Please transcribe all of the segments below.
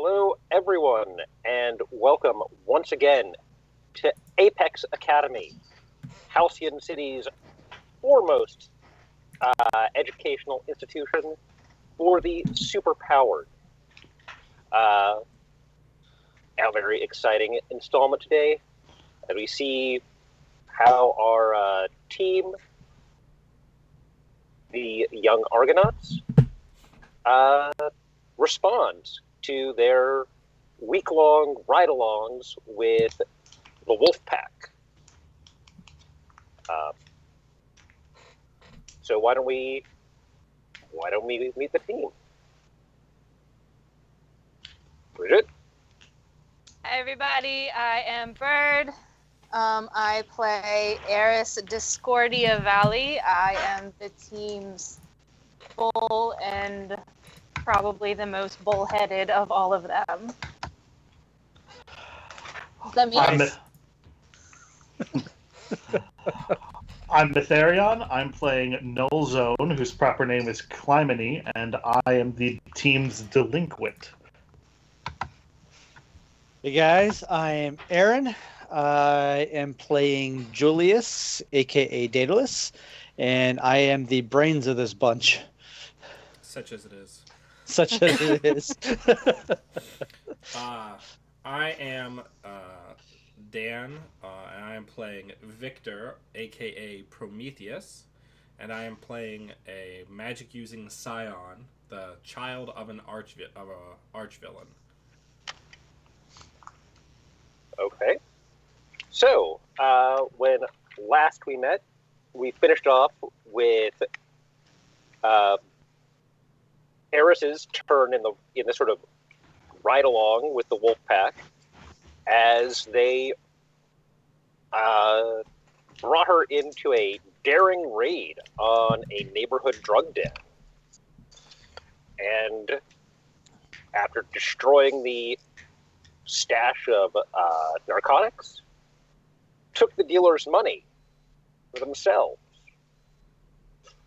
Hello, everyone, and welcome once again to Apex Academy, Halcyon City's foremost educational institution for the superpowered. A very exciting installment today, as we see how our team, the Young Argonauts, responds to their week-long ride-alongs with the Wolf Pack. So why don't we meet the team? Bridget? Hi everybody, I am Bird. I play Eris Discordia Valley. I am the team's bull and probably the most bullheaded of all of them. I'm Mytharion. I'm playing Null Zone, whose proper name is Clymene, and I am the team's delinquent. Hey guys, I am Aaron. I am playing Julius, aka Daedalus, and I am the brains of this bunch. Such as it is. Such as it is. I am Dan, and I am playing Victor, aka Prometheus, and I am playing a magic-using scion, the child of an archvillain. Okay. So, when last we met, we finished off with Eris's turn in the sort of ride along with the Wolf Pack, as they brought her into a daring raid on a neighborhood drug den. And after destroying the stash of narcotics, took the dealer's money for themselves.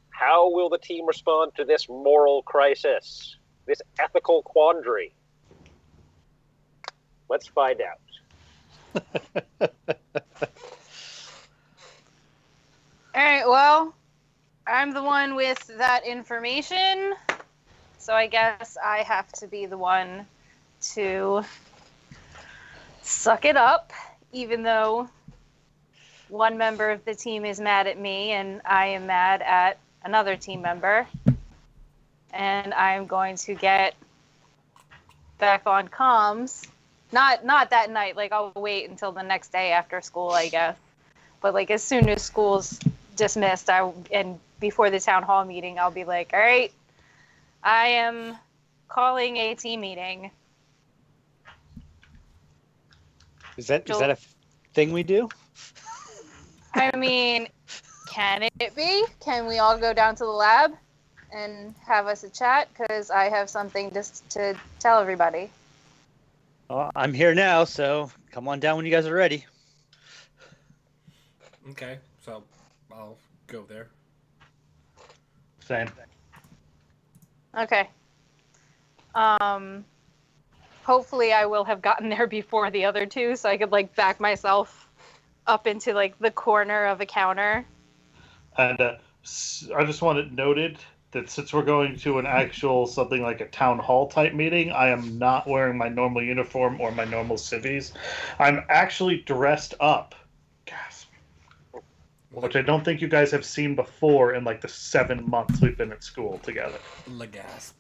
How will the team respond to this moral crisis, this ethical quandary? Let's find out. All right, well, I'm the one with that information, so I guess I have to be the one to suck it up, even though one member of the team is mad at me and I am mad at another team member. And I'm going to get back on comms. Not that night, like I'll wait until the next day after school, I guess. But like as soon as school's dismissed, and before the town hall meeting, I'll be like, all right, I am calling a team meeting. Is that a thing we do? I mean, can it be? Can we all go down to the lab and have us a chat? Because I have something just to tell everybody. Well, I'm here now, so come on down when you guys are ready. Okay, so I'll go there. Same. Okay. Hopefully I will have gotten there before the other two, so I could like back myself up into like the corner of a counter. And I just want it noted that since we're going to an actual something like a town hall type meeting, I am not wearing my normal uniform or my normal civvies. I'm actually dressed up. Gasp. Which I don't think you guys have seen before in like the 7 months we've been at school together. Gasp.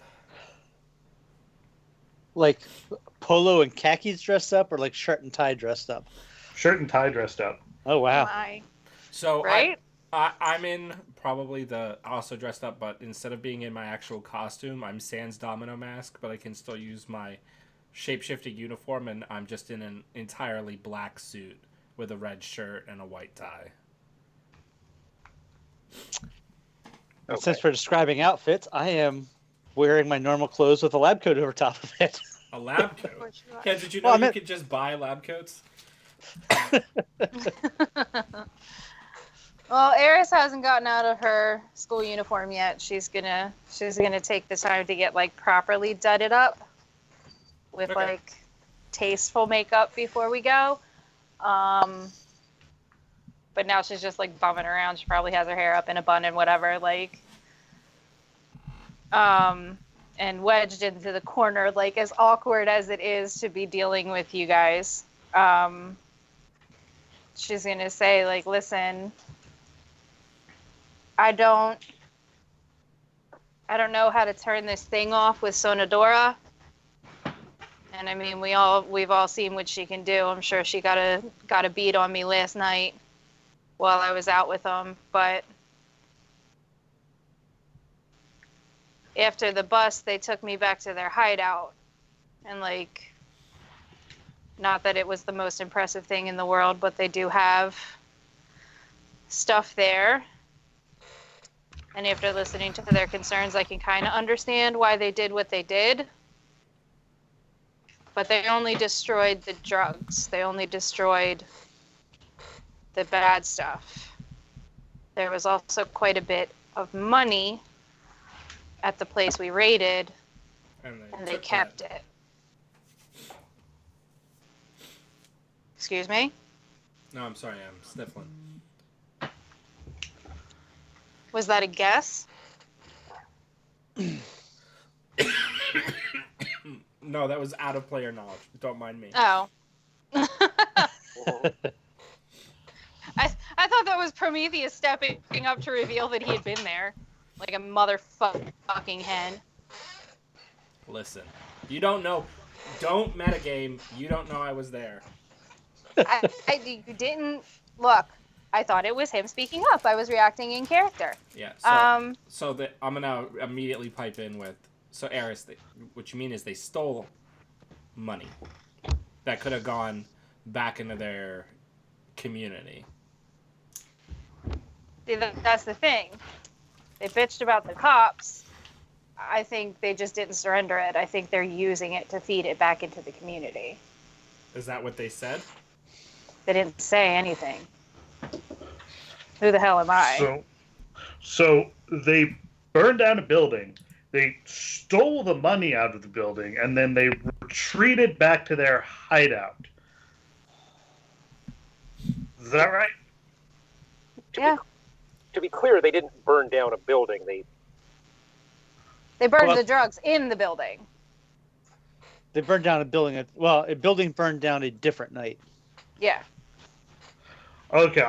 Like polo and khakis dressed up, or like shirt and tie dressed up? Shirt and tie dressed up. Oh wow! So right? I'm in probably the also dressed up, but instead of being in my actual costume, I'm Sans Domino mask, but I can still use my shapeshifting uniform, and I'm just in an entirely black suit with a red shirt and a white tie. Okay. Since we're describing outfits, I am wearing my normal clothes with a lab coat over top of it. A lab coat? Yeah, did you know you could just buy lab coats? Well, Eris hasn't gotten out of her school uniform yet. She's gonna take the time to get like properly dudded up. with Okay. like tasteful makeup before we go. But now she's just like bumming around. She probably has her hair up in a bun and whatever, like, and wedged into the corner, like as awkward as it is to be dealing with you guys. She's gonna say, like, listen, I don't know how to turn this thing off with Sonadora. And I mean, we've all seen what she can do. I'm sure she got a beat on me last night while I was out with them, but after the bust, they took me back to their hideout. And like, not that it was the most impressive thing in the world, but they do have stuff there. And after listening to their concerns, I can kind of understand why they did what they did. But they only destroyed the drugs. They only destroyed the bad stuff. There was also quite a bit of money at the place we raided, and they took kept that. it. Excuse me? No, I'm sorry, I'm sniffling. Was that a guess? No, that was out of player knowledge. Don't mind me. Oh. I thought that was Prometheus stepping up to reveal that he had been there. Like a motherfucking hen. Listen, you don't know. Don't metagame. You don't know I was there. You didn't look. I thought it was him speaking up. I was reacting in character. Yeah. So, I'm gonna immediately pipe in with. So Eris, what you mean is they stole money that could have gone back into their community. See, that's the thing. They bitched about the cops. I think they just didn't surrender it. I think they're using it to feed it back into the community. Is that what they said? They didn't say anything. Who the hell am I? So they burned down a building. They stole the money out of the building, and then they retreated back to their hideout. Is that right? Yeah. To be clear, they didn't burn down a building. They burned the drugs in the building. They burned down a building. A building burned down a different night. Yeah. Okay,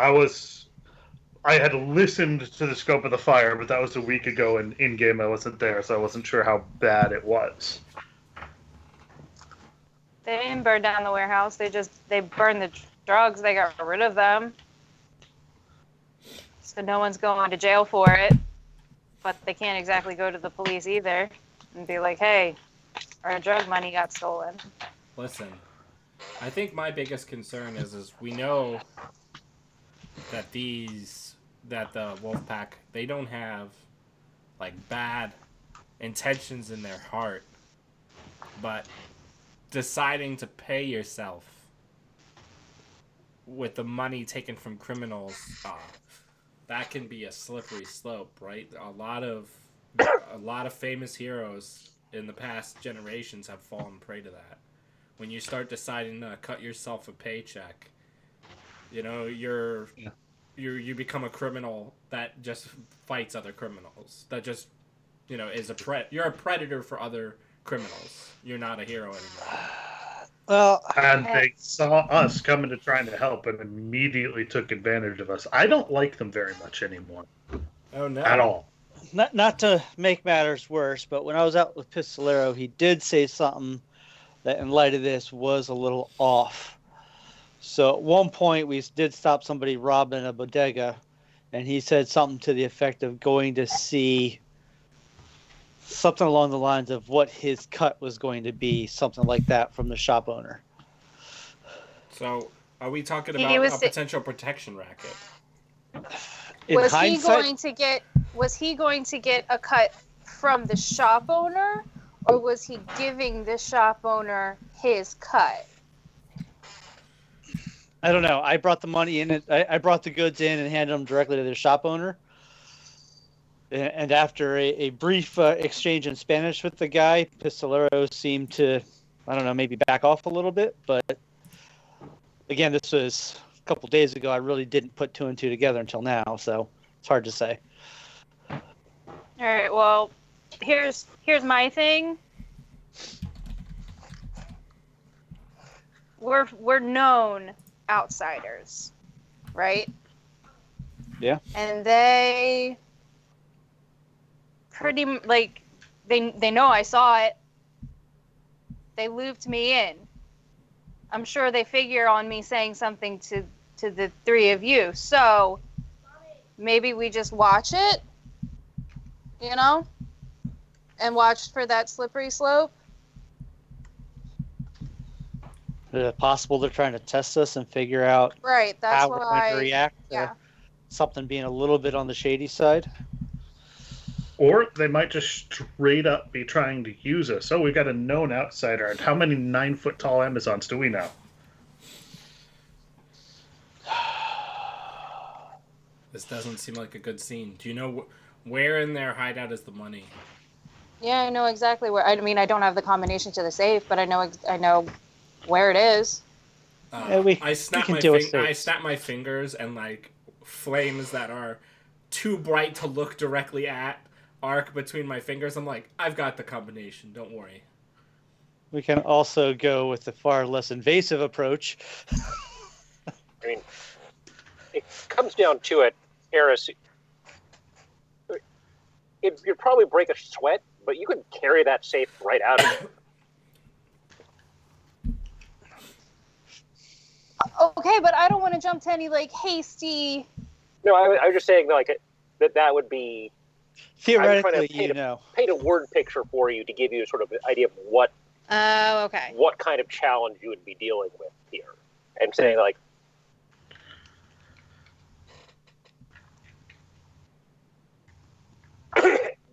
I had listened to the scope of the fire, but that was a week ago, and in-game I wasn't there, so I wasn't sure how bad it was. They didn't burn down the warehouse. They burned the drugs. They got rid of them. So no one's going to jail for it. But they can't exactly go to the police either and be like, hey, our drug money got stolen. Listen, I think my biggest concern is we know that the Wolfpack, they don't have like bad intentions in their heart, but deciding to pay yourself with the money taken from criminals, that can be a slippery slope, right? A lot of famous heroes in the past generations have fallen prey to that. When you start deciding to cut yourself a paycheck, you become a criminal that just fights other criminals. That just, is you're a predator for other criminals. You're not a hero anymore. Well, And they saw us coming to trying to help and immediately took advantage of us. I don't like them very much anymore. Oh no. At all. not to make matters worse, but when I was out with Pistolero, he did say something that, in light of this, was a little off. So at one point, we did stop somebody robbing a bodega, and he said something to the effect of going to see something along the lines of what his cut was going to be, something like that, from the shop owner. So, are we talking He about was a potential protection racket? In Was hindsight, he going to get a cut from the shop owner, or was he giving the shop owner his cut? I don't know. I brought the money in. I brought the goods in and handed them directly to the shop owner. And after a brief exchange in Spanish with the guy, Pistolero seemed to I don't know, maybe back off a little bit. But again, this was a couple days ago. I really didn't put two and two together until now, so it's hard to say. All right. Well, here's my thing. We're known outsiders, right? Yeah. And they they know I saw it. They looped me in. I'm sure they figure on me saying something to the three of you. So maybe we just watch it, and watch for that slippery slope. Is it possible they're trying to test us and figure out Right. That's how what we're going to react to yeah. something being a little bit on the shady side? Or they might just straight up be trying to use us. Oh, we've got a known outsider. And how many 9-foot-tall Amazons do we know? This doesn't seem like a good scene. Do you know where in their hideout is the money? Yeah, I know exactly where. I mean, I don't have the combination to the safe, but I know where it is. I snap my fingers, and like flames that are too bright to look directly at arc between my fingers. I'm like, I've got the combination. Don't worry. We can also go with the far less invasive approach. I mean, it comes down to it, Eris. You'd probably break a sweat, but you could carry that safe right out of it. Okay, but I don't want to jump to any hasty. No, I was just saying that would be Theoretically, paint a word picture for you to give you a sort of idea of what Okay. what kind of challenge you would be dealing with here, and saying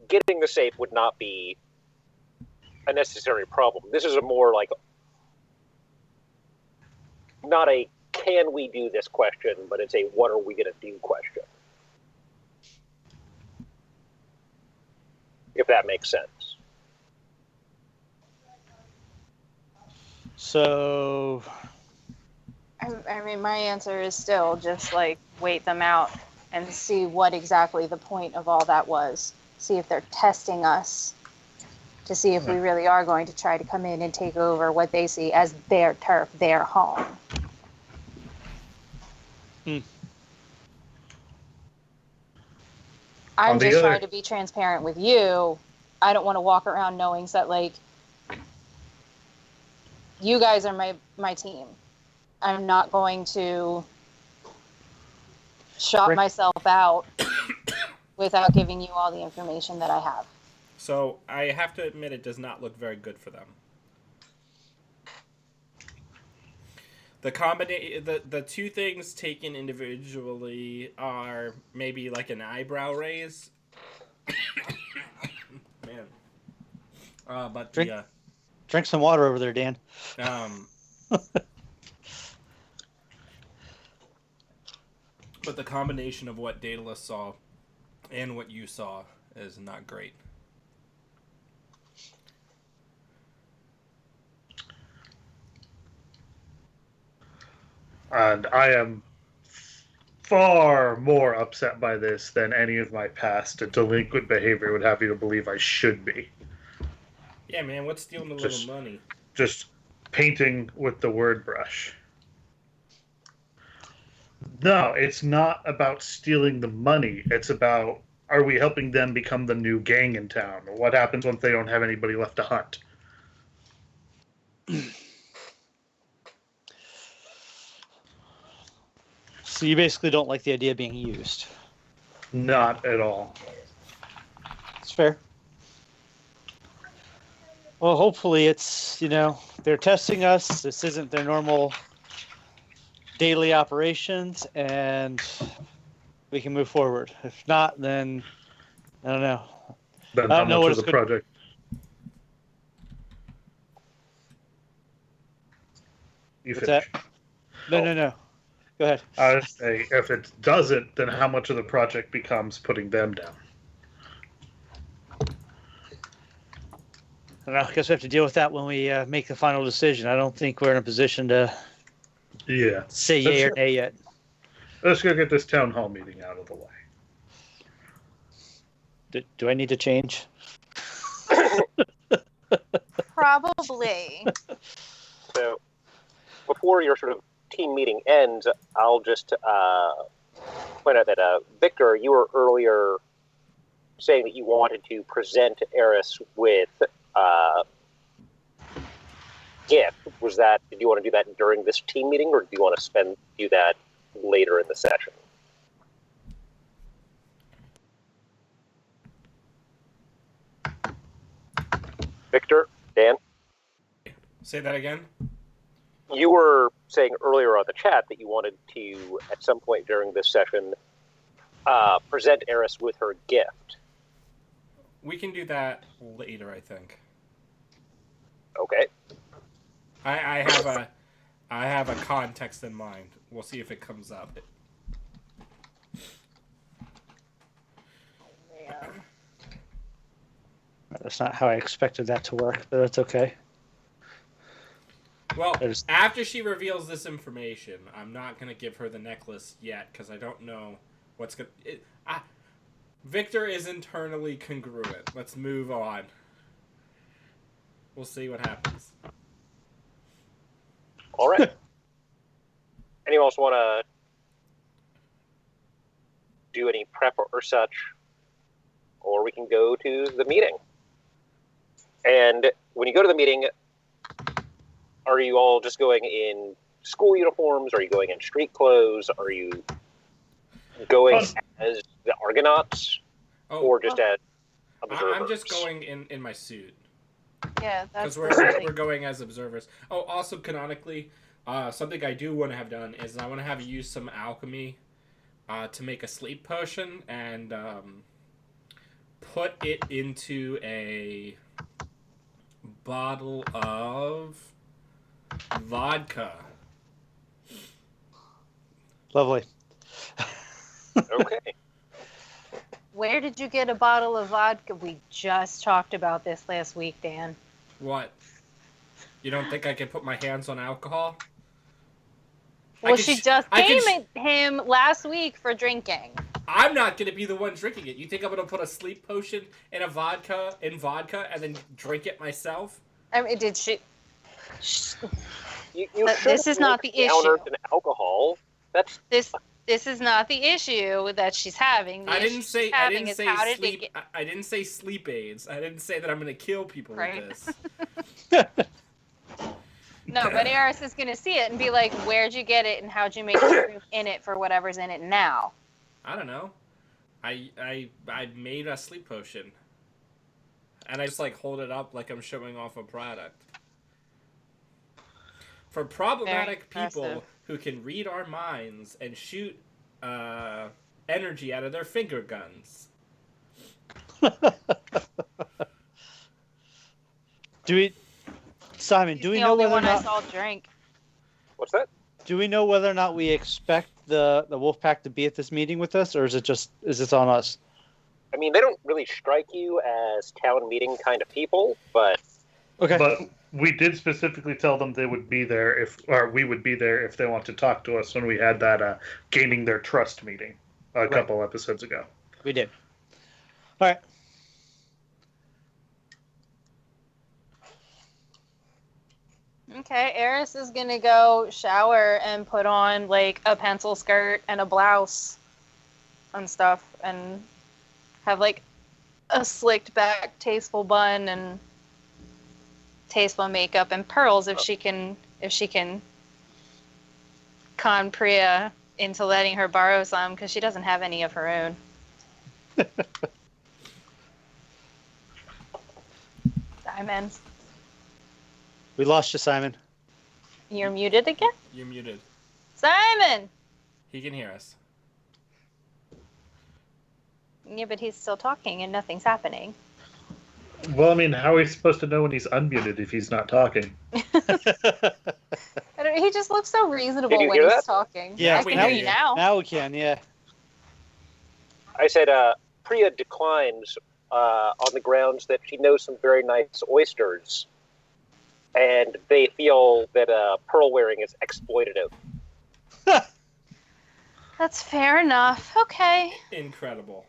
getting the safe would not be a necessary problem. This is a more not a can we do this question, but it's a what are we going to do question. If that makes sense. So, I mean, my answer is still just wait them out and see what exactly the point of all that was. See if they're testing us to see if we really are going to try to come in and take over what they see as their turf, their home. I'm just trying to be transparent with you. I don't want to walk around knowing that you guys are my team. I'm not going to shop myself out without giving you all the information that I have. So I have to admit, it does not look very good for them. The two things taken individually are maybe an eyebrow raise. Man. But drink some water over there, Dan. But the combination of what Daedalus saw and what you saw is not great. And I am far more upset by this than any of my past delinquent behavior would have you to believe I should be. Yeah, man, what's stealing the little money? Just painting with the word brush. No, it's not about stealing the money. It's about, are we helping them become the new gang in town? What happens once they don't have anybody left to hunt? So you basically don't like the idea of being used? Not at all. It's fair. Well, hopefully it's, they're testing us. This isn't their normal daily operations, and we can move forward. If not, then I don't know. Then how much of the project? You finish. No. Go ahead. I would say if it doesn't, then how much of the project becomes putting them down? don't know. I guess we have to deal with that when we make the final decision. I don't think we're in a position to Yeah. say yay or nay yet. Let's go get this town hall meeting out of the way. Do I need to change? Probably. So, before your sort of team meeting ends, I'll just point out that Victor, you were earlier saying that you wanted to present Eris with gift. Did you want to do that during this team meeting, or do you want to do that later in the session? Victor, Dan? Say that again. You were saying earlier on the chat that you wanted to, at some point during this session, present Eris with her gift. We can do that later, I think. Okay. I have a context in mind. We'll see if it comes up. That's not how I expected that to work, but that's okay. Well, after she reveals this information, I'm not going to give her the necklace yet because I don't know what's going to... Victor is internally congruent. Let's move on. We'll see what happens. All right. Anyone else want to do any prep or such? Or we can go to the meeting. And when you go to the meeting, are you all just going in school uniforms? Are you going in street clothes? Are you going as the Argonauts? Or just as observers? I'm just going in my suit. Yeah, that's because we're going as observers. Oh, also canonically, something I do want to have done is I want to have you use some alchemy to make a sleep potion and put it into a bottle of vodka. Lovely. Okay. Where did you get a bottle of vodka? We just talked about this last week, Dan. What? You don't think I can put my hands on alcohol? Well, she just came at him last week for drinking. I'm not going to be the one drinking it. You think I'm going to put a sleep potion in vodka and then drink it myself? I mean, did she... This is not the issue. An alcohol. This is not the issue that she's having. I didn't say sleep. I didn't say sleep aids. I didn't say that I'm going to kill people with this. No, but Eris is going to see it and be like, "Where'd you get it, and how'd you make it in it for whatever's in it now?" I don't know. I made a sleep potion, and I just hold it up like I'm showing off a product. For problematic people who can read our minds and shoot energy out of their finger guns. Simon, do we know whether or not... I saw drink. What's that? Do we know whether or not we expect the Wolfpack to be at this meeting with us, or is it on us? I mean, they don't really strike you as town meeting kind of people, but... Okay. But we did specifically tell them they would be there we would be there if they want to talk to us when we had that gaining their trust meeting a couple episodes ago. We did. All right. Okay, Eris is gonna go shower and put on a pencil skirt and a blouse and stuff, and have a slicked back, tasteful bun and tasteful makeup and pearls if she can con Priya into letting her borrow some, because she doesn't have any of her own. Diamonds. We lost you, Simon. You're muted again? You're muted. Simon! He can hear us. Yeah, but he's still talking and nothing's happening. Well, I mean, how are we supposed to know when he's unmuted if he's not talking? He just looks so reasonable Did you when hear he's that? talking. Yeah, I can hear you now. Now we can, yeah. I said, Priya declines on the grounds that she knows some very nice oysters, and they feel that pearl wearing is exploitative. That's fair enough. Okay. Incredible.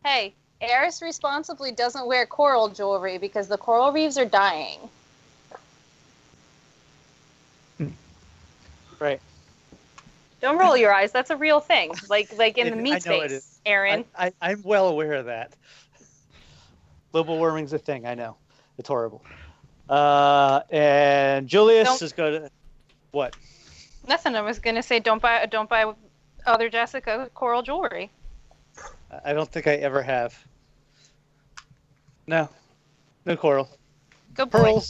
Hey, Eris responsibly doesn't wear coral jewelry because the coral reefs are dying. Right. Don't roll your eyes. That's a real thing. Like in the I meat know it space, is. Aaron. I'm well aware of that. Global warming's a thing. I know. It's horrible. And Julius is going to what? Nothing. I was gonna say don't buy other Jessica coral jewelry. I don't think I ever have. No coral. Good boy.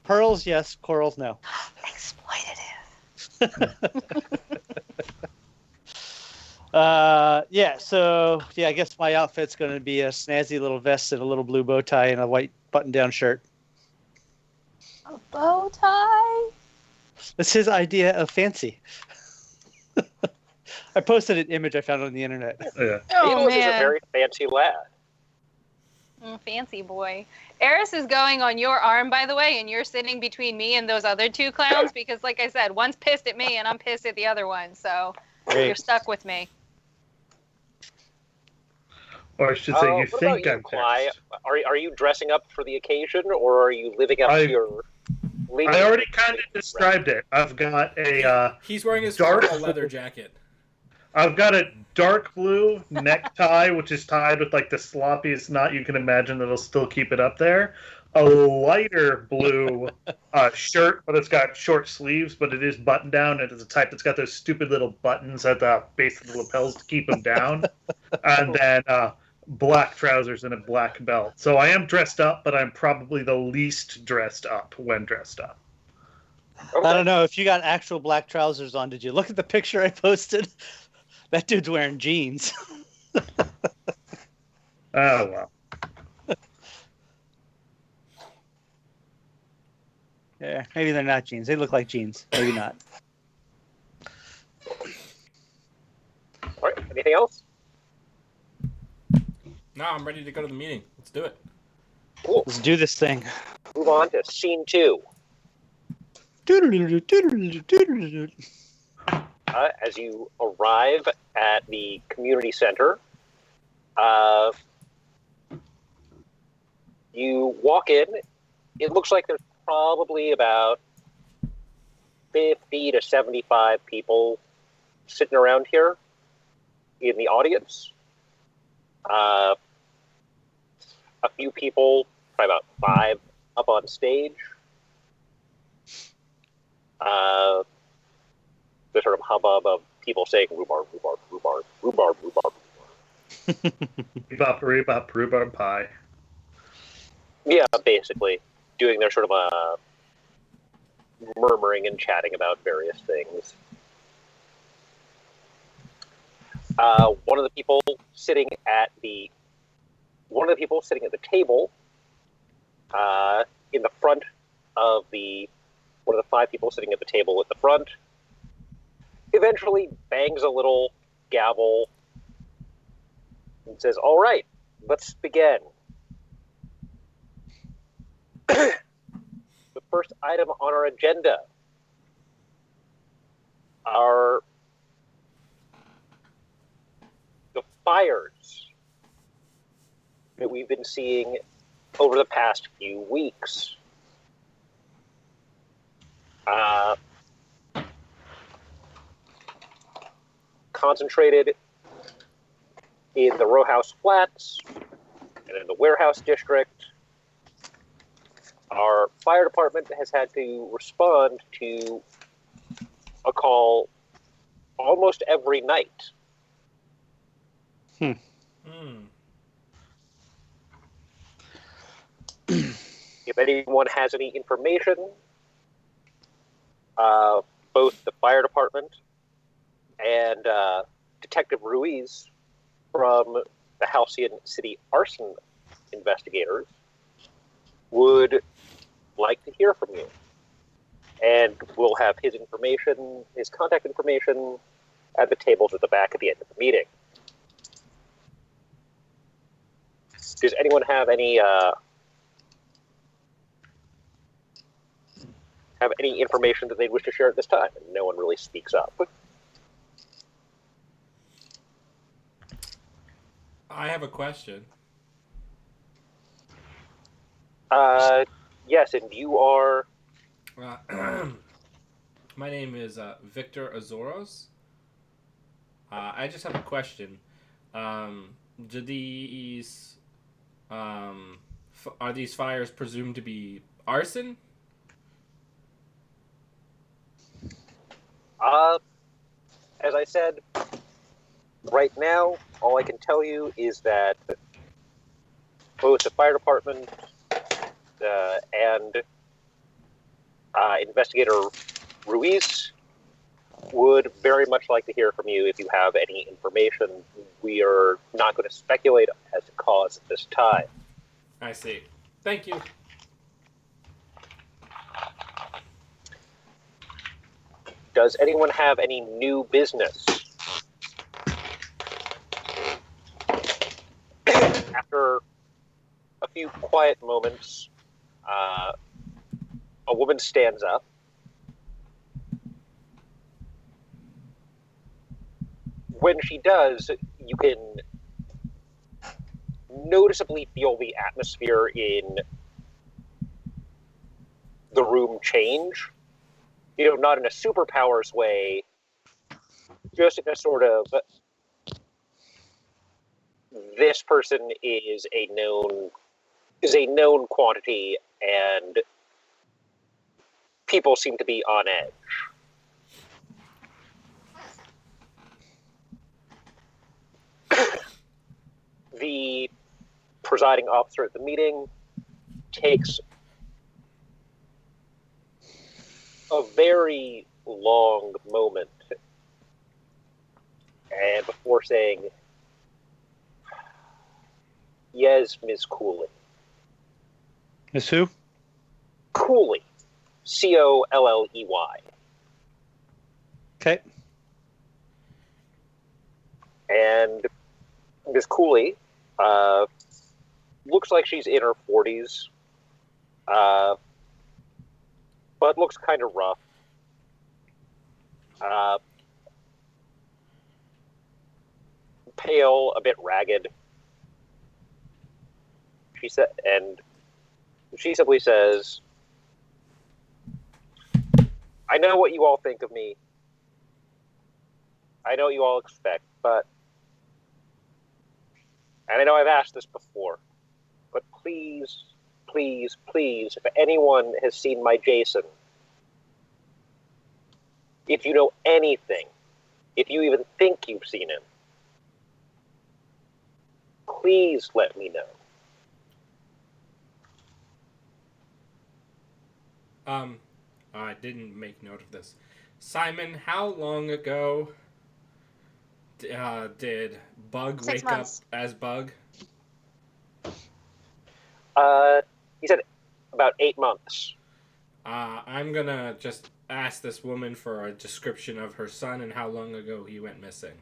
Pearls, yes. Corals, no. Exploitative. Yeah. So yeah, I guess my outfit's going to be a snazzy little vest and a little blue bow tie and a white button-down shirt. A bow tie. That's his idea of fancy. I posted an image I found on the internet. Yeah. Oh Beatles is a man. very fancy lad. Fancy boy. Eris is going on your arm, by the way, and you're sitting between me and those other two clowns because, like I said, one's pissed at me and I'm pissed at the other one. So Great. you're stuck with me. Or I should say, you What think about you, I'm Cly? pissed. Are you dressing up for the occasion, or are you living up I- to your? I already kind of described it. I've got a He's wearing his dark- formal leather jacket. I've got a dark blue necktie, which is tied with like the sloppiest knot you can imagine that'll still keep it up there. A lighter blue shirt, but it's got short sleeves, but it is button down. It is a type that's got those stupid little buttons at the base of the lapels to keep them down. And then black trousers and a black belt. So I am dressed up, but I'm probably the least dressed up when dressed up. Okay. I don't know if you got actual black trousers on. Did you look at the picture I posted? That dude's wearing jeans. Oh, well. Yeah, maybe they're not jeans. They look like jeans. Maybe not. All right. Anything else? No, I'm ready to go to the meeting. Let's do it. Cool. Let's do this thing. Move on to scene 2. As you arrive at the community center, you walk in. It looks like there's probably about 50 to 75 people sitting around here in the audience. A few people, probably about 5, up on stage. The sort of hubbub of people saying rhubarb, rhubarb, rhubarb, rhubarb, rhubarb. Bebop, rhubarb pie. Yeah, basically doing their sort of murmuring and chatting about various things. One of the people sitting at the table in the front of one of the 5 people sitting at the table at the front eventually bangs a little gavel and says, "All right, let's begin." The first item on our agenda are the fires that we've been seeing over the past few weeks. Concentrated in the row house flats and in the warehouse district. Our fire department has had to respond to a call almost every night. If anyone has any information, both the fire department and Detective Ruiz from the Halcyon City arson investigators would like to hear from you. And we'll have his information, his contact information, at the tables at the back at the end of the meeting. Does anyone have any information that they'd wish to share at this time? And no one really speaks up. I have a question. Yes, and you are... My name is Victor Azoros. I just have a question. Do these are these fires presumed to be arson? As I said, right now, all I can tell you is that both the fire department and Investigator Ruiz would very much like to hear from you if you have any information. We are not going to speculate as to cause at this time. I see. Thank you. Does anyone have any new business? After a few quiet moments, a woman stands up. When she does, you can noticeably feel the atmosphere in the room change. You know, not in a superpowers way, just in a sort of, this person is a known quantity, and people seem to be on edge. The presiding officer at the meeting takes a very long moment, and before saying, "Yes, Ms. Cooley." Miss who? Cooley. Colley. Okay. And Ms. Cooley looks like she's in her 40s, but looks kind of rough. Pale, a bit ragged. She simply says, "I know what you all think of me. I know what you all expect, but, and I know I've asked this before, but please, please, please, if anyone has seen my Jason, if you know anything, if you even think you've seen him, please let me know." I didn't make note of this. Simon, how long ago did Bug 6 wake up months. as Bug? He said about 8 months. I'm gonna just ask this woman for a description of her son and how long ago he went missing.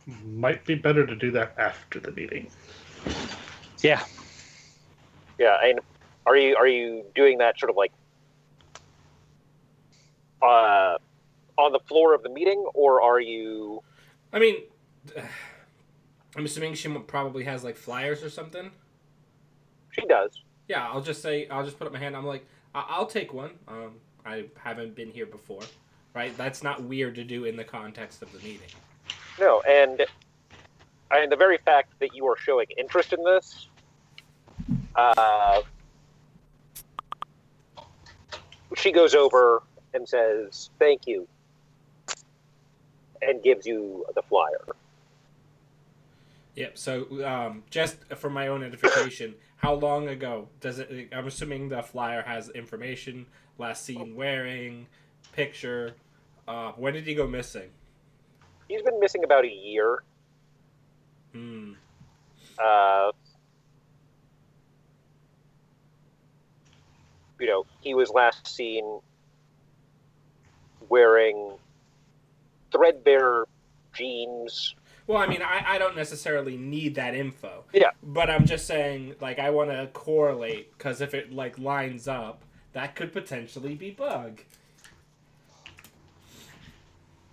Might be better to do that after the meeting. Yeah. Yeah, and are you doing that sort of like on the floor of the meeting, or are you? I mean, I'm assuming she probably has like flyers or something. She does. Yeah, I'll just put up my hand. I'm like, I'll take one. I haven't been here before, right? That's not weird to do in the context of the meeting. No, and the very fact that you are showing interest in this, she goes over and says, "Thank you," and gives you the flyer. Yep. So, just for my own edification, how long ago does it? I'm assuming the flyer has information: last seen wearing, picture. When did he go missing? He's been missing about a year. Hmm. You know, he was last seen wearing threadbare jeans, Well, I mean, I don't necessarily need that info. Yeah. But I'm just saying, like, I want to correlate, because if it, like, lines up, that could potentially be Bug.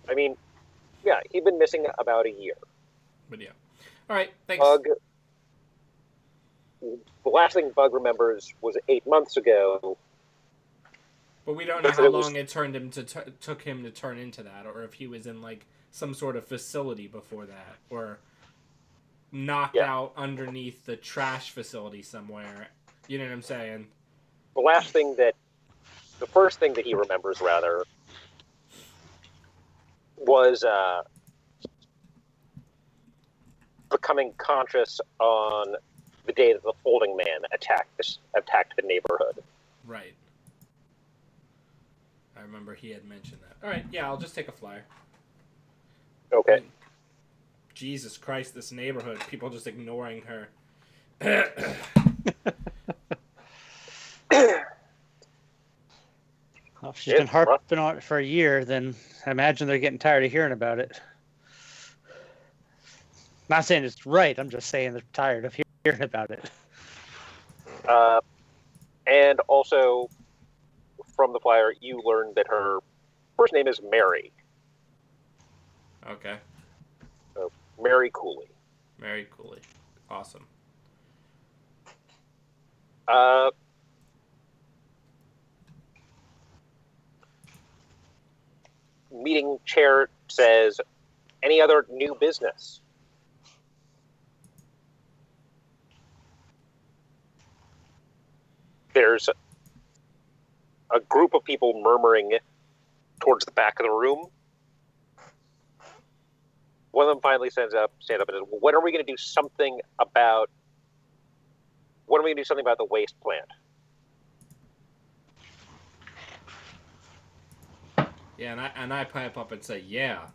I mean, yeah, he'd been missing about a year. But yeah. All right, thanks. Bug. The last thing Bug remembers was 8 months ago. But we don't know how long it took him to turn into that, or if he was in, like, some sort of facility before that, or knocked out underneath the trash facility somewhere. You know what I'm saying? The first thing that he remembers, rather, was becoming conscious on the day that the Folding Man attacked the neighborhood. Right. I remember he had mentioned that. All right, yeah, I'll just take a flyer. Okay. Jesus Christ, this neighborhood. People just ignoring her. Well, if she's been harping on it for a year, then I imagine they're getting tired of hearing about it. Not saying it's right, I'm just saying they're tired of hearing about it. And also, from the flyer, you learned that her first name is Mary. Okay. So, Mary Cooley. Mary Cooley. Awesome. Meeting chair says, any other new business? There's a group of people murmuring towards the back of the room. One of them finally stands up and says, when are we going to do something about the waste plant? Yeah, and I pipe up and say, yeah.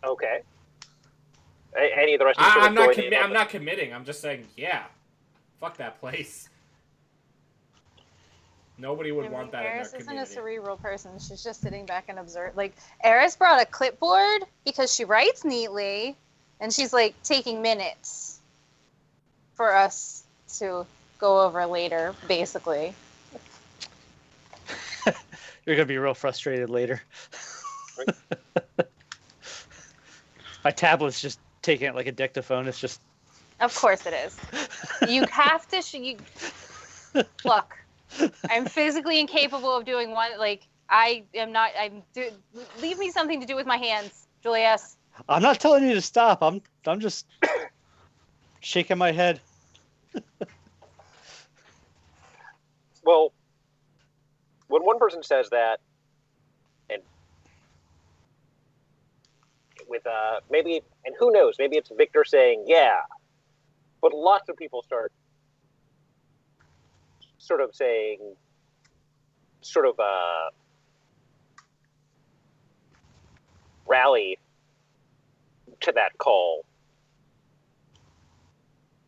Okay. Any of the rest of you I'm not committing. I'm just saying, yeah. Fuck that place. Nobody would want that in their Eris community. isn't a cerebral person. She's just sitting back and observe. Like, Eris brought a clipboard because she writes neatly, and she's, like, taking minutes for us to go over later, basically. You're going to be real frustrated later. My tablet's just taking it like a dictaphone. It's just... Of course it is. You have to... Look, I'm physically incapable of doing one. Like, leave me something to do with my hands, Julius. I'm not telling you to stop. I'm just shaking my head. Well, when one person says that, and with maybe, and who knows, maybe it's Victor saying yeah, but lots of people start rally to that call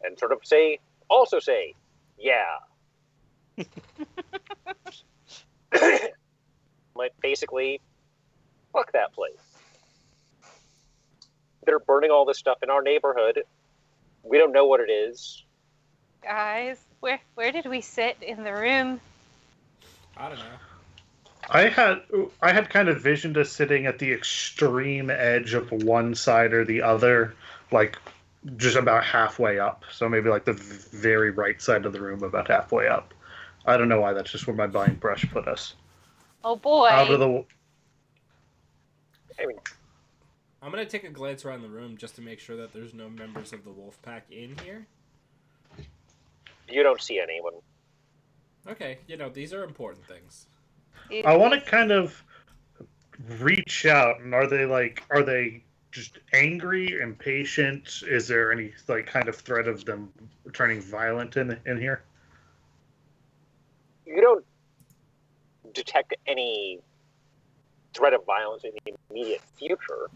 and also say yeah. Like, basically, fuck that place. They're burning all this stuff in our neighborhood. We don't know what it is. Guys, where did we sit in the room? I don't know. I had kind of visioned us sitting at the extreme edge of one side or the other, like just about halfway up. So maybe like the very right side of the room, about halfway up. I don't know why. That's just where my buying brush put us. Oh boy! I mean, I'm gonna take a glance around the room just to make sure that there's no members of the wolf pack in here. You don't see anyone. Okay, these are important things. I want to kind of reach out, and are they just angry, impatient? Is there any kind of threat of them turning violent in here? You don't detect any threat of violence in the immediate future.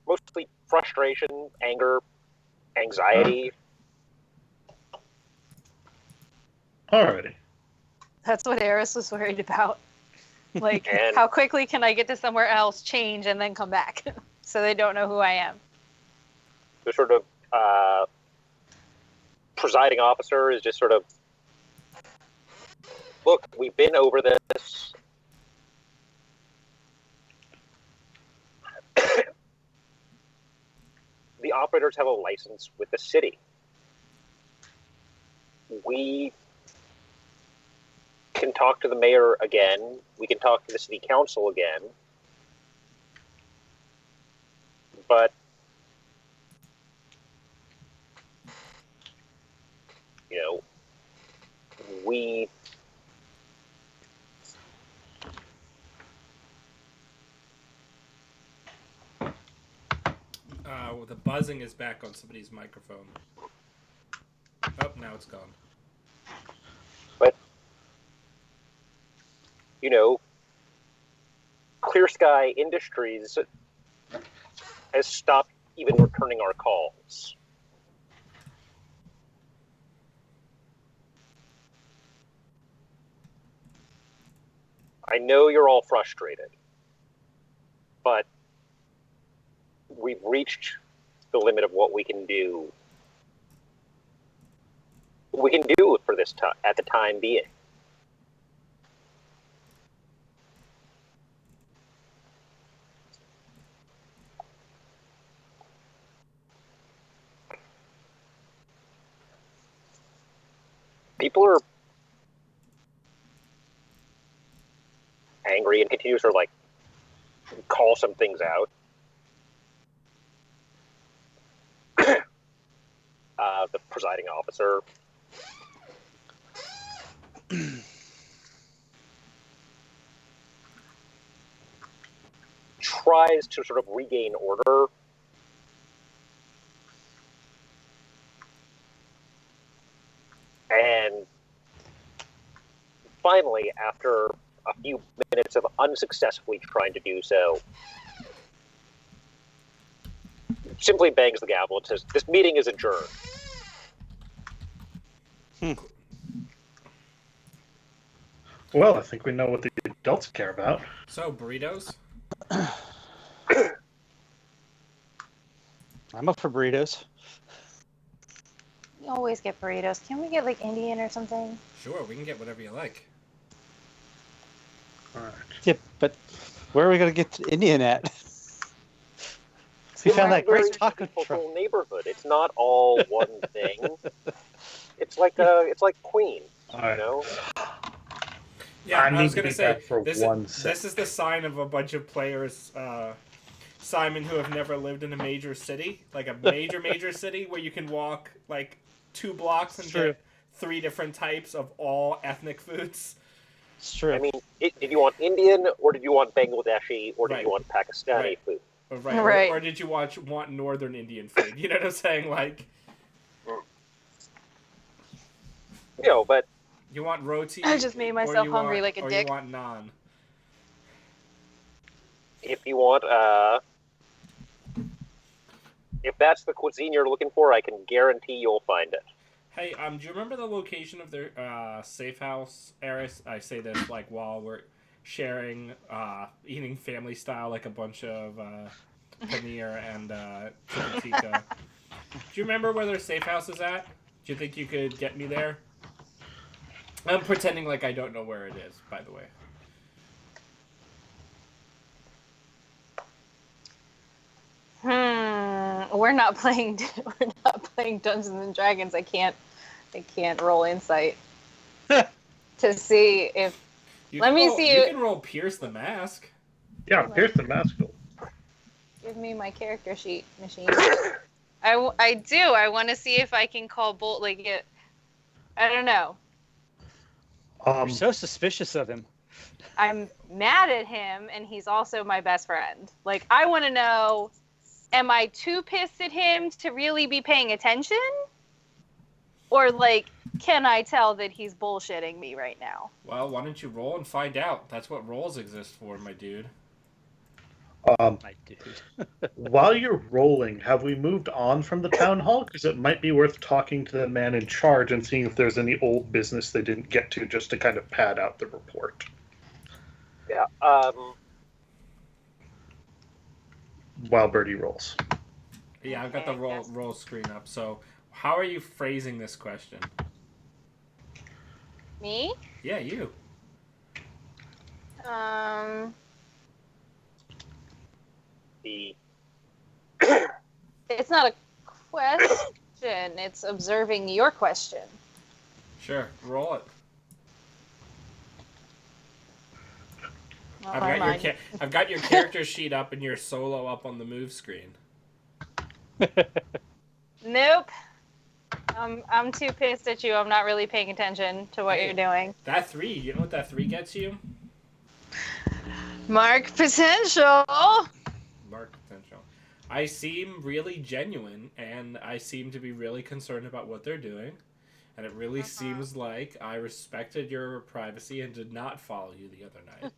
Mostly frustration, anger, anxiety. Alrighty. That's what Eris was worried about. Like, And- how quickly can I get to somewhere else, change, and then come back? So they don't know who I am. The sort of presiding officer is just sort of, look, we've been over this. The operators have a license with the city. We can talk to the mayor again. We can talk to the city council again. But we The buzzing is back on somebody's microphone. Oh, now it's gone. But Clear Sky Industries has stopped even returning our calls. I know you're all frustrated, but we've reached the limit of what we can do. We can do for this at the time being. People are angry and continue to call some things out. The presiding officer tries to sort of regain order. And finally, after a few minutes of unsuccessfully trying to do so, simply bangs the gavel and says, "This meeting is adjourned." Well, I think we know what the adults care about. So, burritos? I'm up for burritos. You always get burritos. Can we get like Indian or something? Sure, we can get whatever you like. All right. Yeah, but where are we going to get Indian at? We found that great taco truck. Cultural neighborhood. It's not all one thing. It's like Queen, All right. Yeah, I I need was to gonna be say back for this one is, this is the sign of a bunch of players, Simon, who have never lived in a major city, like a major city where you can walk like 2 blocks and True. get 3 different types of all ethnic foods. It's true. I mean, did you want Indian, or did you want Bangladeshi, or did you want Pakistani Right. food? Right. Right. Or did you want Northern Indian food? You know what I'm saying? Like, But you want roti? I just made or myself you hungry want- like a or dick. you want naan? if you want, if that's the cuisine you're looking for, I can guarantee you'll find it. Hey, do you remember the location of their safe house, Eris? I say this like while we're sharing, eating family style, like a bunch of paneer and chicken tikka. Do you remember where their safe house is at? Do you think you could get me there? I'm pretending like I don't know where it is, by the way. We're not playing. We're not playing Dungeons and Dragons. I can't roll insight to see if. Let me see You it. can roll Pierce the Mask. Yeah, here's the mask. Give me my character sheet machine. I do. I want to see if I can call Bolt like it. I don't know. You're so suspicious of him. I'm mad at him, and he's also my best friend. Like, I want to know, am I too pissed at him to really be paying attention? Or, like, can I tell that he's bullshitting me right now? Well, why don't you roll and find out? That's what rolls exist for, my dude. My dude. While you're rolling, have we moved on from the town hall? Because it might be worth talking to the man in charge and seeing if there's any old business they didn't get to, just to kind of pad out the report. Yeah. While Birdie rolls. Yeah, I've got the Okay, yes. roll screen up. So, how are you phrasing this question? Me? Yeah, you. The It's not a question. It's observing your question. Sure, roll it. Oh, never mind. I've got your character sheet up and your solo up on the move screen. Nope. I'm too pissed at you. I'm not really paying attention to what Hey. you're doing. That 3, you know what that 3 gets you? Mark potential. Mark potential. I seem really genuine, and I seem to be really concerned about what they're doing. And it really seems like I respected your privacy and did not follow you the other night.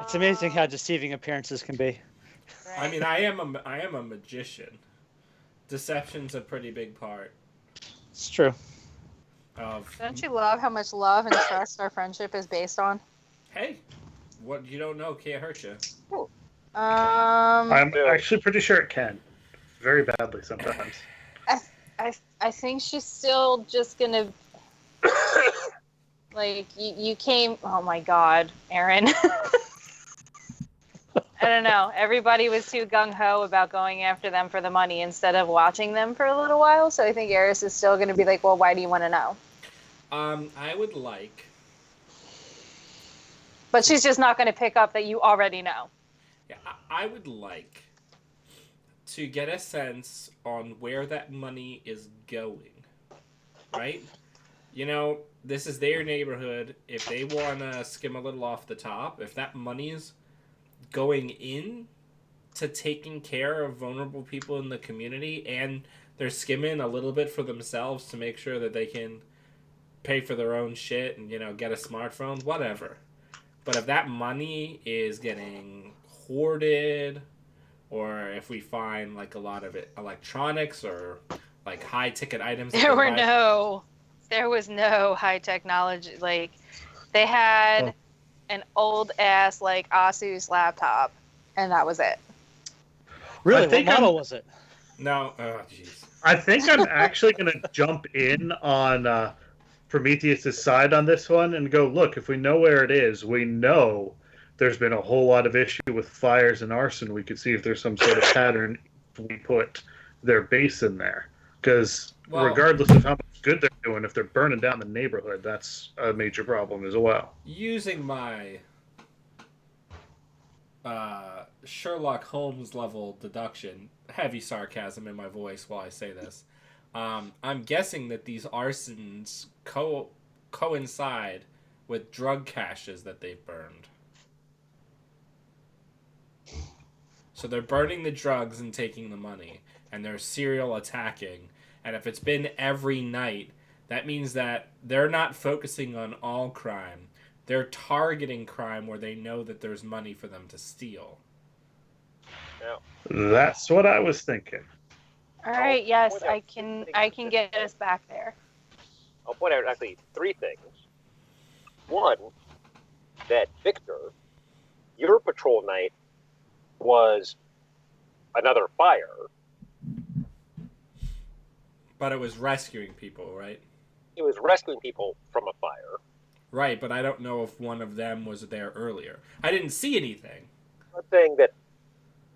It's amazing how deceiving appearances can be. Right. I mean, I am a magician. Deception's a pretty big part It's true. of. Don't you love how much love and trust our friendship is based on? Hey, what you don't know can't hurt you. I'm Yeah. actually pretty sure it can. Very badly sometimes. I think she's still just gonna like you came. Oh my God, Aaron. I don't know. Everybody was too gung ho about going after them for the money instead of watching them for a little while. So I think Eris is still going to be like, well, why do you want to know? I would like. But she's just not going to pick up that you already know. Yeah, I would like to get a sense on where that money is going. Right? You know, this is their neighborhood. If they want to skim a little off the top, if that money is going in to taking care of vulnerable people in the community and they're skimming a little bit for themselves to make sure that they can pay for their own shit and, you know, get a smartphone, whatever. But if that money is getting hoarded, or if we find like a lot of it electronics or like high ticket items, There was no high technology. Like they had an old ass like Asus laptop, and that was it. Really, I what think model was it? No, oh jeez. I think I'm actually going to jump in on Prometheus' side on this one and go, look, if we know where it is, we know there's been a whole lot of issue with fires and arson. We could see if there's some sort of pattern if we put their base in there. Because regardless of how much good they're doing, if they're burning down the neighborhood, that's a major problem as well. Using my Sherlock Holmes level deduction, heavy sarcasm in my voice while I say this, I'm guessing that these arsons coincide with drug caches that they've burned. So they're burning the drugs and taking the money, and they're serial attacking. And if it's been every night, that means that they're not focusing on all crime. They're targeting crime where they know that there's money for them to steal. That's what I was thinking. All right, yes, point out I can get us back there. I'll point out actually 3 things. One, that Victor, your patrol night was another fire. But it was rescuing people, right? It was rescuing people from a fire. Right, but I don't know if one of them was there earlier. I didn't see anything. I'm not saying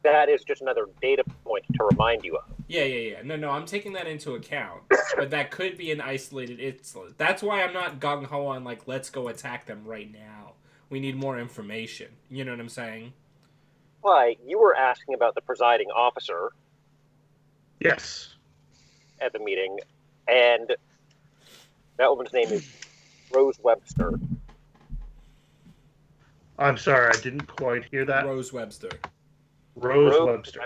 that is just another data point to remind you of. Yeah. No, I'm taking that into account. But that could be an isolated incident. That's why I'm not gung-ho on, like, let's go attack them right now. We need more information. You know what I'm saying? Why, you were asking about the presiding officer Yes. at the meeting, and that woman's name is Rose Webster. I'm sorry, I didn't quite hear that. Rose Webster. Rose Webster.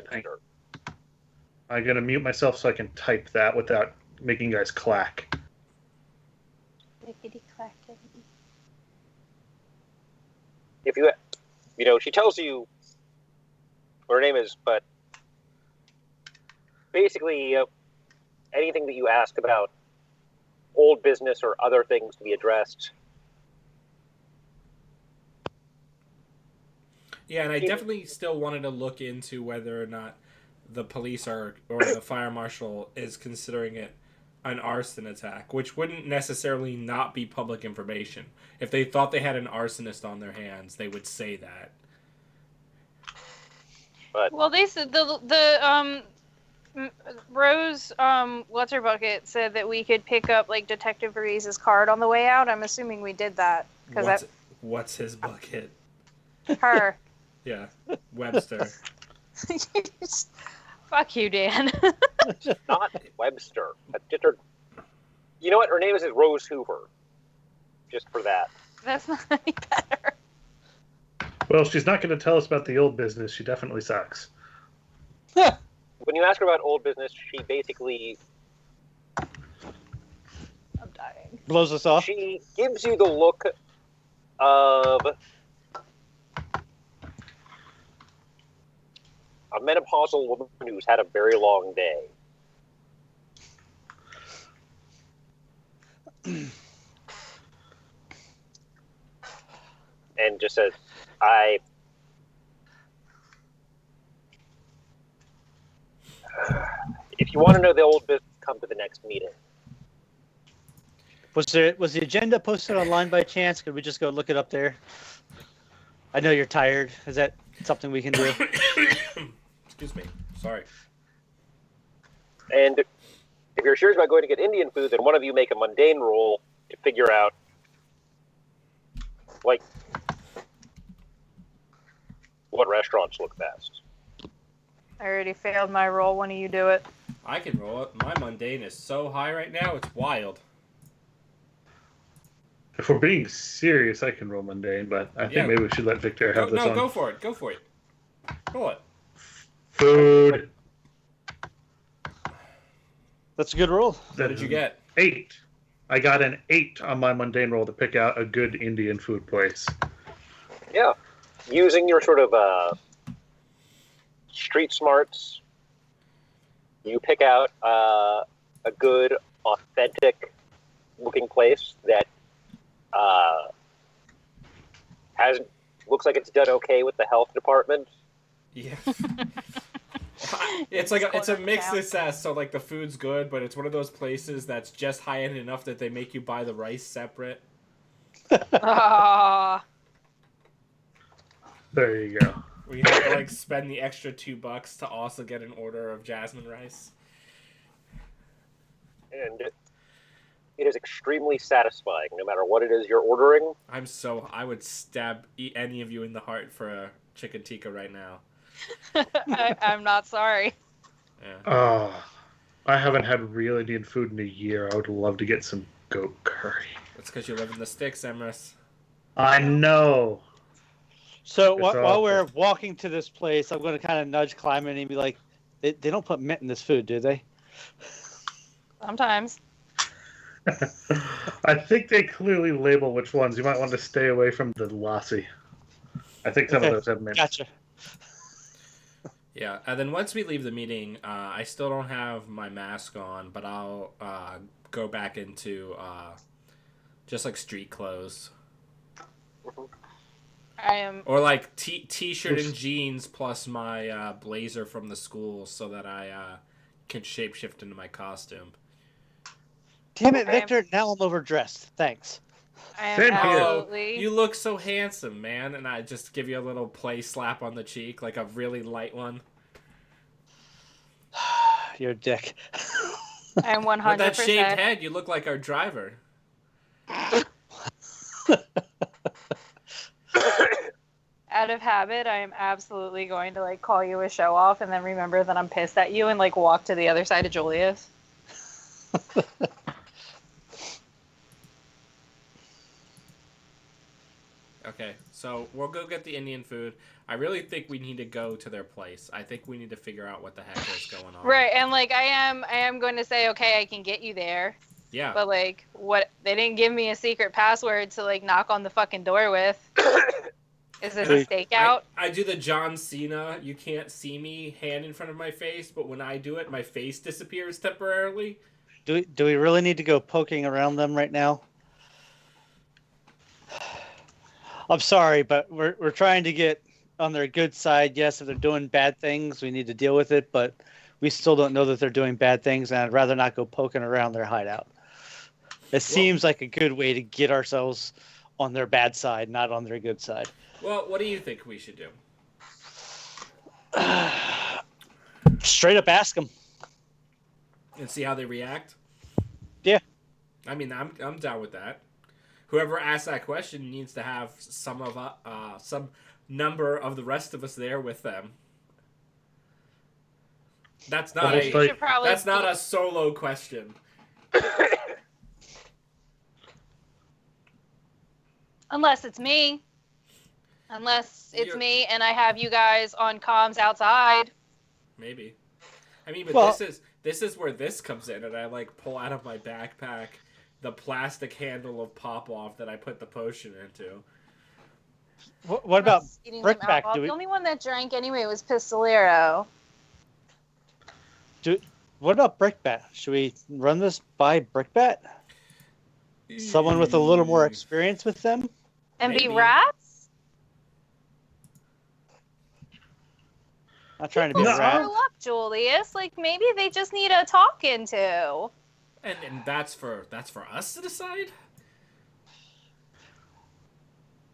I'm going to mute myself so I can type that without making you guys clack. If you know, she tells you what her name is, but basically anything that you ask about old business or other things to be addressed, Yeah, and I definitely still wanted to look into whether or not the police or the fire marshal is considering it an arson attack, which wouldn't necessarily not be public information. If they thought they had an arsonist on their hands, they would say that. But Well, they said Rose, what's her bucket, said that we could pick up like Detective Ruiz's card on the way out. I'm assuming we did that because What's his bucket? her. Yeah, Webster. Fuck you, Dan. not Webster. You know what? Her name is Rose Hoover. Just for that. That's not any better. Well, she's not going to tell us about the old business. She definitely sucks. When you ask her about old business, she basically I'm dying. Blows us off. she gives you the look of a menopausal woman who's had a very long day. And just says, if you want to know the old business, come to the next meeting. Was the agenda posted online by chance? Could we just go look it up there? I know you're tired. Is that something we can do? Excuse me. Sorry. And if you're serious about going to get Indian food, then one of you make a mundane roll to figure out, like, what restaurants look best. I already failed my roll. One of you do it. I can roll it. My mundane is so high right now, it's wild. If we're being serious, I can roll mundane, but I think maybe we should let Victor have this on. Go for it. Go for it. Roll it. Food. That's a good roll. What did you get? 8. I got an 8 on my mundane roll to pick out a good Indian food place. Yeah. Using your sort of street smarts, you pick out a good, authentic looking place that looks like it's done okay with the health department. Yeah. It's a mixed success. So like the food's good, but it's one of those places that's just high end enough that they make you buy the rice separate. Ah. There you go. Where you have to like spend the extra $2 to also get an order of jasmine rice. And it is extremely satisfying, no matter what it is you're ordering. I would stab any of you in the heart for a chicken tikka right now. I'm not sorry. Yeah. I haven't had real Indian food in a year. I would love to get some goat curry. That's because you live in the sticks, Emrys. I know. So It's while awful. we're walking to this place, I'm going to kind of nudge Kleiman and be like, they don't put mint in this food, do they? Sometimes. I think they clearly label which ones. You might want to stay away from the lassi. I think some of those have mint. Gotcha. Yeah, and then once we leave the meeting, I still don't have my mask on, but I'll go back into just like street clothes. I am. Or like t-shirt and jeans plus my blazer from the school so that I can shapeshift into my costume. Damn it, Victor. Now I'm overdressed. Thanks. I am Same here. absolutely. You look so handsome, man, and I just give you a little play slap on the cheek, like a really light one. You're a dick. I am 100%. With that shaved head, you look like our driver. Out of habit, I am absolutely going to like call you a show off and then remember that I'm pissed at you and like walk to the other side of Julius. Okay, so we'll go get the Indian food. I really think we need to go to their place. I think we need to figure out what the heck is going on. Right, and like I am going to say, okay, I can get you there. Yeah. But like, what? They didn't give me a secret password to like knock on the fucking door with. Is this a stakeout? I do the John Cena, you can't see me, hand in front of my face, but when I do it, my face disappears temporarily. Do we really need to go poking around them right now? I'm sorry, but we're trying to get on their good side. Yes, if they're doing bad things, we need to deal with it, but we still don't know that they're doing bad things, and I'd rather not go poking around their hideout. It seems like a good way to get ourselves on their bad side, not on their good side. Well, what do you think we should do? Straight up ask them. And see how they react? Yeah. I mean, I'm down with that. Whoever asks that question needs to have some number of the rest of us there with them. That's not Almost like- a solo question. Unless it's me. Unless it's You're- me and I have you guys on comms outside. Maybe. I mean, but Well- this is where this comes in, and I like pull out of my backpack the plastic handle of Pop-Off that I put the potion into. What about Eating some Brickback? alcohol. The only one that drank anyway was Pistolero. what about Brickbat? Should we run this by Brickbat? Someone with a little more experience with them? And Maybe. be rats? Not trying to be People a rat. screw up, Julius. Like, maybe they just need a talking to. And that's for us to decide.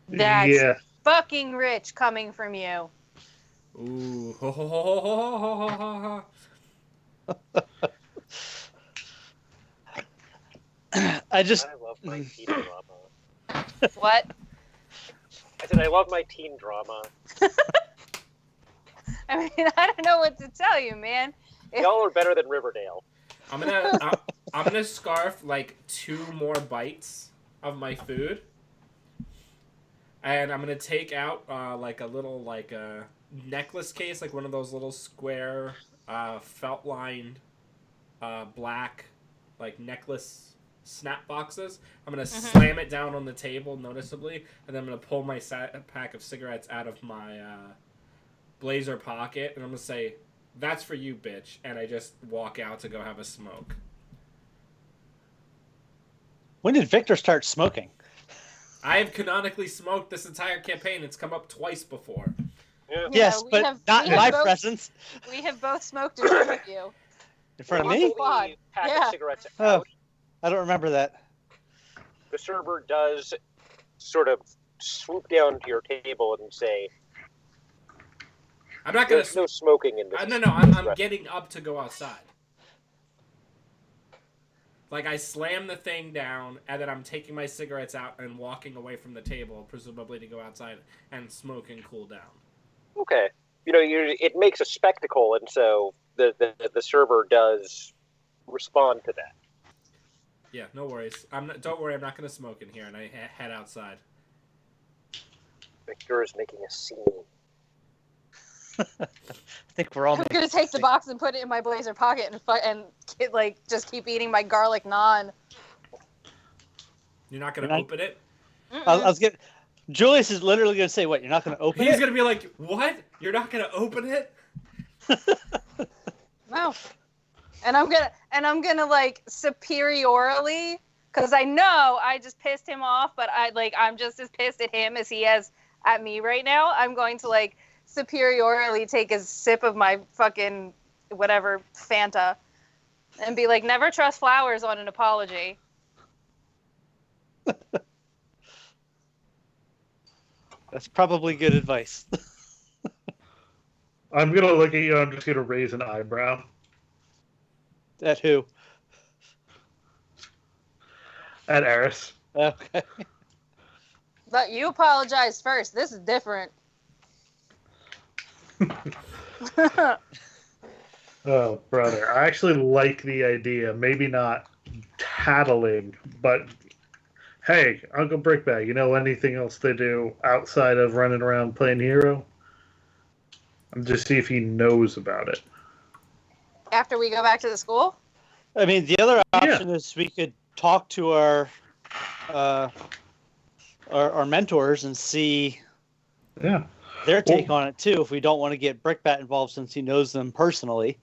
That's Yeah. fucking rich coming from you. Ooh. Ho, ho, ho, ho, ho, ho, ho, ho. I just I love my teen drama. What? I said I love my teen drama. I mean, I don't know what to tell you, man. Y'all are better than Riverdale. I'm gonna scarf like 2 more bites of my food, and I'm gonna take out like a little necklace case, like one of those little square felt lined black like necklace snap boxes. I'm gonna slam it down on the table noticeably, and then I'm gonna pull my pack of cigarettes out of my blazer pocket, and I'm gonna say, "That's for you, bitch," and I just walk out to go have a smoke. when did Victor start smoking? I have canonically smoked this entire campaign. It's come up twice before. Yeah. Yes, we but have- not we in have my both- presence. We have both smoked in front of you. In front of Once me? the Quad. pack Yeah. of cigarettes Oh. out, I don't remember that. the server does sort of swoop down to your table and say, I'm not gonna. "There's no smoking in this." No. I'm getting up to go outside. Like I slam the thing down, and then I'm taking my cigarettes out and walking away from the table, presumably to go outside and smoke and cool down. Okay. It makes a spectacle, and so the server does respond to that. Yeah, no worries. Don't worry, I'm not gonna smoke in here, and I head outside. Victor is making a scene. I think we're all. I'm gonna take the box and put it in my blazer pocket and just keep eating my garlic naan. You're not gonna You're not- open it? I was getting. Julius is literally going to say, "What? You're not going to open He's it?" gonna be like, "What? You're not gonna open it?" No. And I'm gonna like superiorly, because I know I just pissed him off, but I'm just as pissed at him as he is at me right now. I'm going to like superiorly take a sip of my fucking whatever Fanta and be like, never trust flowers on an apology. That's probably good advice. I'm gonna look at you. I'm just gonna raise an eyebrow. At who? At Eris. Okay. But you apologize first. This is different. Oh, brother. I actually like the idea. Maybe not tattling, but hey, Uncle Brickbag, you know anything else they do outside of running around playing hero? I'm just see if he knows about it. After we go back to the school? I mean, the other option is we could talk to our mentors and see Yeah. their take on it too. If we don't want to get Brickbat involved, since he knows them personally.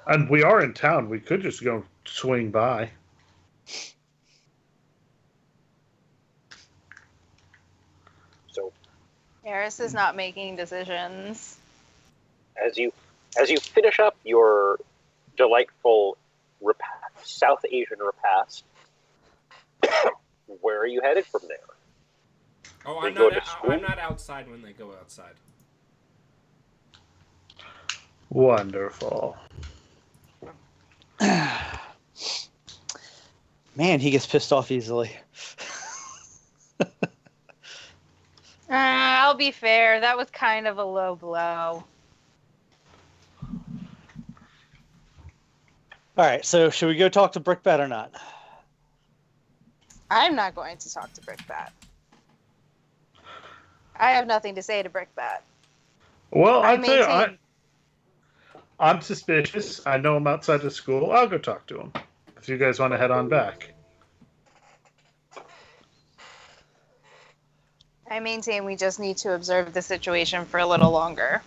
And we are in town. We could just go swing by. So Eris is not making decisions. As you finish up your delightful South Asian repast, where are you headed from there? Oh, They go to school? I'm not outside when they go outside. Wonderful. Man, he gets pissed off easily. I'll be fair. That was kind of a low blow. All right, so should we go talk to Brickbat or not? I'm not going to talk to Brickbat. I have nothing to say to Brickbat. Well, I I'd say maintain. I'm suspicious. I know him outside of school. I'll go talk to him. If you guys want to head on back. I maintain we just need to observe the situation for a little longer.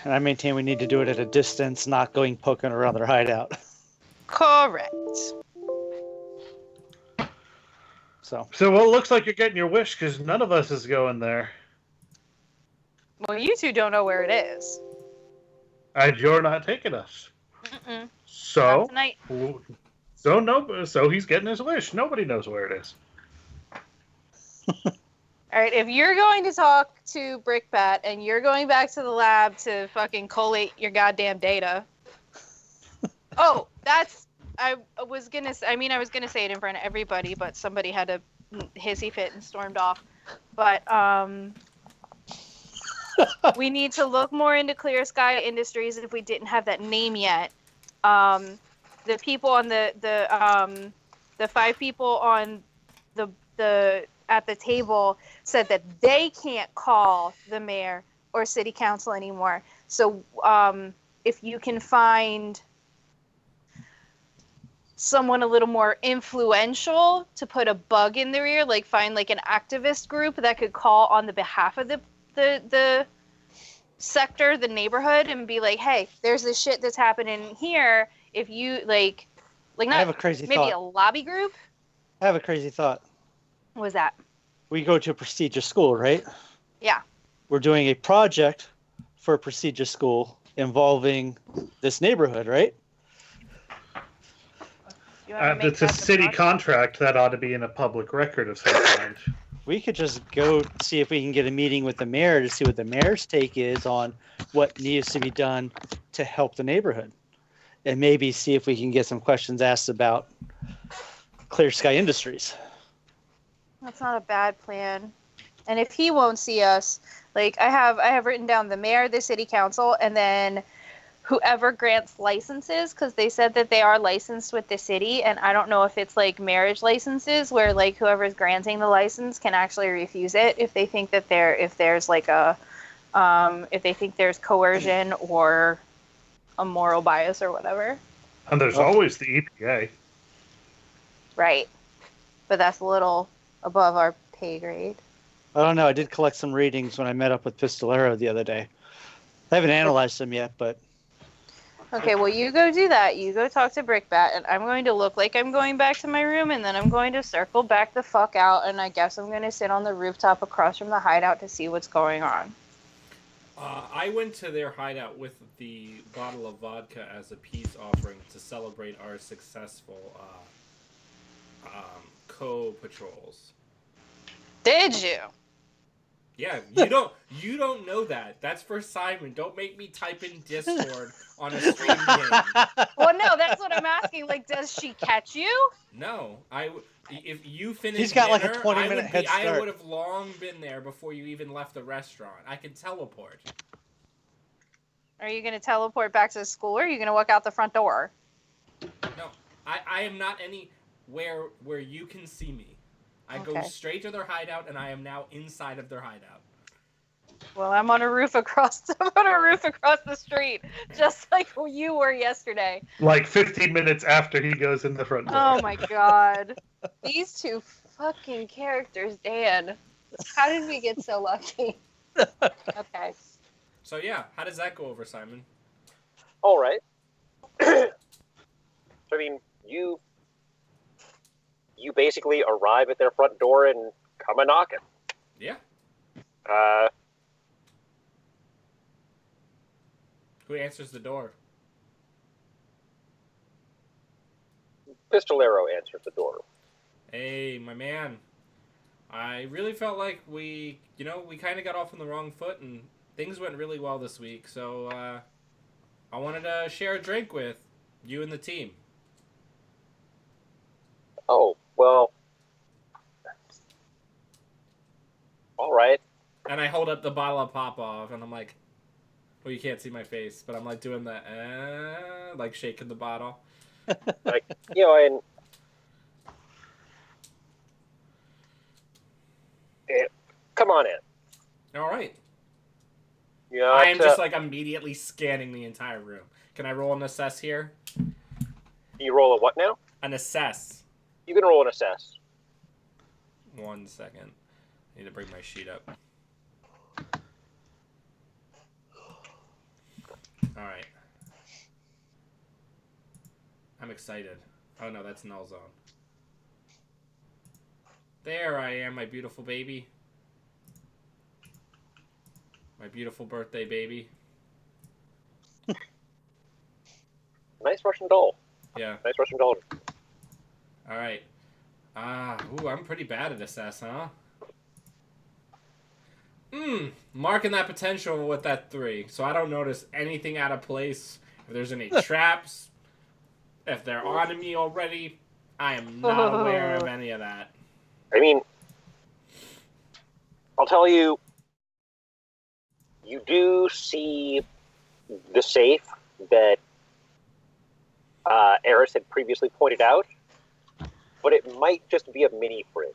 And I maintain we need to do it at a distance, not going poking around their hideout. Correct. So, Well, it looks like you're getting your wish because none of us is going there. Well, you two don't know where it is. And you're not taking us. Mm-mm. Not So, tonight. so he's getting his wish. Nobody knows where it is. All right, if you're going to talk to Brickbat and you're going back to the lab to fucking collate your goddamn data. Oh, I was gonna say it in front of everybody, but somebody had a hissy fit and stormed off. But we need to look more into Clear Sky Industries if we didn't have that name yet. The people on the 5 people on the at the table said that they can't call the mayor or city council anymore. So if you can find someone a little more influential to put a bug in their ear, like find like an activist group that could call on the behalf of the sector, the neighborhood, and be like, hey, there's this shit that's happening here. If you like not I have a crazy maybe thought. a lobby group. I have a crazy thought. What was that? We go to a prestigious school, right? Yeah. We're doing a project for a prestigious school involving this neighborhood, right? You wanna make It's a that the city project? contract that ought to be in a public record of some kind. We could just go see if we can get a meeting with the mayor to see what the mayor's take is on what needs to be done to help the neighborhood. And maybe see if we can get some questions asked about Clear Sky Industries. That's not a bad plan. And if he won't see us, like I have written down the mayor, the city council, and then whoever grants licenses, because they said that they are licensed with the city, and I don't know if it's like marriage licenses where like whoever's granting the license can actually refuse it if they think that there's like a if they think there's coercion or a moral bias or whatever. And there's always the EPA. Right. But that's a little above our pay grade. I don't know. I did collect some readings when I met up with Pistolero the other day. I haven't analyzed them yet, but Okay, well, you go do that. You go talk to Brickbat, and I'm going to look like I'm going back to my room, and then I'm going to circle back the fuck out, and I guess I'm going to sit on the rooftop across from the hideout to see what's going on. I went to their hideout with the bottle of vodka as a peace offering to celebrate our successful co-patrols. Did you? Yeah, you don't know that. That's for Simon. Don't make me type in Discord on a stream game. Well, no, that's what I'm asking. Like, does she catch you? No, if you finish He's got like a dinner, 20-minute head I start. would have long been there before you even left the restaurant. I can teleport. Are you going to teleport back to the school, or are you going to walk out the front door? No, I am not anywhere where you can see me. I go Okay. straight to their hideout, and I am now inside of their hideout. Well, I'm on a roof across the street, just like you were yesterday. Like 15 minutes after he goes in the front door. Oh my god. These two fucking characters, Dan. How did we get so lucky? Okay. So yeah, how does that go over, Simon? All right. So, I mean, you basically arrive at their front door and come a knocking. Yeah. Who answers the door? Pistolero answers the door. Hey, my man. I really felt like we kind of got off on the wrong foot, and things went really well this week. So I wanted to share a drink with you and the team. Oh, well. All right. And I hold up the bottle of Popov, and I'm like, well, you can't see my face, but I'm like doing the, like shaking the bottle. Like, and come on in. All right. I am just like immediately scanning the entire room. Can I roll an assess here? You roll a what now? An assess. You can roll an assess. 1 second. I need to bring my sheet up. All right. I'm excited. Oh no, that's null zone. There I am, my beautiful baby. My beautiful birthday baby. Nice Russian doll. Yeah. Nice Russian doll. All right. I'm pretty bad at assess, huh? Marking that potential with that 3, so I don't notice anything out of place. If there's any traps, if they're on me already, I am not aware of any of that. I mean, I'll tell you, you do see the safe that Eris had previously pointed out, but it might just be a mini fridge.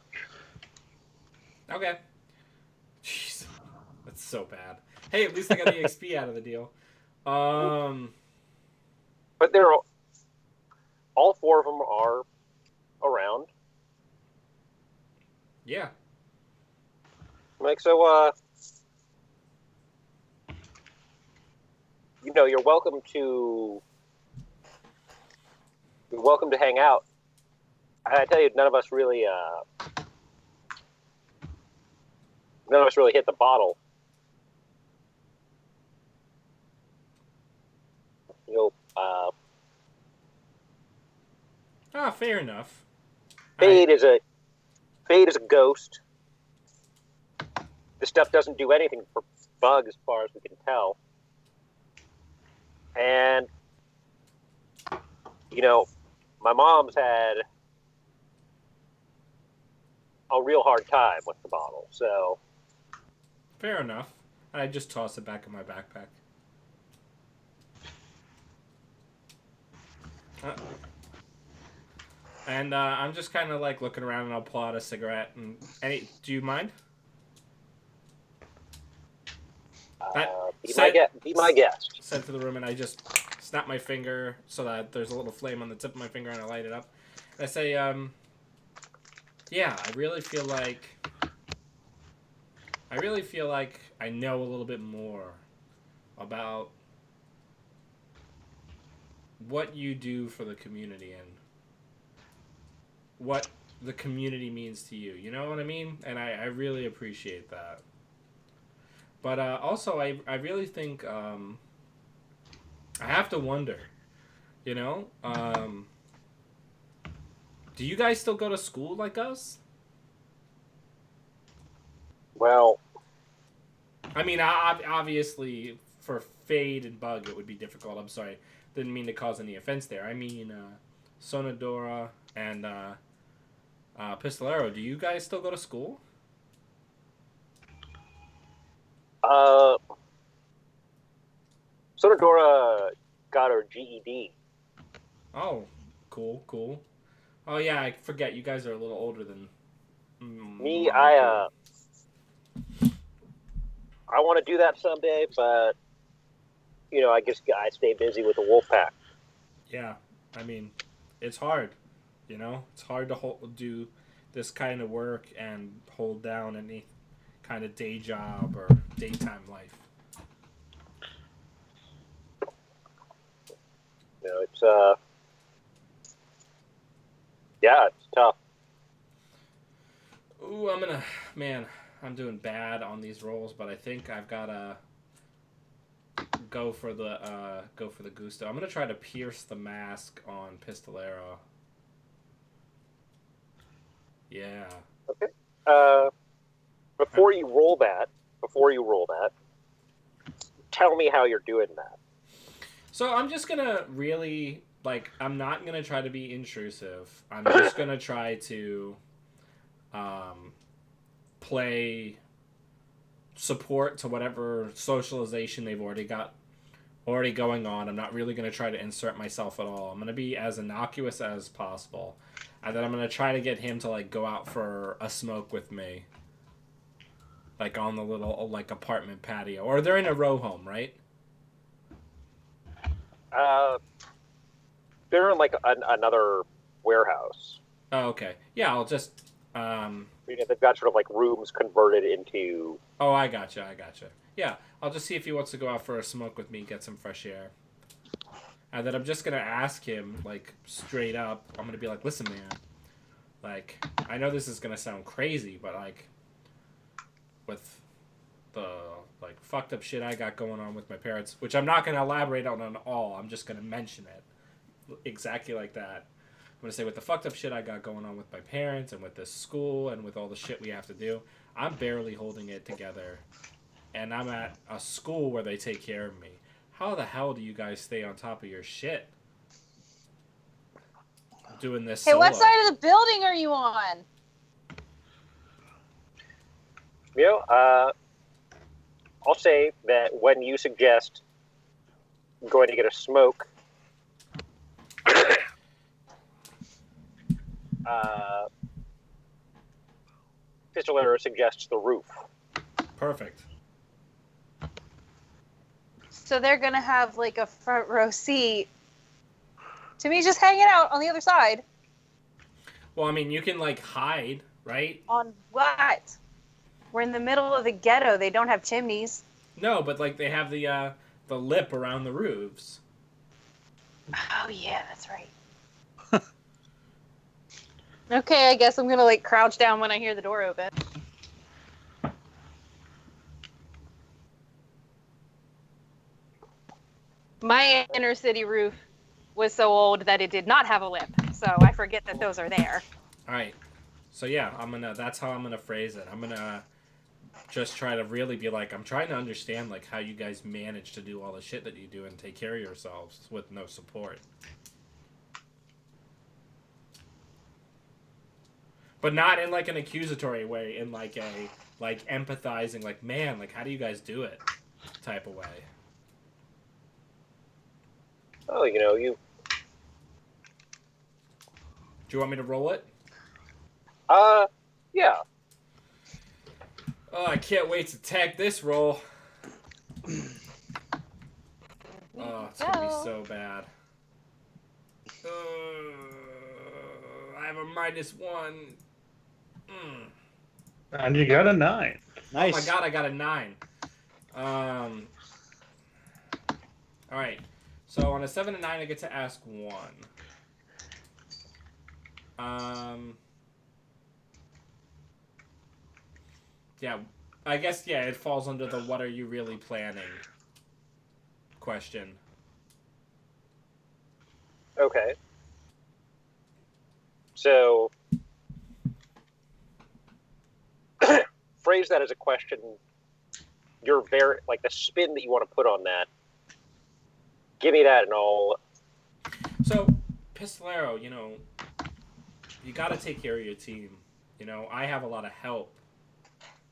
Okay. Jeez. That's so bad. Hey, at least I got the XP out of the deal. But all 4 of them are around. Yeah. Like, so, you're welcome to hang out. I tell you, none of us really hit the bottle. Fair enough. Fade is a ghost. This stuff doesn't do anything for Bug, as far as we can tell. And my mom's had a real hard time with the bottle, so. Fair enough. I just toss it back in my backpack. And I'm just kind of like looking around, and I'll pull out a cigarette. And do you mind? Be my guest. Sent to the room, and I just snap my finger so that there's a little flame on the tip of my finger, and I light it up. And I say, yeah, I really feel like I know a little bit more about what you do for the community and what the community means to you. You know what I mean? And I really appreciate that. But also, I really think I have to wonder, do you guys still go to school like us? Well, I mean, obviously, for Fade and Bug, it would be difficult. I'm sorry. Didn't mean to cause any offense there. I mean, Sonodora and Pistolero, do you guys still go to school? Sonodora got her GED. Oh, cool. Oh, yeah, I forget. You guys are a little older than me. I want to do that someday, but I guess I stay busy with the Wolfpack. Yeah, I mean, it's hard. It's hard to do this kind of work and hold down any kind of day job or daytime life. It's yeah, it's tough. Ooh, I'm doing bad on these rolls, but I think I've gotta go for the gusto. I'm gonna try to pierce the mask on Pistolero. Yeah. Okay. Before you roll that, tell me how you're doing that. So I'm just gonna really I'm not gonna try to be intrusive. I'm just gonna try to play support to whatever socialization they've already going on. I'm not really gonna try to insert myself at all. I'm gonna be as innocuous as possible, and then I'm gonna try to get him to go out for a smoke with me, on the little apartment patio, or they're in a row home, right? They're in another warehouse. Oh, okay. Yeah, I'll just. They've got sort of rooms converted into. Oh, I gotcha. Yeah, I'll just see if he wants to go out for a smoke with me, get some fresh air. And then I'm just gonna ask him, straight up. I'm gonna be like, listen, man. I know this is gonna sound crazy, but with the fucked up shit I got going on with my parents, which I'm not gonna elaborate on all. I'm just gonna mention it exactly like that. I'm gonna say, with the fucked up shit I got going on with my parents and with this school and with all the shit we have to do, I'm barely holding it together, and I'm at a school where they take care of me. How the hell do you guys stay on top of your shit doing this Hey, solo? what side of the building are you on? I'll say that when you suggest going to get a smoke, Pistolero suggests the roof. Perfect. So they're gonna have a front row seat to me just hanging out on the other side. Well, I mean, you can hide, right? On what? We're in the middle of the ghetto. They don't have chimneys. No, but they have the lip around the roofs. Oh yeah, that's right. Okay, I guess I'm gonna crouch down when I hear the door open. My inner city roof was so old that it did not have a lip, so I forget that those are there. All right. So yeah, that's how I'm gonna phrase it. I'm gonna just try to really be I'm trying to understand how you guys manage to do all the shit that you do and take care of yourselves with no support. But not in an accusatory way, in a empathizing, man, how do you guys do it type of way. Oh, you. Do you want me to roll it? Yeah. Oh, I can't wait to tag this roll. Oh, it's gonna be so bad. I have a -1. And you got a 9. Nice. Oh my god, I got a 9. Alright. So on a 7 and 9, I get to ask 1. Yeah, I guess, yeah, it falls under the what are you really planning question. Okay. So, phrase that as a question. You're very, the spin that you want to put on that. Give me that and I'll... So, Pistolero, you gotta take care of your team. I have a lot of help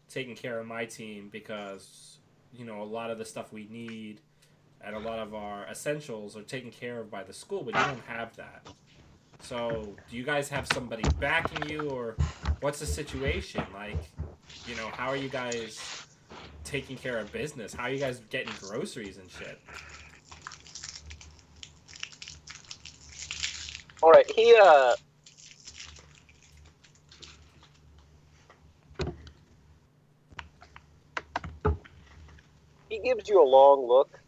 taking care of my team because, a lot of the stuff we need and a lot of our essentials are taken care of by the school, but you don't have that. So, do you guys have somebody backing you, or what's the situation? How are you guys taking care of business? How are you guys getting groceries and shit? All right, he gives you a long look.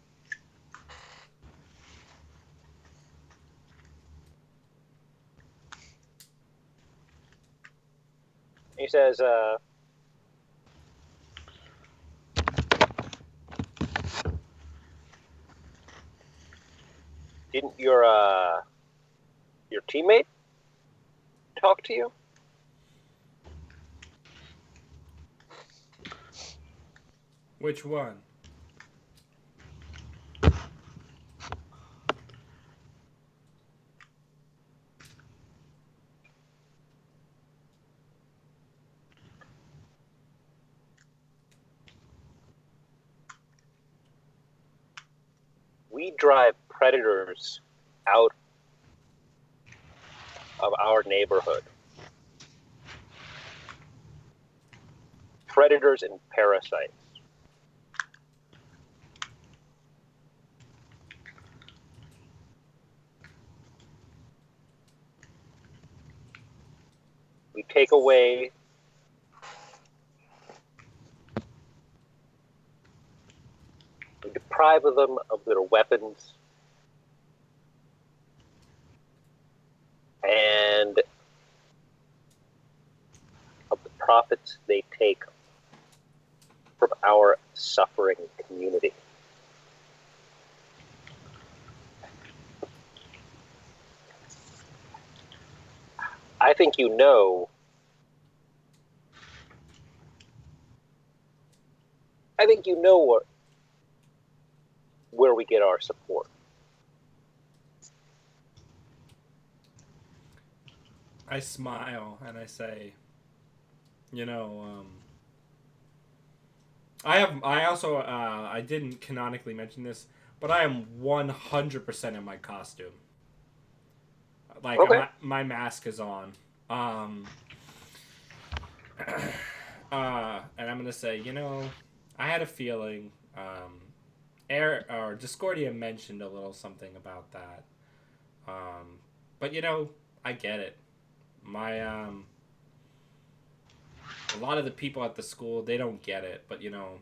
He says, Didn't your teammate talk to you? Which one? We drive predators out of our neighborhood. Predators and parasites. We take away we deprive them of their weapons and of the profits they take from our suffering community. I think you know. I think you know where we get our support. I smile and I say, you know, I also I didn't canonically mention this, but I am 100% in my costume. Like Okay. my mask is on. And I'm gonna say, you know, I had a feeling. Air or Discordia mentioned a little something about that. But you know, I get it. My a lot of the people at the school, they don't get it, but you know,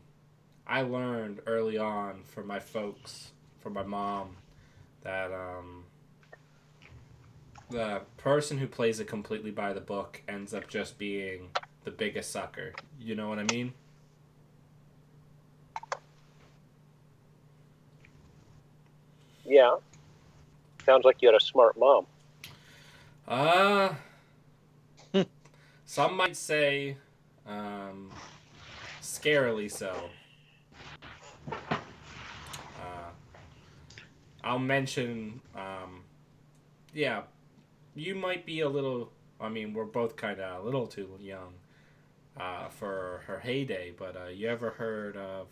I learned early on from my folks, from my mom, that the person who plays it completely by the book ends up just being the biggest sucker. You know what I mean? Yeah. Sounds like you had a smart mom. Uh, some might say, scarily so. I'll mention, yeah, you might be a little. I mean, we're both kind of a little too young for her heyday, but you ever heard of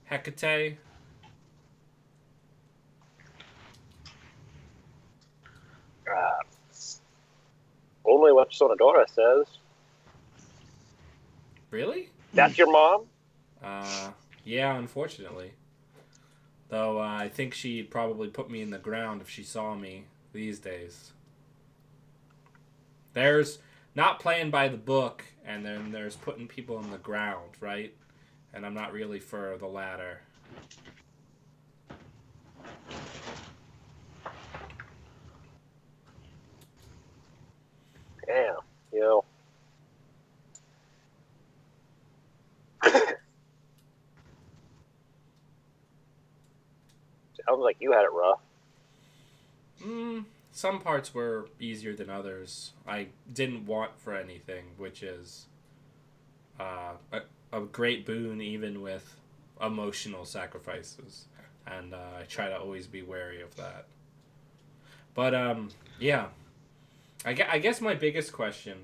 Hecate? Only what Sonadora says. Really? That's your mom? Yeah, unfortunately. Though I think she'd probably put me in the ground if she saw me these days. There's not playing by the book, and then there's putting people in the ground, right? And I'm not really for the latter. Damn, you know. Sounds like you had it rough. Some parts were easier than others. I didn't want for anything, which is a great boon even with emotional sacrifices. And I try to always be wary of that. But, yeah. I guess my biggest question,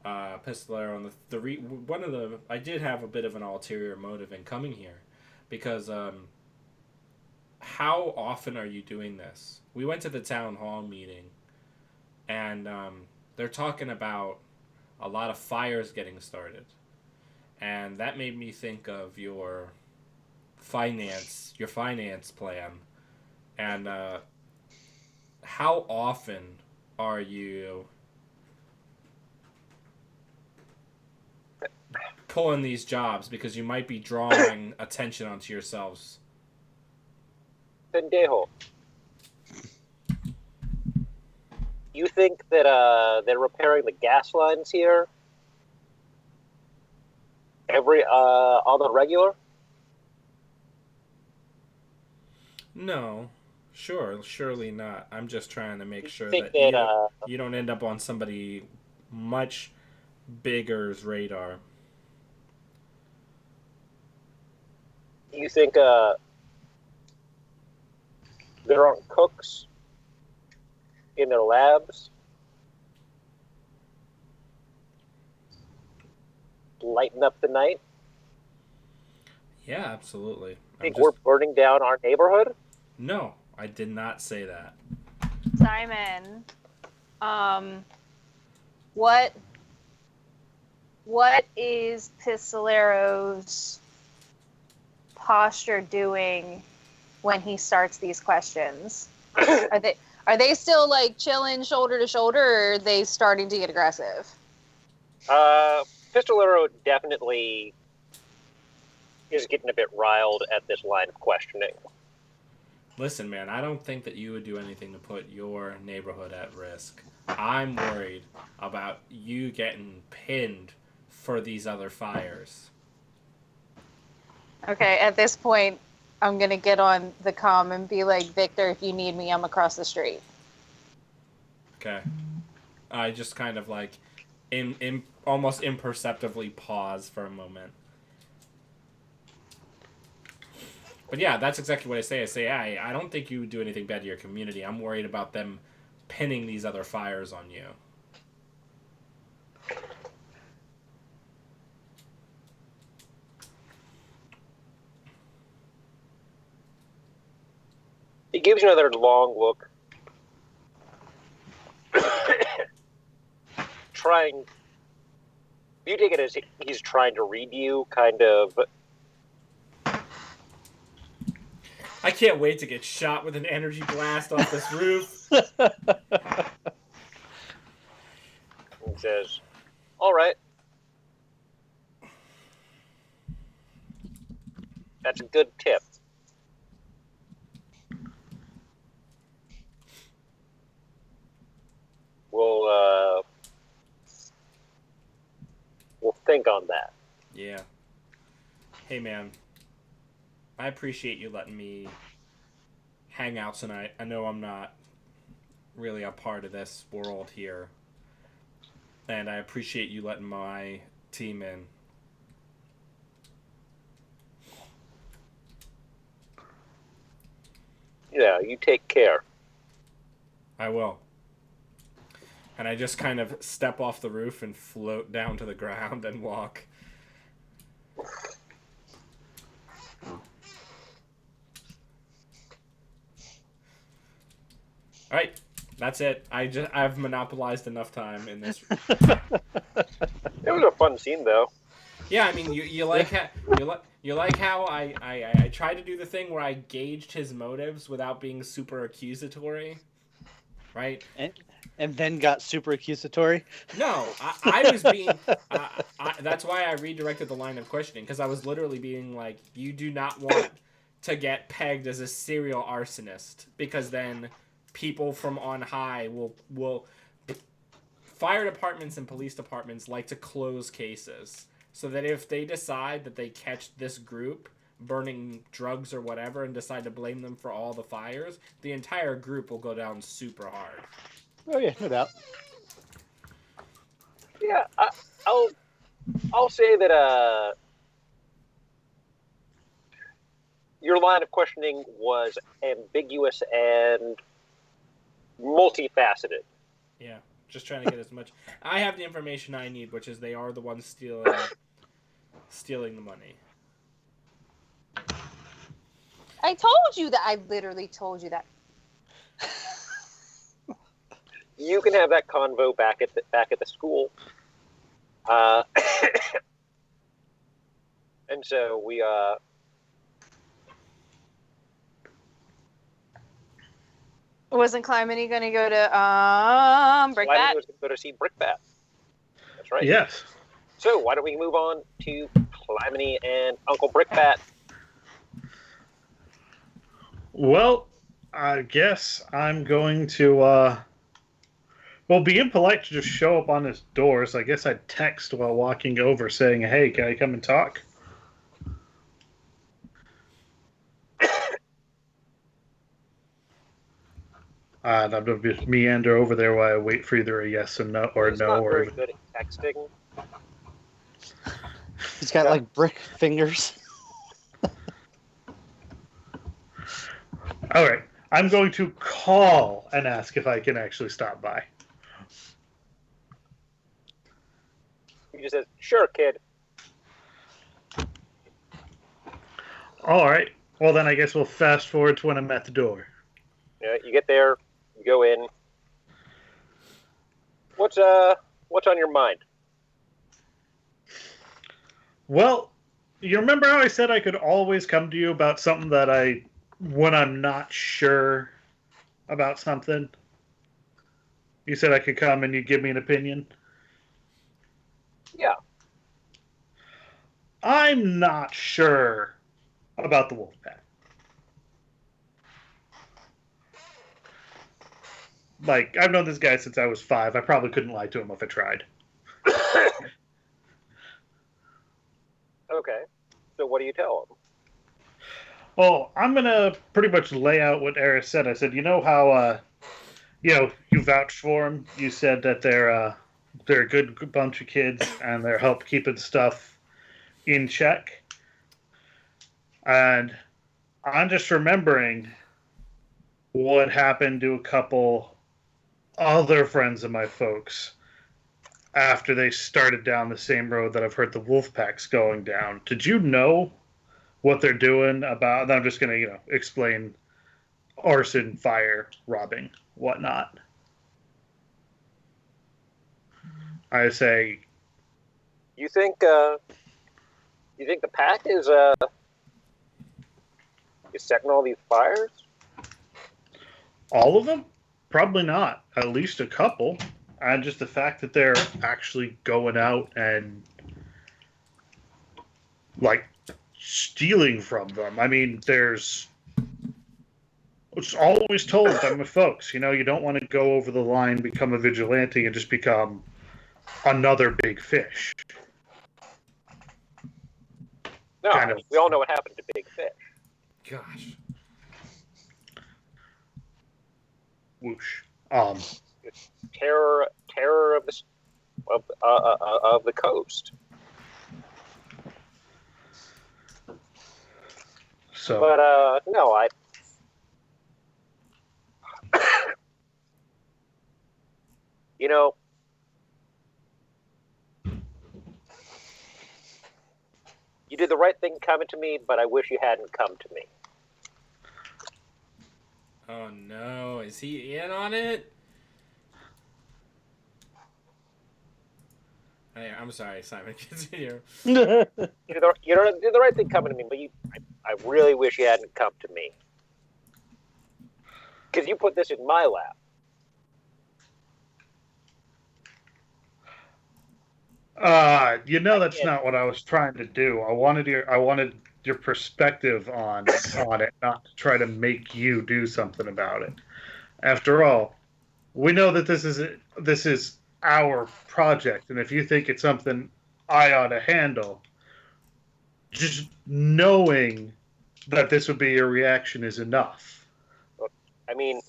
Pistolero, on one of the... I did have a bit of an ulterior motive in coming here. Because, how often are you doing this? We went to the town hall meeting, and they're talking about a lot of fires getting started, and that made me think of your finance plan, and how often are you pulling these jobs because you might be drawing attention onto yourselves. Pendejo. You think that they're repairing the gas lines here on the regular? No, Sure, surely not. I'm just trying to make sure think that that you don't end up on somebody much bigger's radar. you think there aren't cooks in their labs lighting up the night? Yeah, absolutely. Think we're burning down our neighborhood? No, I did not say that. Simon, what is Pistolero's posture doing when he starts these questions? Are they still like chilling shoulder to shoulder, or are they starting to get aggressive? Pistolero definitely is getting a bit riled at this line of questioning. Listen, man, I don't think that you would do anything to put your neighborhood at risk. I'm worried about you getting pinned for these other fires. Okay, at this point, I'm gonna get on the comm and be like, Victor, if you need me, I'm across the street. Okay. I just kind of like, almost imperceptibly pause for a moment. But yeah, that's exactly what I say. I say, I don't think you would do anything bad to your community. I'm worried about them pinning these other fires on you. He gives you another long look. Trying. You take it as he's trying to read you, kind of. I can't wait to get shot with an energy blast off this roof. And says, all right. That's a good tip. We'll think on that. Yeah. Hey, man. I appreciate you letting me hang out tonight. I know I'm not really a part of this world here. And I appreciate you letting my team in. Yeah, you take care. I will. And I just kind of step off the roof and float down to the ground and walk. All right, that's it. I've monopolized enough time in this. It was a fun scene, though. Yeah, I mean, you like how I tried to do the thing where I gauged his motives without being super accusatory, right? And then got super accusatory. No, I was being. That's why I redirected the line of questioning, because I was literally being like, you do not want to get pegged as a serial arsonist, because then people from on high will. Fire departments and police departments like to close cases, so that if they decide that they catch this group burning drugs or whatever and decide to blame them for all the fires, the entire group will go down super hard. Oh yeah, no doubt. Yeah, I'll say that your line of questioning was ambiguous and multifaceted. Yeah, just trying to get as much. I have the information I need, which is they are the ones stealing the money. I told you that. I literally told you that. You can have that convo back at the school. And so we Wasn't Clymene going to go to Brickbat? was going to go to see Brickbat. That's right. Yes. So why don't we move on to Clymene and Uncle Brickbat? Well, I guess I'm going to, well, being polite to just show up on his door, so I guess I'd text while walking over saying, hey, can I come and talk? And I'm going to just meander over there while I wait for either a yes or no, or He's no, not or very even... good at texting. He's got like brick fingers. All right. I'm going to call and ask if I can actually stop by. He just says, "Sure, kid." All right. Well, then I guess we'll fast forward to when I'm at the door. You get there, you go in. What's on your mind? Well, you remember how I said I could always come to you about something when I'm not sure about something? You said I could come and you'd give me an opinion? Yeah. I'm not sure about the Wolfpack. Like, I've known this guy since I was 5. I probably couldn't lie to him if I tried. Okay. So what do you tell him? Oh, I'm going to pretty much lay out what Eris said. I said, you know how, you vouched for him? You said that they're a good bunch of kids and they're help keeping stuff in check. And I'm just remembering what happened to a couple other friends of my folks after they started down the same road that I've heard the Wolfpack's going down. Did you know what they're doing about? I'm just going to, explain arson, fire, robbing, whatnot. I say, You think the pack is setting all these fires? all of them? Probably not. At least a couple. And just the fact that they're actually going out and, like, stealing from them. I mean, it's always told by my folks, you don't want to go over the line, become a vigilante, and just become another big fish. No, Kind of. we all know what happened to Big Fish. Gosh. Whoosh. Terror of the coast. So, But no, you know, you did the right thing coming to me, but I wish you hadn't come to me. Oh no, is he in on it? Hey, I'm sorry, Simon. Continue. You did the right thing coming to me, but I really wish you hadn't come to me. Because you put this in my lap. that's not what I was trying to do. I wanted your perspective on it, not to try to make you do something about it. After all, we know that this is our project, and if you think it's something I ought to handle, just knowing that this would be your reaction is enough. I mean,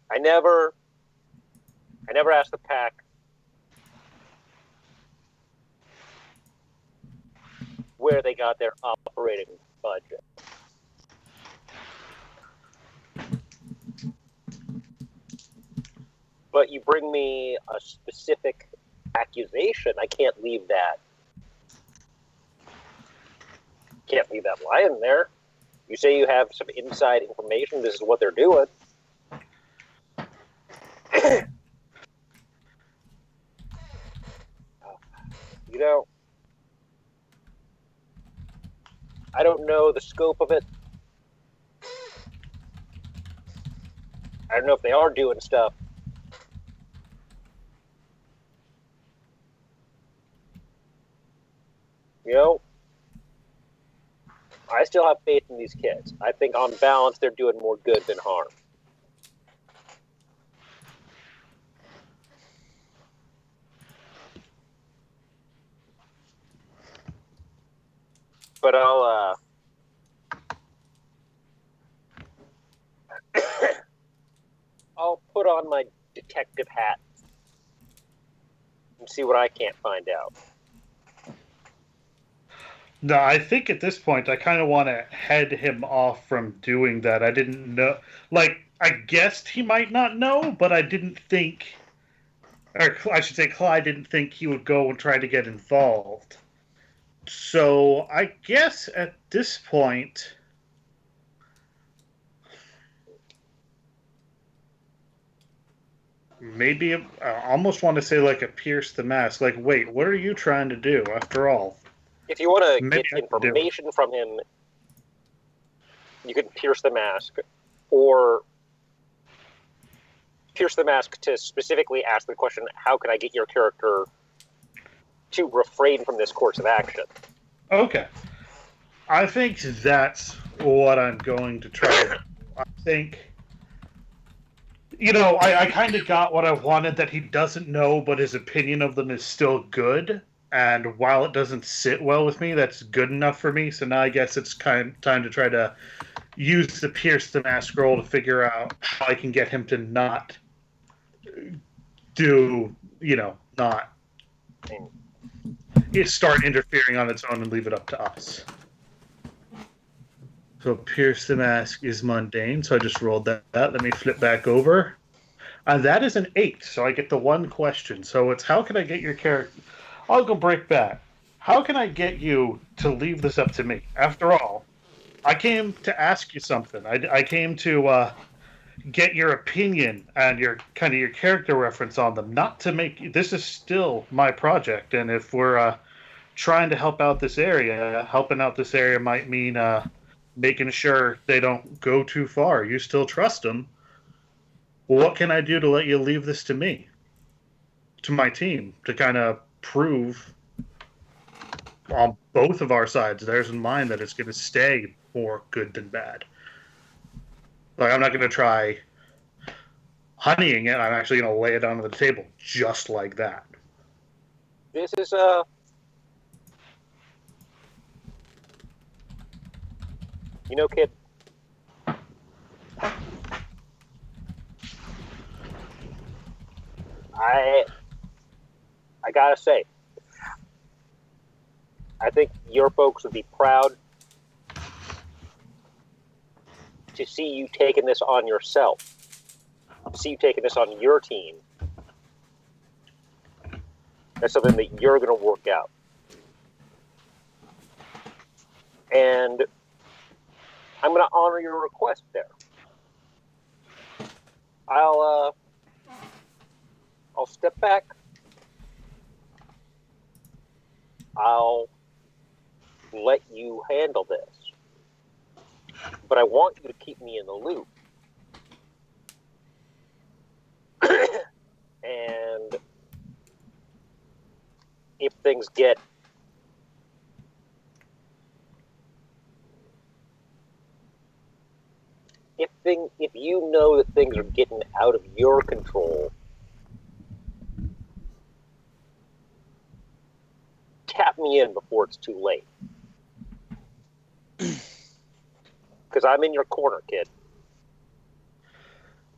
I never asked the pack where they got their operating budget. But you bring me a specific accusation, I can't leave that lying there. You say you have some inside information, this is what they're doing. I don't know the scope of it. I don't know if they are doing stuff. I still have faith in these kids. I think on balance, they're doing more good than harm. But I'll on my detective hat and see what I can't find out. No, I think at this point I kind of want to head him off from doing that. I didn't know. Like, I guessed he might not know, but I didn't think. Or I should say, Clyde didn't think he would go and try to get involved. So I guess at this point. Maybe I almost want to say like a pierce the mask. Like, wait, what are you trying to do after all? If you want to Maybe get I can do it. information from him, you can pierce the mask, or pierce the mask to specifically ask the question, how can I get your character to refrain from this course of action? Okay. I think that's what I'm going to try. I think, I kind of got what I wanted, that he doesn't know, but his opinion of them is still good. And while it doesn't sit well with me, that's good enough for me. So now I guess it's time to try to use the pierce the mask roll to figure out how I can get him to not not start interfering on its own and leave it up to us. So pierce the mask is mundane, so I just rolled that. Let me flip back over. And that is an 8, so I get the one question. So it's, how can I get your character... I'll go break back. How can I get you to leave this up to me? After all, I came to ask you something. I came to get your opinion and your character reference on them. Not to make... This is still my project, and if we're trying to help out this area, helping out this area might mean making sure they don't go too far. You still trust them. What can I do to let you leave this to me? To my team, to kind of prove on both of our sides, theirs and mine, that it's going to stay more good than bad. Like, I'm not going to try honeying it. I'm actually going to lay it on the table just like that. This is kid, I gotta say, I think your folks would be proud to see you taking this on yourself, to see you taking this on your team. That's something that you're going to work out. And I'm going to honor your request there. I'll step back. I'll let you handle this. But I want you to keep me in the loop. And if things get if you know that things are getting out of your control, tap me in before it's too late. Because I'm in your corner, kid.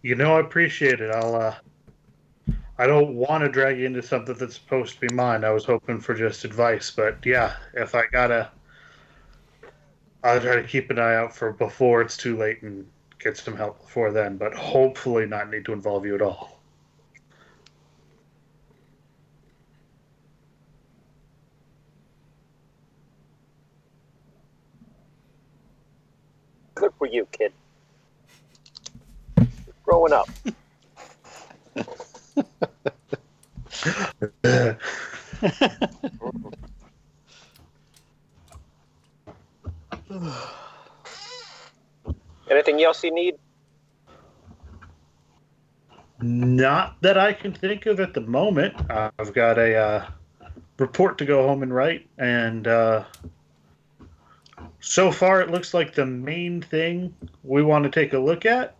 I appreciate it. I don't want to drag you into something that's supposed to be mine. I was hoping for just advice, but yeah, if I gotta, I'll try to keep an eye out for before it's too late and get some help before then, but hopefully not need to involve you at all. Good for you, kid. You're growing up. Anything else you need? Not that I can think of at the moment. I've got a report to go home and write, and so far it looks like the main thing we want to take a look at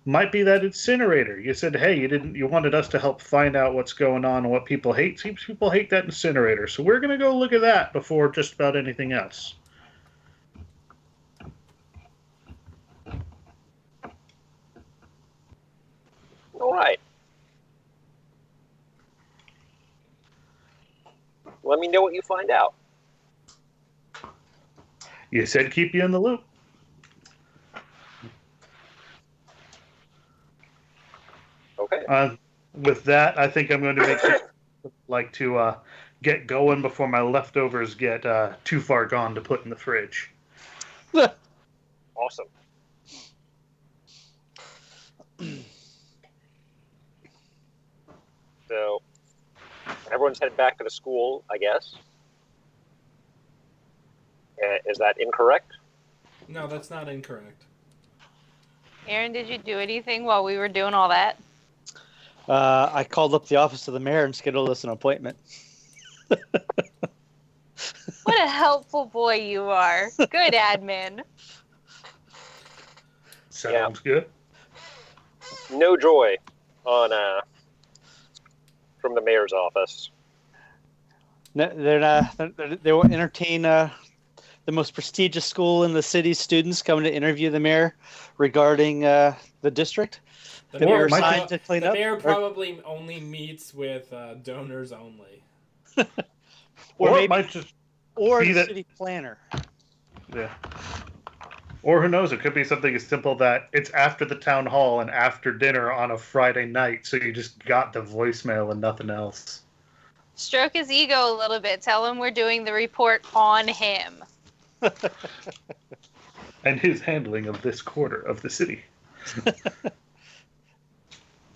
might be that incinerator. You said, hey, you wanted us to help find out what's going on and what people hate. Seems people hate that incinerator, so we're going to go look at that before just about anything else. All right. let me know what you find out. You said keep you in the loop. Okay. With that, I think I'm going to make like to get going before my leftovers get too far gone to put in the fridge. Awesome. So, everyone's headed back to the school, I guess. Is that incorrect? No, that's not incorrect. Aaron, did you do anything while we were doing all that? I called up the office of the mayor and scheduled us an appointment. What a helpful boy you are. Good admin. Sounds good. No joy on from the mayor's office. No, they're not. They won't entertain the most prestigious school in the city's students coming to interview the mayor regarding the district. The That we mayor, were might assigned to clean the up. mayor probably only meets with donors only. Or Or maybe- it might just or be the that- city planner. yeah. Or who knows? It could be something as simple that it's after the town hall and after dinner on a Friday night, so you just got the voicemail and nothing else. Stroke his ego a little bit. Tell him we're doing the report on him. And his handling of this quarter of the city.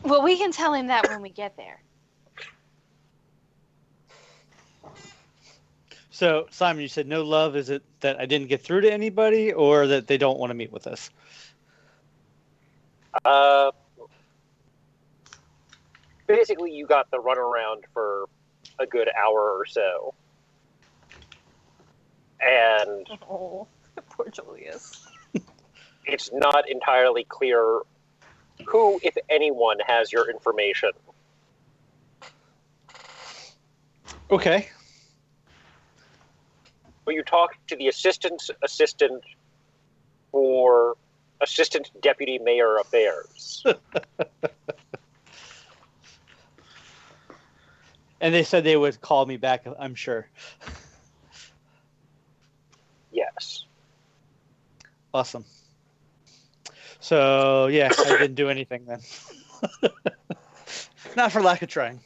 Well, we can tell him that when we get there. So, Simon, you said no love. Is it that I didn't get through to anybody, or that they don't want to meet with us? Basically, you got the runaround for a good hour or so. And Oh, poor Julius. it's not entirely clear who, if anyone, has your information. Okay. But you talk to the assistant for assistant deputy mayor affairs. And they said they would call me back, I'm sure. Yes. Awesome. So, yeah, I didn't do anything then. Not for lack of trying.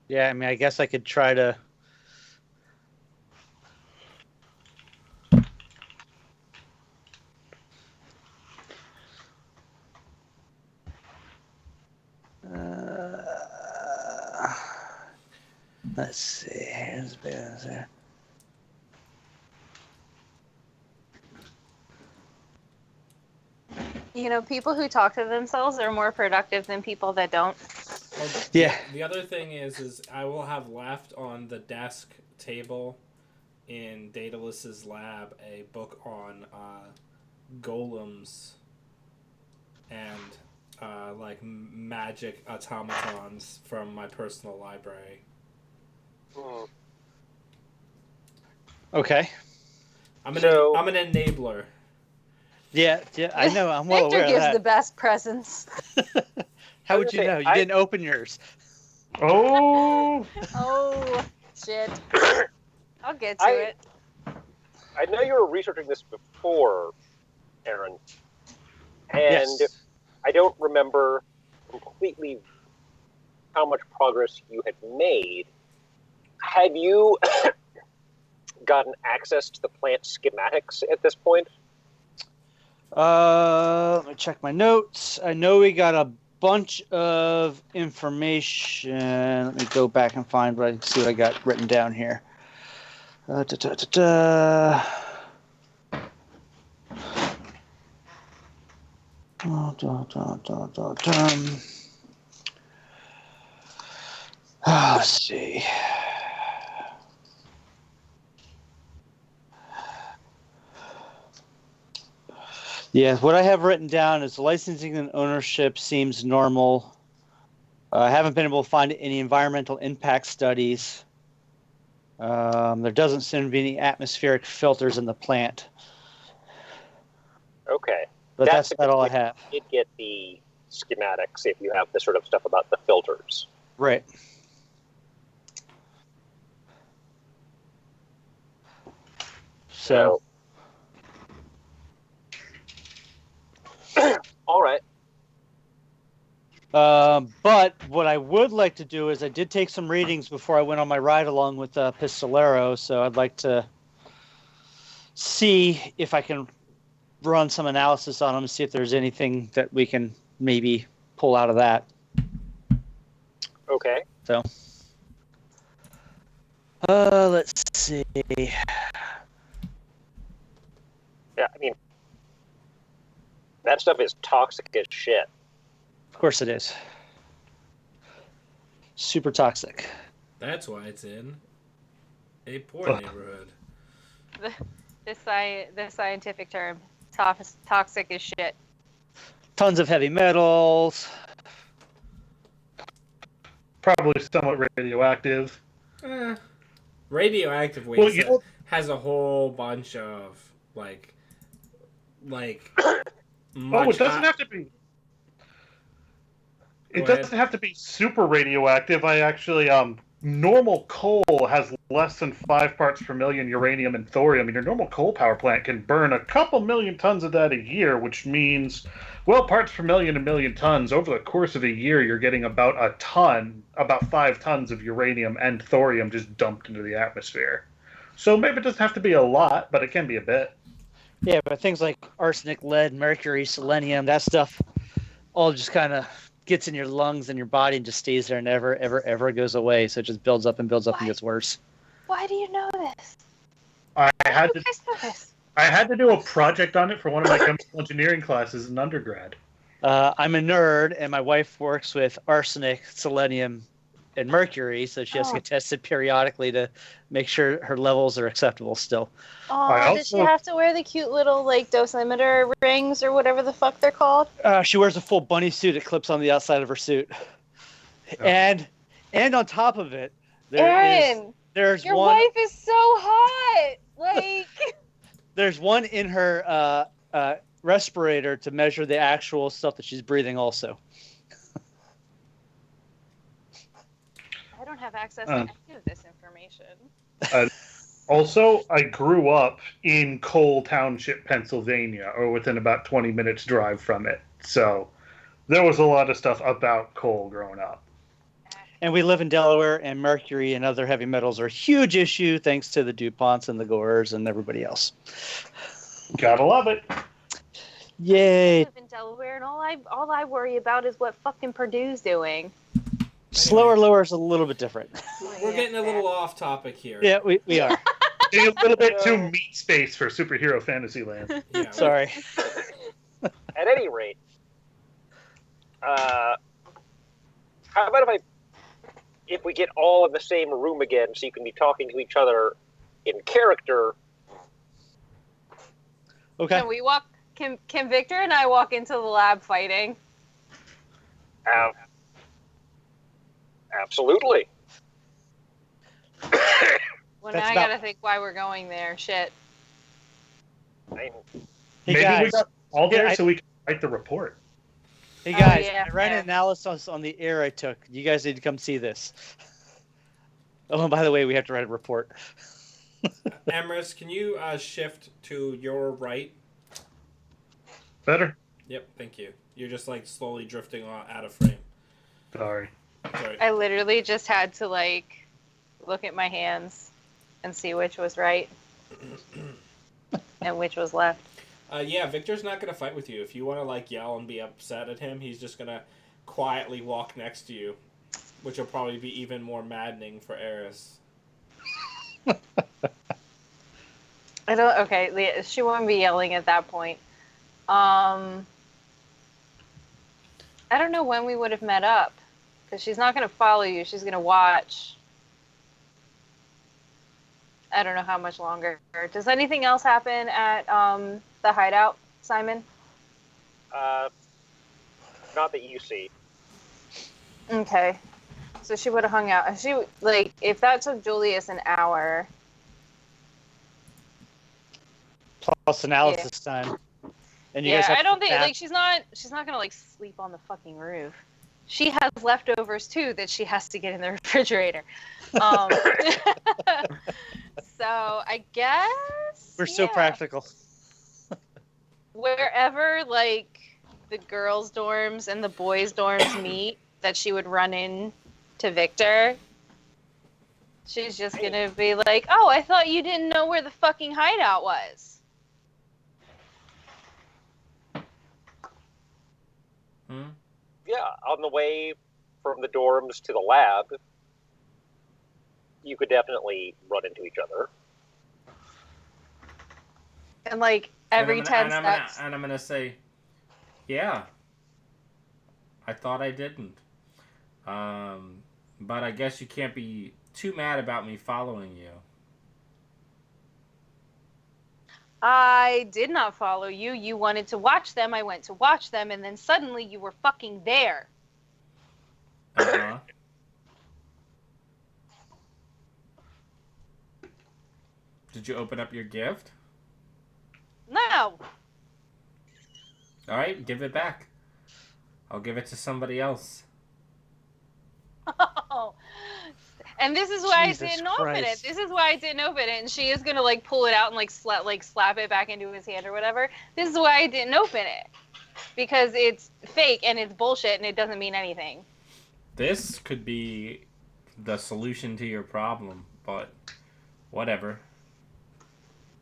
Yeah, I mean, I guess I could try to. Let's see. Here's there. You know, people who talk to themselves are more productive than people that don't. Well, Yeah. The other thing is I will have left on the desk table in Daedalus's lab a book on golems and like magic automatons from my personal library. Hmm. Okay. I'm an So- I'm an enabler. Yeah, I know. I'm well Victor aware of gives that. the best presents. How I would was you gonna know? say, You didn't open yours. Oh! Oh, shit. I'll get to I- it. I know you were researching this before, Aaron, and Yes. I don't remember completely how much progress you had made. Had you gotten access to the plant schematics at this point? Let me check my notes. I know we got a bunch of information. Let me go back and find what I see what I got written down here. Da, da, da, da. Let's see. Yeah, what I have written down is licensing and ownership seems normal. I haven't been able to find any environmental impact studies. There doesn't seem to be any atmospheric filters in the plant. Okay. But that's a about good all I point. have. You did get the schematics if you have the sort of stuff about the filters. Right. So, All right. but what I would like to do is I did take some readings before I went on my ride along with Pistolero, so I'd like to see if I can run some analysis on them, see if there's anything that we can maybe pull out of that. Okay. So, let's see. Yeah, I mean, that stuff is toxic as shit. Of course it is. Super toxic. That's why it's in a poor neighborhood. The scientific term, toxic as shit. Tons of heavy metals. Probably somewhat radioactive. Radioactive Well, waste you know- has a whole bunch of like Oh, much it doesn't have to be. It Go ahead. doesn't have to be super radioactive. I actually, normal coal has less than 5 parts per million uranium and thorium. And your normal coal power plant can burn a couple million tons of that a year, which means, well, parts per million, a million tons. Over the course of a year, you're getting about 5 tons of uranium and thorium just dumped into the atmosphere. So maybe it doesn't have to be a lot, but it can be a bit. Yeah, but things like arsenic, lead, mercury, selenium, that stuff all just kind of gets in your lungs and your body and just stays there and never, ever, ever goes away. So it just builds up and builds up and gets worse. Why do you know this? I had You to guys know this? I had to do a project on it for one of my chemical engineering classes in undergrad. I'm a nerd, and my wife works with arsenic, selenium, and mercury, so she has to get tested periodically to make sure her levels are acceptable still. Oh, does she have to wear the cute little like dosimeter rings or whatever the fuck they're called? She wears a full bunny suit. It clips on the outside of her suit, and on top of it, there's your one. wife is so hot. Like, there's one in her respirator to measure the actual stuff that she's breathing. Also, I don't have access to any of this information. Also, I grew up in Cole Township, Pennsylvania, or within about 20 minutes drive from it. So there was a lot of stuff about coal growing up. and we live in Delaware, and mercury and other heavy metals are a huge issue thanks to the DuPonts and the Gores and everybody else. Gotta love it. Yay! I live in Delaware, and all I worry about is what fucking Purdue's doing. Slower lower is a little bit different. We're getting a little off topic here. Yeah, we are. A little bit too meat space for superhero fantasy land. Yeah. Sorry. At any rate, how about if we get all in the same room again, so you can be talking to each other in character? Okay. Can we walk? Can Victor and I walk into the lab fighting? Absolutely. Well, That's now I about- gotta think why we're going there. Shit. I mean, Hey Maybe guys, we got all there Yeah, so we can write the report. hey guys, yeah, I ran fair. an analysis on the air I took. You guys need to come see this. Oh, and by the way, we have to write a report. Emrys, can you shift to your right? Better? Yep, thank you. You're just like slowly drifting out of frame. Sorry. Sorry. I literally just had to like look at my hands and see which was right and which was left. Yeah, Victor's not gonna fight with you. If you want to like yell and be upset at him, he's just gonna quietly walk next to you, which will probably be even more maddening for Eris. Okay, she won't be yelling at that point. I don't know when we would have met up, because she's not going to follow you. She's going to watch. I don't know how much longer. Does anything else happen at the hideout, Simon? not that you see. Okay. So she would have hung out. If that took Julius an hour. Plus analysis time. And you Yeah, guys have I to don't think back- like she's not gonna like sleep on the fucking roof. She has leftovers too that she has to get in the refrigerator. Um, so I guess We're so yeah, practical. wherever like the girls' dorms and the boys' dorms meet, that she would run in to Victor. She's just gonna be like, "Oh, I thought you didn't know where the fucking hideout was." Yeah, on the way from the dorms to the lab, you could definitely run into each other. And like every 10 steps. I'm gonna say, yeah. I thought I didn't. But I guess you can't be too mad about me following you. I did not follow you. You wanted to watch them. I went to watch them, and then suddenly you were fucking there. Uh-huh. Did you open up your gift? No. All right, give it back. I'll give it to somebody else. And this is why Jesus I didn't open it. Christ. This is why I didn't open it. And she is gonna like pull it out and like slap it back into his hand or whatever. This is why I didn't open it, because it's fake and it's bullshit and it doesn't mean anything. This could be the solution to your problem, but whatever.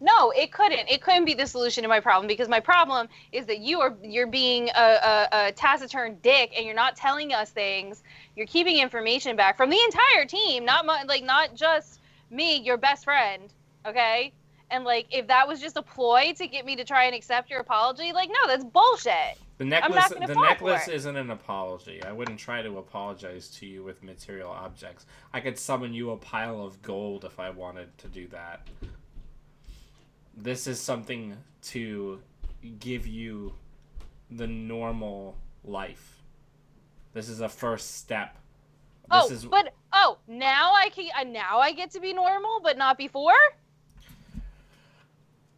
No, it couldn't. It couldn't be the solution to my problem, because my problem is that you're being a taciturn dick and you're not telling us things. You're keeping information back from the entire team, not just me, your best friend, okay? And like if that was just a ploy to get me to try and accept your apology, like no, that's bullshit. The not necklace gonna the fall necklace for it. isn't an apology. I wouldn't try to apologize to you with material objects. I could summon you a pile of gold if I wanted to do that. This is something to give you the normal life. This is a first step. Now I get to be normal, but not before.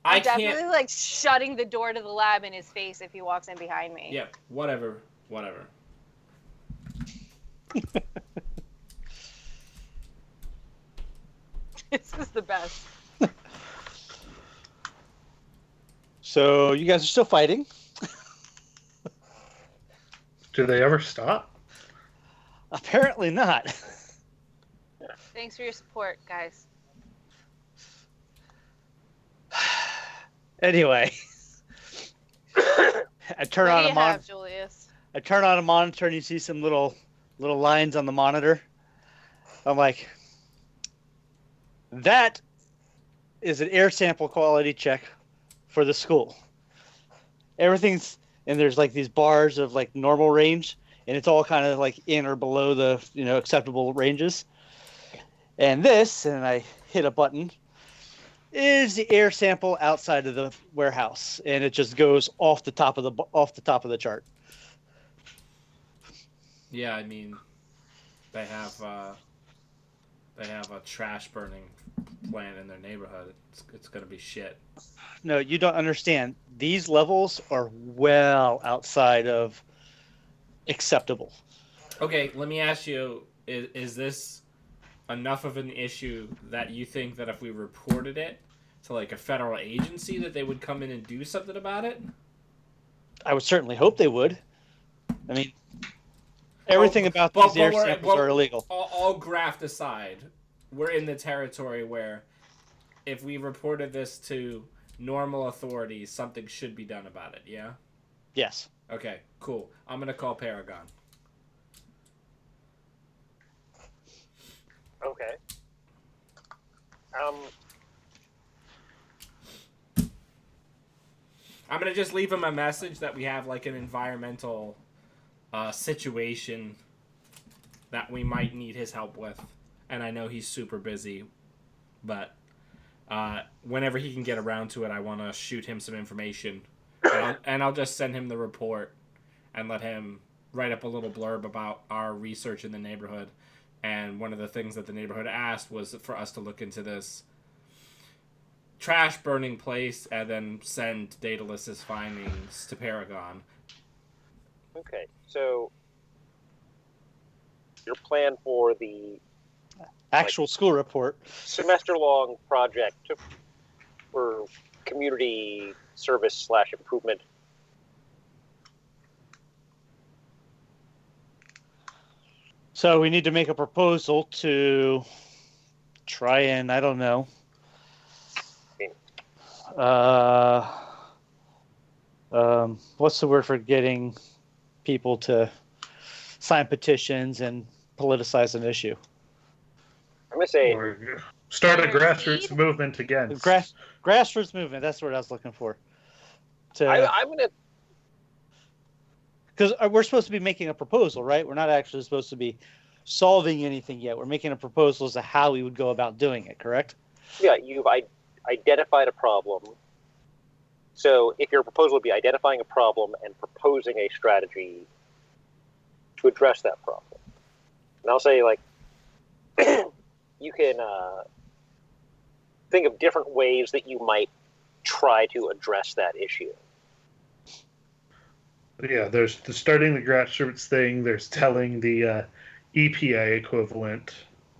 I I'm definitely can't. like shutting the door to the lab in his face if he walks in behind me. Yeah, whatever. This is the best. So you guys are still fighting. Do they ever stop? Apparently not. Thanks for your support, guys. Anyway, I turn What on do a you monitor. have, Julius? I turn on a monitor and you see some little lines on the monitor. I'm like, that is an air sample quality check for the school. Everything's, and there's like these bars of like normal range, and it's all kind of like in or below the acceptable ranges. And this, and I hit a button, is the air sample outside of the warehouse, and it just goes off the top of the chart. Yeah, I mean, they have a trash burning plant in their neighborhood. It's gonna be shit. No, you don't understand. These levels are well outside of acceptable. Okay, let me ask you: is this enough of an issue that you think that if we reported it to like a federal agency, that they would come in and do something about it? I would certainly hope they would. I mean, everything about these air samples are illegal. All graft aside, we're in the territory where if we reported this to normal authorities, something should be done about it, yeah? Yes. Okay, cool. I'm going to call Paragon. Okay. I'm going to just leave him a message that we have like an environmental situation that we might need his help with. And I know he's super busy, but whenever he can get around to it, I want to shoot him some information. And I'll just send him the report and let him write up a little blurb about our research in the neighborhood. And one of the things that the neighborhood asked was for us to look into this trash burning place and then send Daedalus's findings to Paragon. Okay, so your plan for the Actual school report. semester-long project for community service / improvement. So we need to make a proposal to try and, I don't know, what's the word for getting people to sign petitions and politicize an issue? I'm gonna say Or start a grassroots movement against. Grassroots movement. That's what I was looking for. I'm gonna. Because we're supposed to be making a proposal, right? We're not actually supposed to be solving anything yet. We're making a proposal as to how we would go about doing it, correct? Yeah, you've identified a problem. So if your proposal would be identifying a problem and proposing a strategy to address that problem, and I'll say like you can think of different ways that you might try to address that issue. Yeah, there's starting the grassroots thing. There's telling the EPA equivalent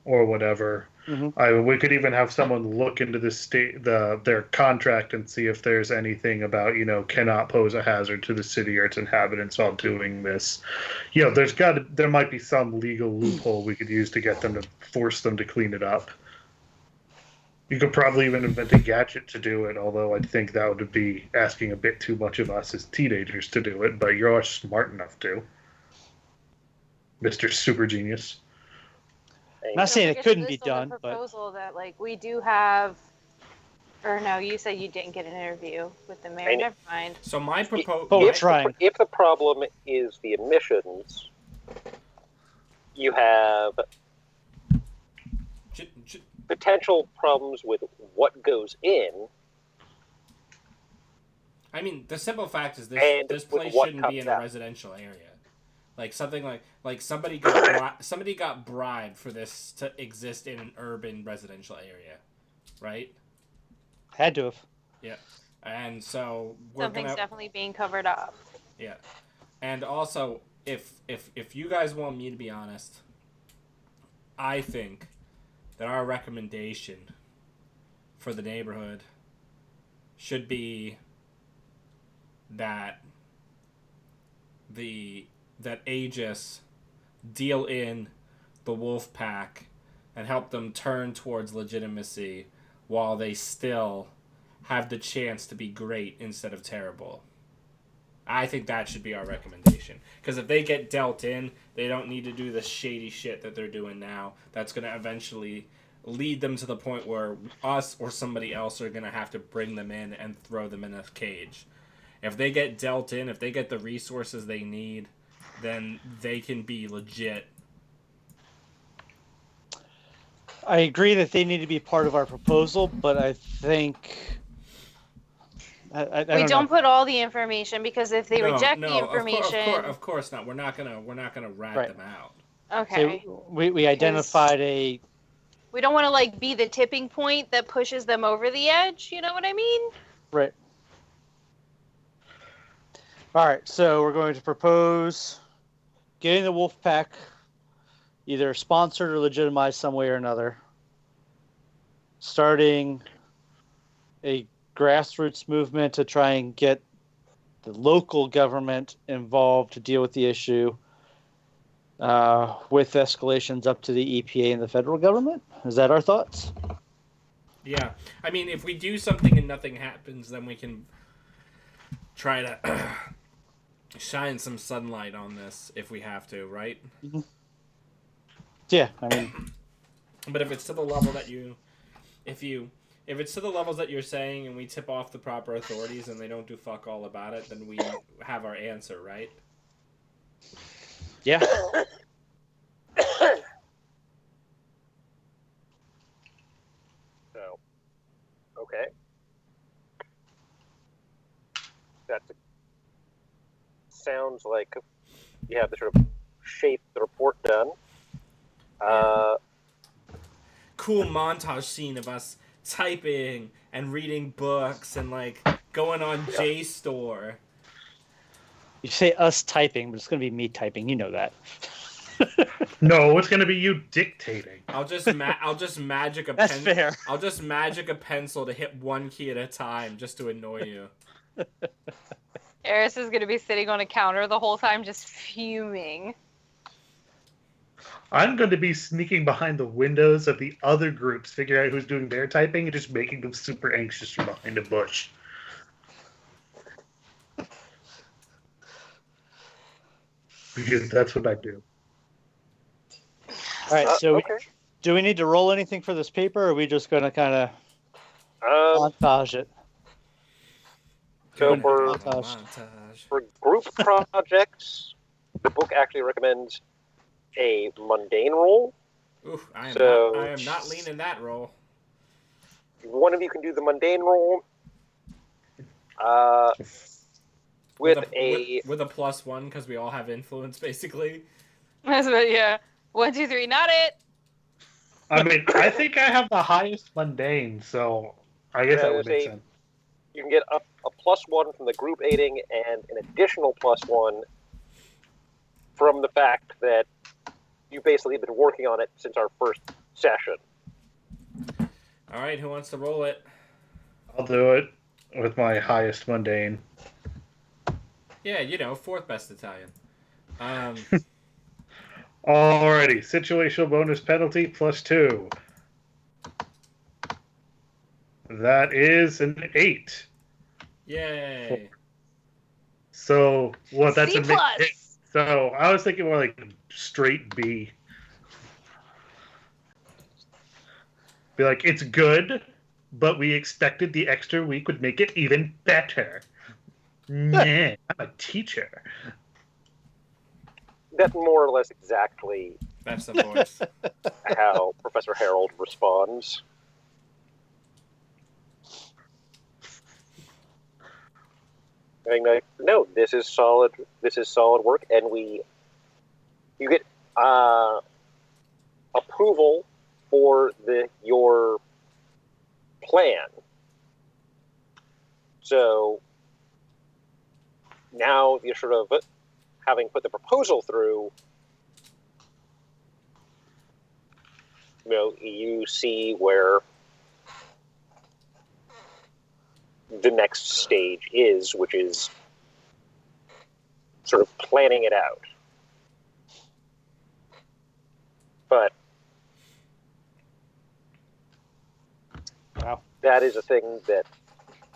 or whatever. Mm-hmm. We could even have someone look into their contract and see if there's anything about cannot pose a hazard to the city or its inhabitants while doing this. There might be some legal loophole we could use to get them to force them to clean it up. You could probably even invent a gadget to do it, although I think that would be asking a bit too much of us as teenagers to do it, but you're smart enough to. Mr. Super Genius. I'm not saying it couldn't be done, but proposal that we do have, or no, you said you didn't get an interview with the mayor. Never mind. So my proposal. If the problem is the emissions, you have potential problems with what goes in. I mean, the simple fact is this place shouldn't be in a residential area. Like something like somebody got bribed for this to exist in an urban residential area, right? Had to have. Yeah, and so something's definitely being covered up. Yeah, and also if you guys want me to be honest, I think that our recommendation for the neighborhood should be that Aegis deal in the wolf pack and help them turn towards legitimacy while they still have the chance to be great instead of terrible. I think that should be our recommendation. Because if they get dealt in, they don't need to do the shady shit that they're doing now. That's going to eventually lead them to the point where us or somebody else are going to have to bring them in and throw them in a cage. If they get dealt in, if they get the resources they need, then they can be legit. I agree that they need to be part of our proposal, but I think we don't put all the information, because if they reject the information, of course not. We're not gonna rat them out. Okay. So we identified a. We don't want to be the tipping point that pushes them over the edge. You know what I mean? Right. All right. So we're going to propose getting the wolf pack either sponsored or legitimized some way or another. Starting a grassroots movement to try and get the local government involved to deal with the issue, with escalations up to the EPA and the federal government. Is that our thoughts? Yeah. I mean, if we do something and nothing happens, then we can try to shine some sunlight on this if we have to, right? Mm-hmm. Yeah, I mean... But if it's to the level that if it's to the levels that you're saying and we tip off the proper authorities and they don't do fuck all about it, then we have our answer, right? Yeah. So, okay. Sounds like you have the sort of shape the report done. Cool montage scene of us typing and reading books and like going on JSTOR. You say us typing, but it's going to be me typing. You know that. No, it's going to be you dictating. I'll just magic a That's pen. fair. I'll just magic a pencil to hit one key at a time just to annoy you. Eris is going to be sitting on a counter the whole time, just fuming. I'm going to be sneaking behind the windows of the other groups, figuring out who's doing their typing, and just making them super anxious from behind a bush. Because that's what I do. All right, so okay. do we need to roll anything for this paper, or are we just going to kind of montage it? So Montage. for group projects, the book actually recommends a mundane roll. Oof, I So- am not leaning that roll. One of you can do the mundane roll. With a with a +1 because we all have influence basically. That's what, yeah. 1, 2, 3, not it. I mean, I think I have the highest mundane, so I guess that would make sense. you can get a +1 from the group aiding and an additional +1 from the fact that you've basically been working on it since our first session. All right, who wants to roll it? I'll do it with my highest mundane. Yeah, you know, 4th best Italian. Alrighty, situational bonus penalty +2. That is an 8. Yay! So, what? That's C+. a mixed hit. So, I was thinking more like straight B. Be like, it's good, but we expected the extra week would make it even better. Nah, I'm a teacher. That's more or less exactly That's the voice. how Professor Harold responds. Being like, no, this is solid work, and you get approval for your plan. So now you're sort of having put the proposal through, you see where the next stage is, which is sort of planning it out. But Wow. that is a thing that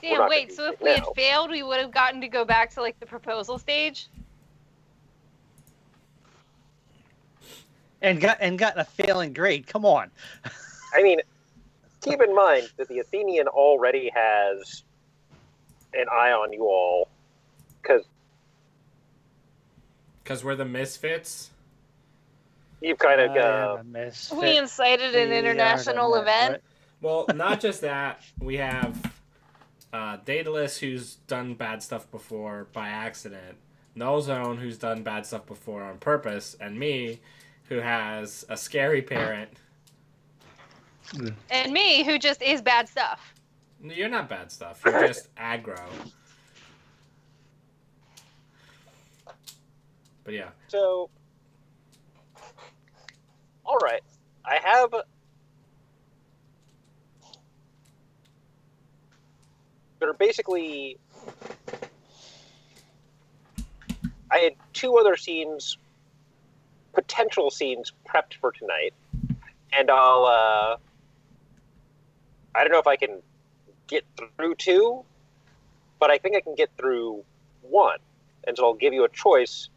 We're Damn, not wait, gonna so do if it we had now. failed, we would have gotten to go back to, like, the proposal stage? And gotten a failing grade. Come on. I mean, keep in mind that the Athenian already has an eye on you all, because Because we're the misfits. you've kind of We incited an international event. Well, not just that. We have Daedalus, who's done bad stuff before by accident. Nullzone, who's done bad stuff before on purpose. And me, who has a scary parent. And me, who just is bad stuff. You're not bad stuff. You're just aggro. But yeah. So, all right, I have there are basically I had 2 other scenes, potential scenes prepped for tonight, and I don't know if I can get through 2, but I think I can get through 1, and so I'll give you a choice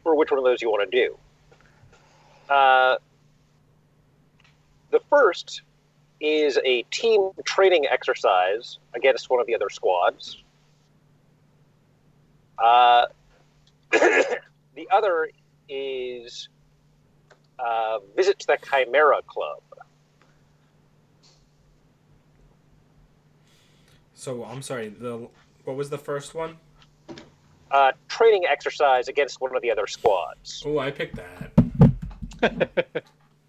for which one of those you want to do. The first is a team training exercise against one of the other squads. The other is visit to the Chimera Club. So, I'm sorry. What was the first one? Training exercise against one of the other squads. Oh, I picked that.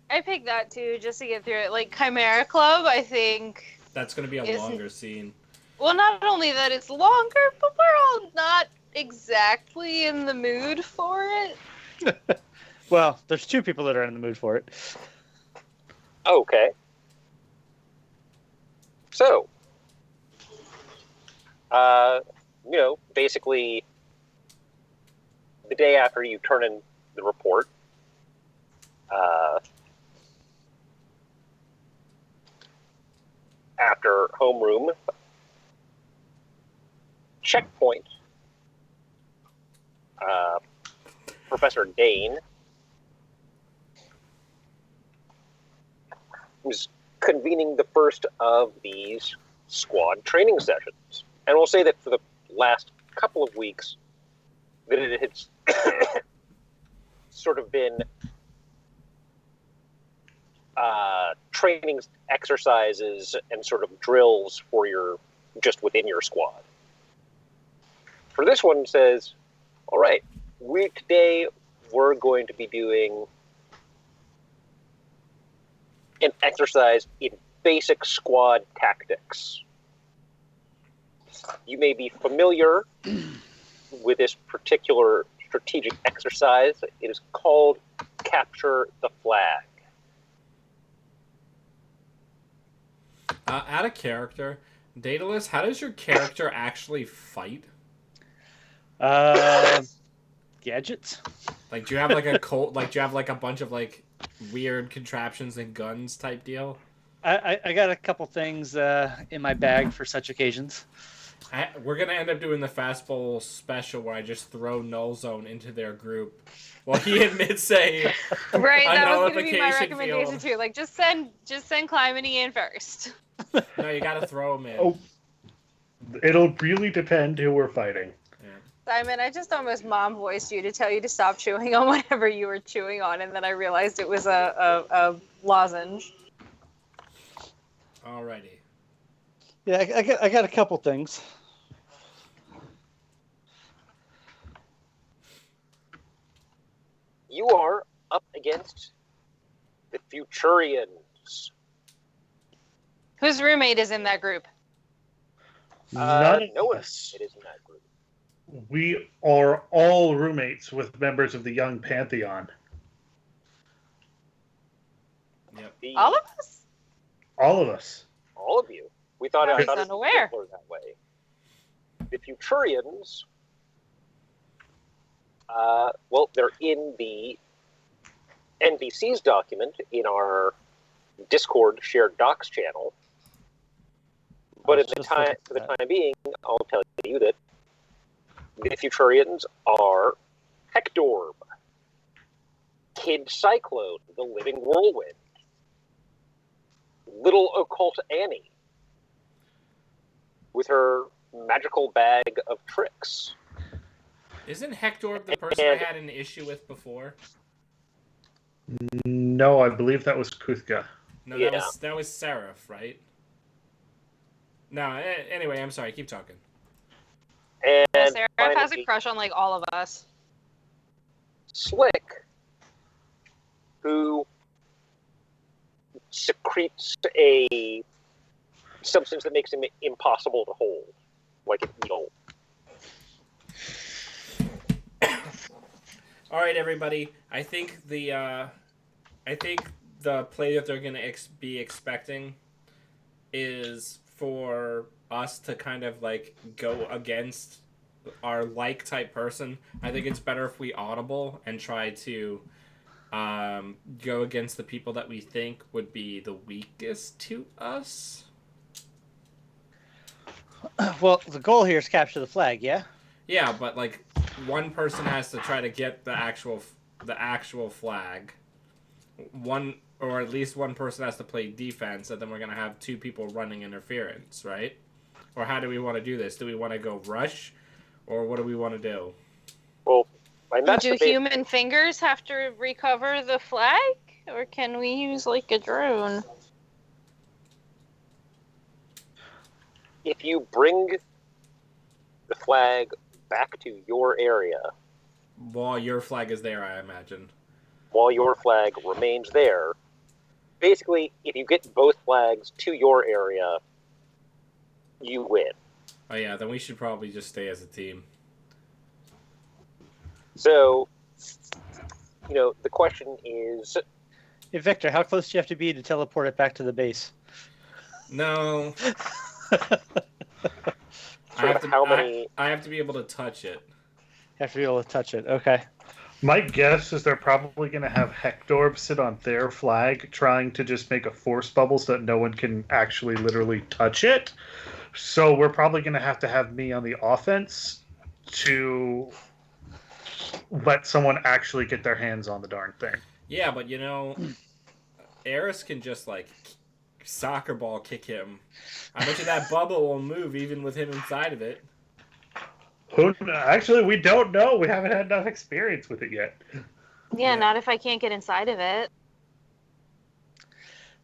I picked that too, just to get through it. Like Chimera Club, I think. That's going to be a Isn't- longer scene. Well, not only that it's longer, but we're all not exactly in the mood for it. Well, there's two people that are in the mood for it. Okay. So, basically, the day after you turn in the report, after homeroom, checkpoint, Professor Dane was convening the first of these squad training sessions. And we'll say that for the last couple of weeks, that it had sort of been training exercises and sort of drills for just within your squad. For this one, says, all right, today we're going to be doing an exercise in basic squad tactics. You may be familiar with this particular strategic exercise. It is called Capture the Flag. Out of character, Daedalus, how does your character actually fight? Gadgets. Like, do you have like a Colt? Like, do you have like a bunch of like weird contraptions and guns type deal? I got a couple things in my bag for such occasions. We're gonna end up doing the Fast Bowl special where I just throw Null Zone into their group. Well, he admits a Right, a that was going to be my nullification recommendation field. too. Like, just send Climate in first. No, you gotta throw him in. Oh, it'll really depend who we're fighting. Simon, I just almost mom voiced you to tell you to stop chewing on whatever you were chewing on, and then I realized it was a lozenge. Alrighty. Yeah, I got a couple things. You are up against the Futurians. Whose roommate is in that group? None of No one us. it is in that group. We are all roommates with members of the Young Pantheon. Yep. All of us? All of us. All of you. We thought I I was thought it unaware. was that way. The Futurians, they're in the NBC's document in our Discord shared docs channel. But for the time being, I'll tell you that the Futurians are Hectorb, Kid Cyclone, the Living Whirlwind, Little Occult Annie, with her magical bag of tricks. Isn't Hector the person I had an issue with before? No, I believe that was Kuthka. No, Yeah. that was Seraph, right? No, anyway, I'm sorry. Keep talking. And Sarah has a finally, crush on like all of us. Slick, who secretes a substance that makes him impossible to hold, like an eel. All right, everybody. I think the play that they're gonna be expecting is for us to kind of like go against our like type person. I think it's better if we audible and try to go against the people that we think would be the weakest to us. Well, the goal here is capture the flag, yeah? Yeah, but like one person has to try to get the actual flag. One or at least one person has to play defense, and then we're gonna have two people running interference, right? Or how do we want to do this? Do we want to go rush, or what do we want to do? Well, my Do human fingers have to recover the flag? Or can we use like a drone? if you bring the flag back to your area While your flag is there, I imagine. while your flag remains there, basically, if you get both flags to your area, you win. Oh yeah, then we should probably just stay as a team. So, the question is, Hey, Victor, how close do you have to be to teleport it back to the base? No, I sort have of to. how many... I have to be able to touch it. Have to be able to touch it. Okay. My guess is they're probably going to have Hectorb sit on their flag, trying to just make a force bubble so that no one can actually literally touch it. So we're probably going to have me on the offense to let someone actually get their hands on the darn thing. Yeah, but Eris can just soccer ball kick him. I bet you that bubble will move even with him inside of it. Actually, we don't know. We haven't had enough experience with it yet. Yeah, not if I can't get inside of it.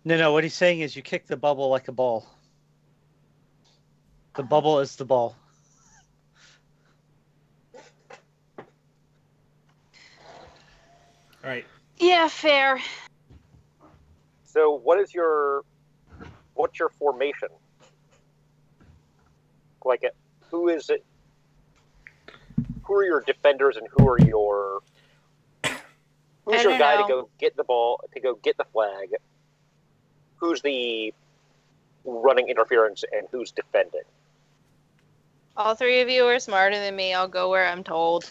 No. What he's saying is you kick the bubble like a ball. The bubble is the ball. All right. Yeah, fair. So what's your formation? Who is it? Who are your defenders and who's your guy to go get the ball, to go get the flag? Who's the running interference and who's defending? All three of you are smarter than me. I'll go where I'm told.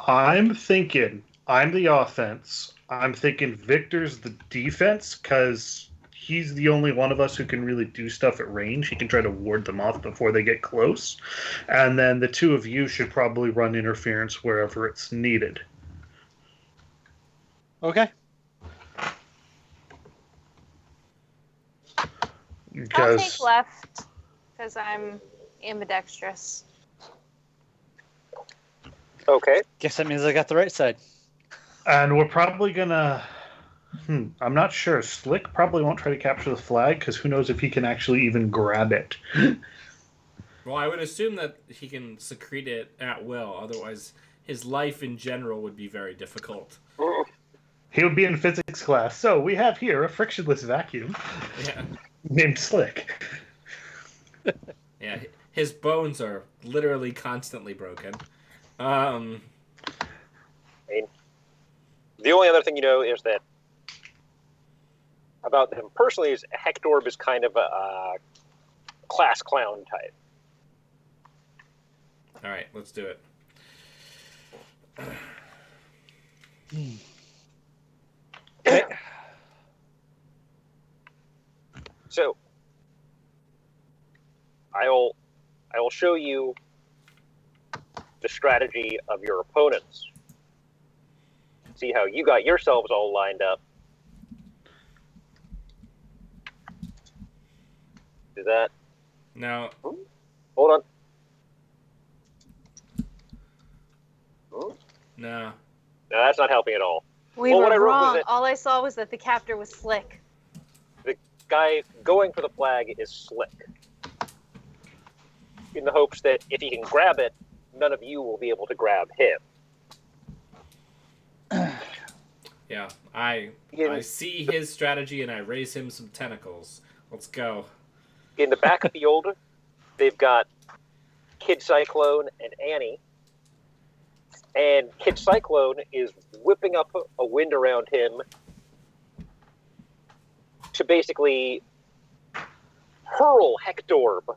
I'm thinking I'm the offense. I'm thinking Victor's the defense because he's the only one of us who can really do stuff at range. He can try to ward them off before they get close. And then the two of you should probably run interference wherever it's needed. Okay. I'll take left because I'm ambidextrous. Okay. Guess that means I got the right side. And we're probably gonna... I'm not sure. Slick probably won't try to capture the flag, because who knows if he can actually even grab it. Well, I would assume that he can secrete it at will. Otherwise, his life in general would be very difficult. He would be in physics class. So we have here a frictionless vacuum named Slick. Yeah, his bones are literally constantly broken. The only other thing you know is that about him personally is Hectorb is kind of a class clown type. All right, let's do it. Okay. So I will show you the strategy of your opponents. See how you got yourselves all lined up. Do that. Now, Hold on. no. No, that's not helping at all. We Well, what I were wrote was wrong. that- All I saw was that the captor was Slick. The guy going for the flag is Slick, in the hopes that if he can grab it, none of you will be able to grab him. Yeah, I see his strategy and I raise him some tentacles. Let's go. In the backfield, they've got Kid Cyclone and Annie. And Kid Cyclone is whipping up a wind around him to basically hurl Hectorb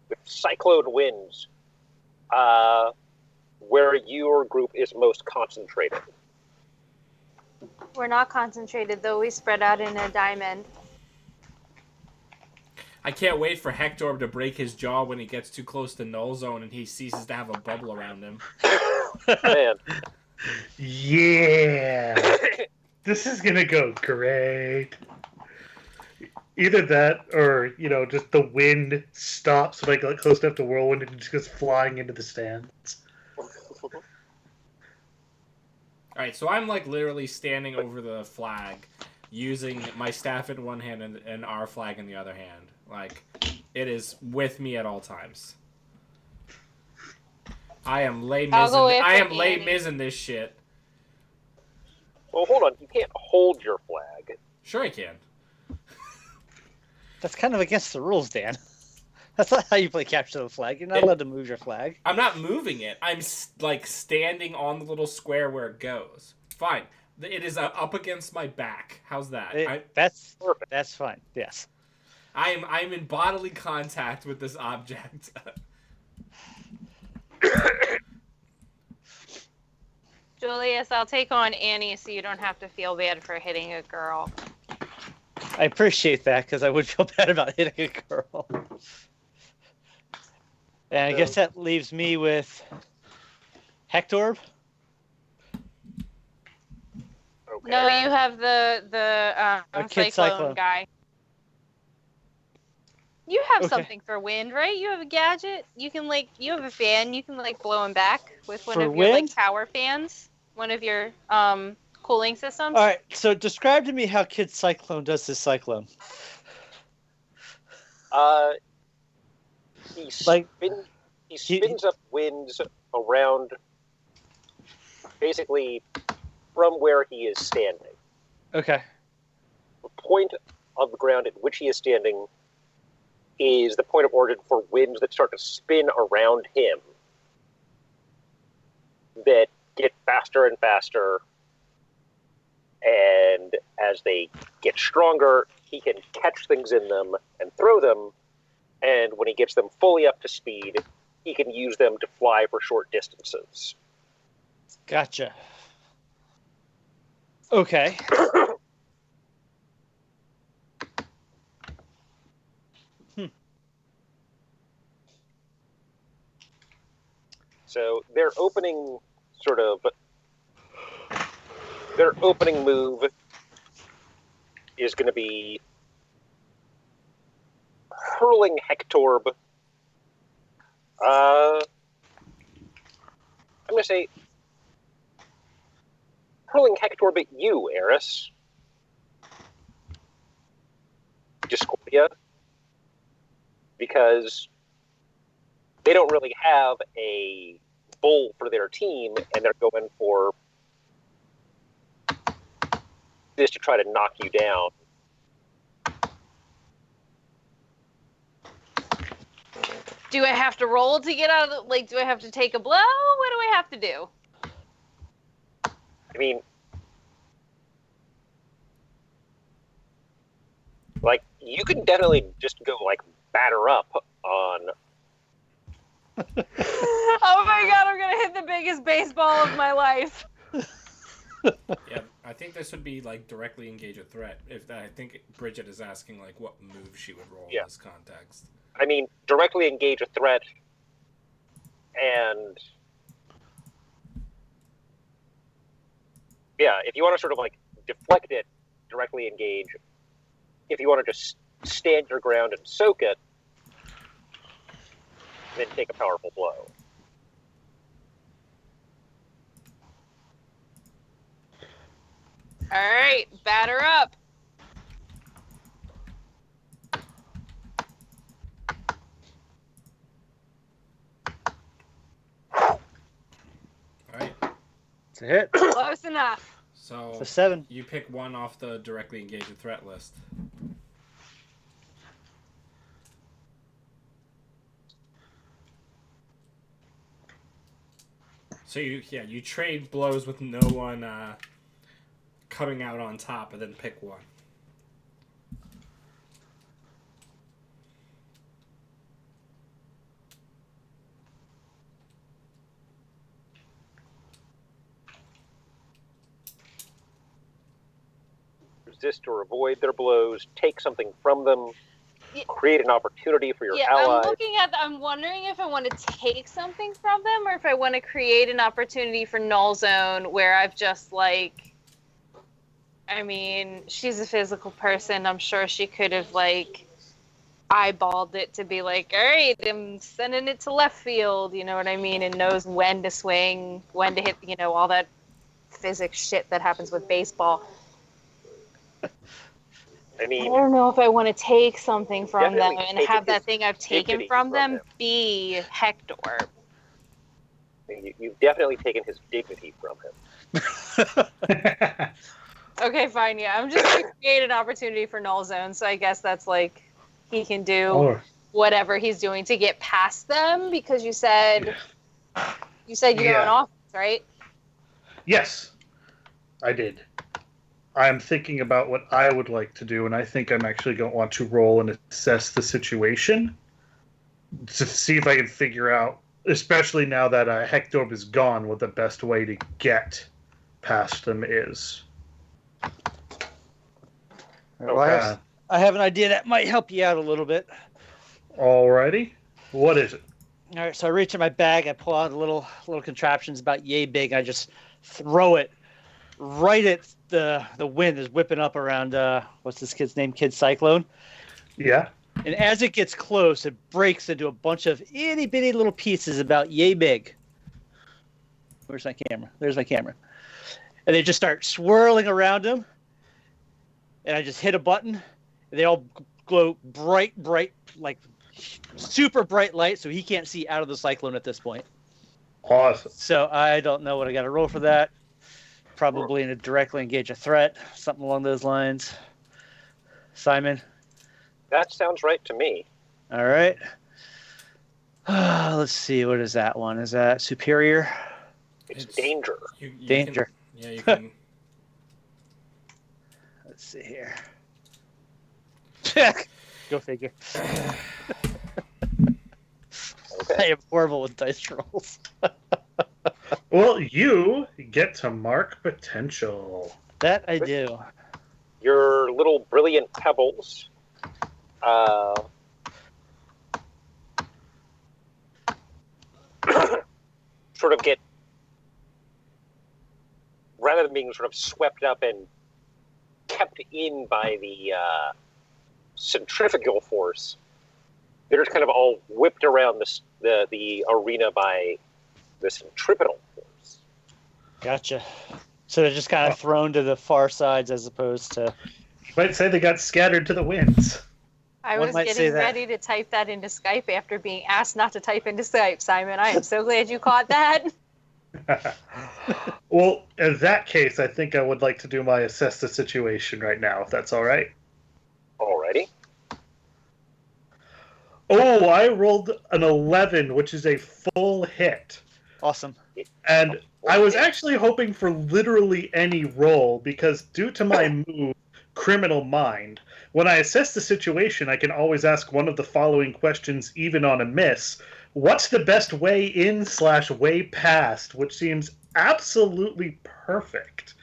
with cyclone winds where your group is most concentrated. We're not concentrated, though. We spread out in a diamond. I can't wait for Hectorb to break his jaw when he gets too close to null zone and he ceases to have a bubble around him. Man. Yeah! This is gonna go great. Either that or, just the wind stops when I get close enough to whirlwind and it just goes flying into the stands. Alright, so I'm literally standing over the flag using my staff in one hand and our flag in the other hand. It is with me at all times. I am Les Mis in this shit. Well, hold on. You can't hold your flag. Sure, I can. That's kind of against the rules, Dan. That's not how you play capture the flag. You're not allowed to move your flag. I'm not moving it. I'm like standing on the little square where it goes. Fine. It is up against my back. How's that? That's Perfect. That's fine. Yes. I'm in bodily contact with this object. Julius, I'll take on Annie so you don't have to feel bad for hitting a girl. I appreciate that because I would feel bad about hitting a girl. And I guess that leaves me with Hector. Okay. No, you have the Kid cyclone guy. You have Okay. something for wind, right? You have a gadget. You can you have a fan. You can blow him back with one For of your wind? power fans. One of your cooling systems. All right, so describe to me how Kid Cyclone does this cyclone. He Like- spins up winds around, basically, from where he is standing. Okay. The point of the ground at which he is standing is the point of origin for winds that start to spin around him that get faster and faster, and as they get stronger, he can catch things in them and throw them, and when he gets them fully up to speed, he can use them to fly for short distances. Gotcha. Okay. So their opening move is going to be hurling Hectorb. I'm going to say hurling Hectorb at you, Eris. Discordia. Because they don't really have a bull for their team, and they're going for this to try to knock you down. Do I have to roll to get out of the, do I have to take a blow? What do I have to do? I mean, you can definitely just go, batter up on... Oh my god, I'm gonna hit the biggest baseball of my life. Yeah, I think this would be directly engage a threat. I think Bridget is asking what move she would roll in this context. I mean, directly engage a threat, and... Yeah, if you want to sort of, deflect it, directly engage. If you want to just stand your ground and soak it, then take a powerful blow. Alright, batter up. Alright, It's a hit. Close enough. so It's a 7. you pick one off the directly engage a threat list. So you trade blows with no one coming out on top, and then pick one. Resist or avoid their blows, take something from them, Yeah. create an opportunity for your Yeah, allies. I'm wondering if I want to take something from them or if I want to create an opportunity for Null Zone where I've just I mean, she's a physical person. I'm sure she could have eyeballed it to be all right, I'm sending it to left field, you know what I mean, and knows when to swing, when to hit, all that physics shit that happens with baseball. I I mean, don't know if I want to take something from them Definitely and take have that his thing I've taken dignity from from them him. be Hector. you've definitely taken his dignity from him. Okay, fine. Yeah, I'm just gonna create an opportunity for null zone. So I guess that's like he can do Or whatever he's doing to get past them because you said you're Yeah. on offense, right? Yes, I did. I'm thinking about what I would like to do, and I think I'm actually going to want to roll and assess the situation to see if I can figure out, especially now that Hectorb is gone, what the best way to get past them is. Well, I have an idea that might help you out a little bit. Alrighty. What is it? All right, so I reach in my bag, I pull out a little contraptions about yay big, I just throw it right at the wind is whipping up around what's this kid's name? Kid Cyclone. Yeah. And as it gets close, it breaks into a bunch of itty bitty little pieces about yay big. Where's my camera? There's my camera. And they just start swirling around him. And I just hit a button. And they all glow bright, like super bright light, so he can't see out of the cyclone at this point. Awesome. So I don't know what I got to roll for that. Probably in a directly engage a threat, something along those lines. Simon? That sounds right to me. All right. Let's see. What is that one? Is that superior? It's danger. You Danger. You can. Let's see here. Go figure. Okay. I am horrible with dice rolls. Well, you get to mark potential. That I do. Your little brilliant pebbles sort of get, rather than being sort of swept up and kept in by the centrifugal force, they're just kind of all whipped around the arena by the centripetal force. Gotcha. So they're just kind of thrown to the far sides as opposed to. You might say they got scattered to the winds. I One was might say getting that. ready to type that into Skype after being asked not to type into Skype, Simon. I am so glad you caught that. Well, in that case, I think I would like to do my assess the situation right now, if that's all right. Alrighty. Oh, I rolled an 11, which is a full hit. Awesome. And I was actually hoping for literally any roll, because due to my move, Criminal Mind, when I assess the situation, I can always ask one of the following questions, even on a miss. What's the best way in / way past? Which seems absolutely perfect.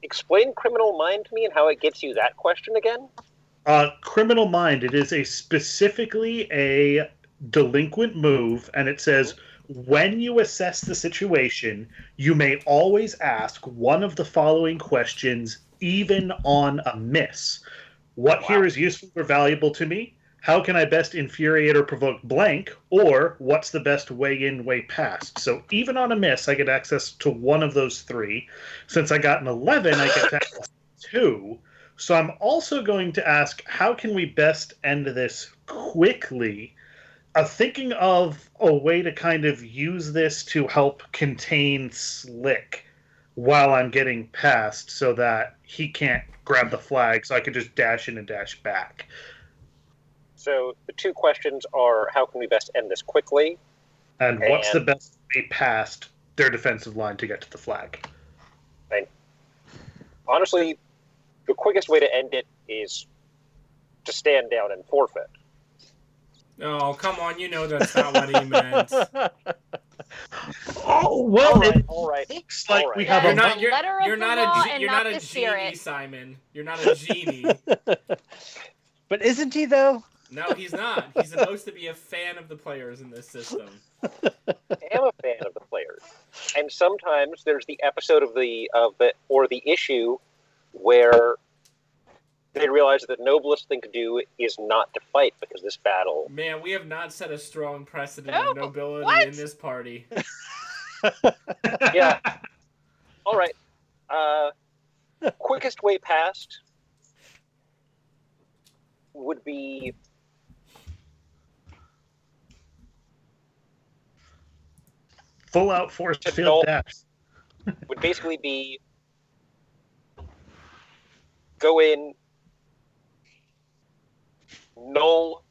Explain Criminal Mind to me and how it gets you that question again. Criminal Mind, it is specifically a delinquent move, and it says, when you assess the situation, you may always ask one of the following questions, even on a miss. What here is useful or valuable to me? How can I best infuriate or provoke blank? Or what's the best way in, way past? So even on a miss, I get access to one of those three. Since I got an 11, I get to access 2. So I'm also going to ask, how can we best end this quickly? Thinking of a way to kind of use this to help contain Slick while I'm getting past so that he can't grab the flag, so I can just dash in and dash back. So the two questions are, how can we best end this quickly? And what's the best way past their defensive line to get to the flag? And honestly, the quickest way to end it is to stand down and forfeit. Oh, come on, you know that's not what he meant. Oh, well, All right. looks like All right. we have You're a... not, The letter of you're the not law a, and you're not not the a spirit. genie, Simon. You're not a genie. But isn't he though? No, he's not. He's supposed to be a fan of the players in this system. I am a fan of the players, and sometimes there's the episode of the issue where they realize that the noblest thing to do is not to fight because this battle. Man, we have not set a strong precedent No, of nobility what? in this party. Yeah. All right. Quickest way past would be full out force Just field don't- dash. would basically be go in, Null,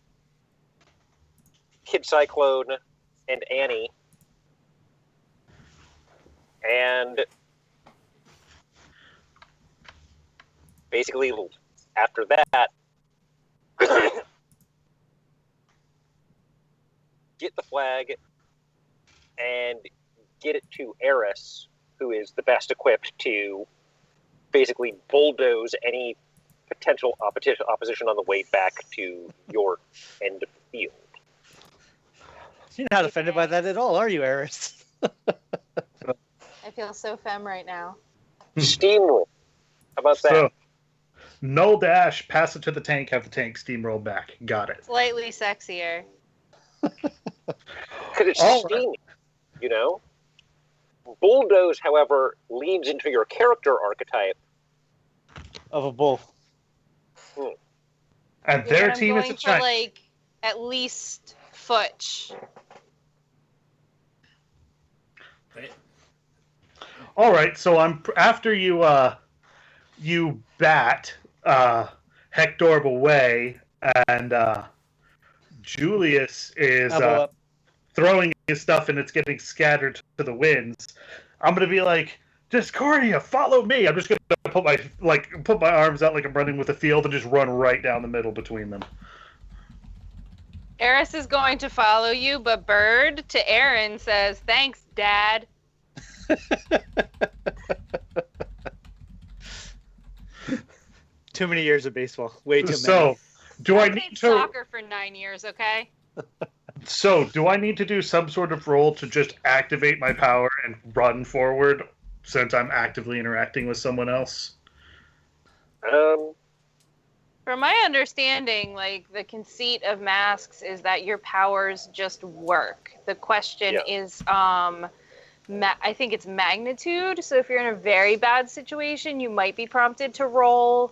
Kid Cyclone, and Annie, and basically after that, get the flag and get it to Eris, who is the best equipped to basically bulldoze any potential opposition on the way back to your end of the field. You're not offended by that at all, are you, Eris? I feel so femme right now. Steamroll. How about that? So, null dash, pass it to the tank, have the tank steamroll back. Got it. Slightly sexier. Because it's All right. steamy, you know? Bulldoze, however, leans into your character archetype. Of a bull. And Yeah, their but I'm team is going a for giant. like at least Futch. They- All right, so I'm after you. You bat Hector away, and Julius is Elbow up. throwing his stuff, and it's getting scattered to the winds. I'm gonna be like, Discordia, follow me. I'm just gonna put my arms out like I'm running with a field and just run right down the middle between them. Eris is going to follow you, but Bird to Aaron says, "Thanks, Dad." Too many years of baseball. Way too many. So, do I I need played to? soccer for 9 years. Okay. So, do I need to do some sort of roll to just activate my power and run forward since I'm actively interacting with someone else? From my understanding, like the conceit of masks is that your powers just work. The question is, I think it's magnitude. So if you're in a very bad situation, you might be prompted to roll,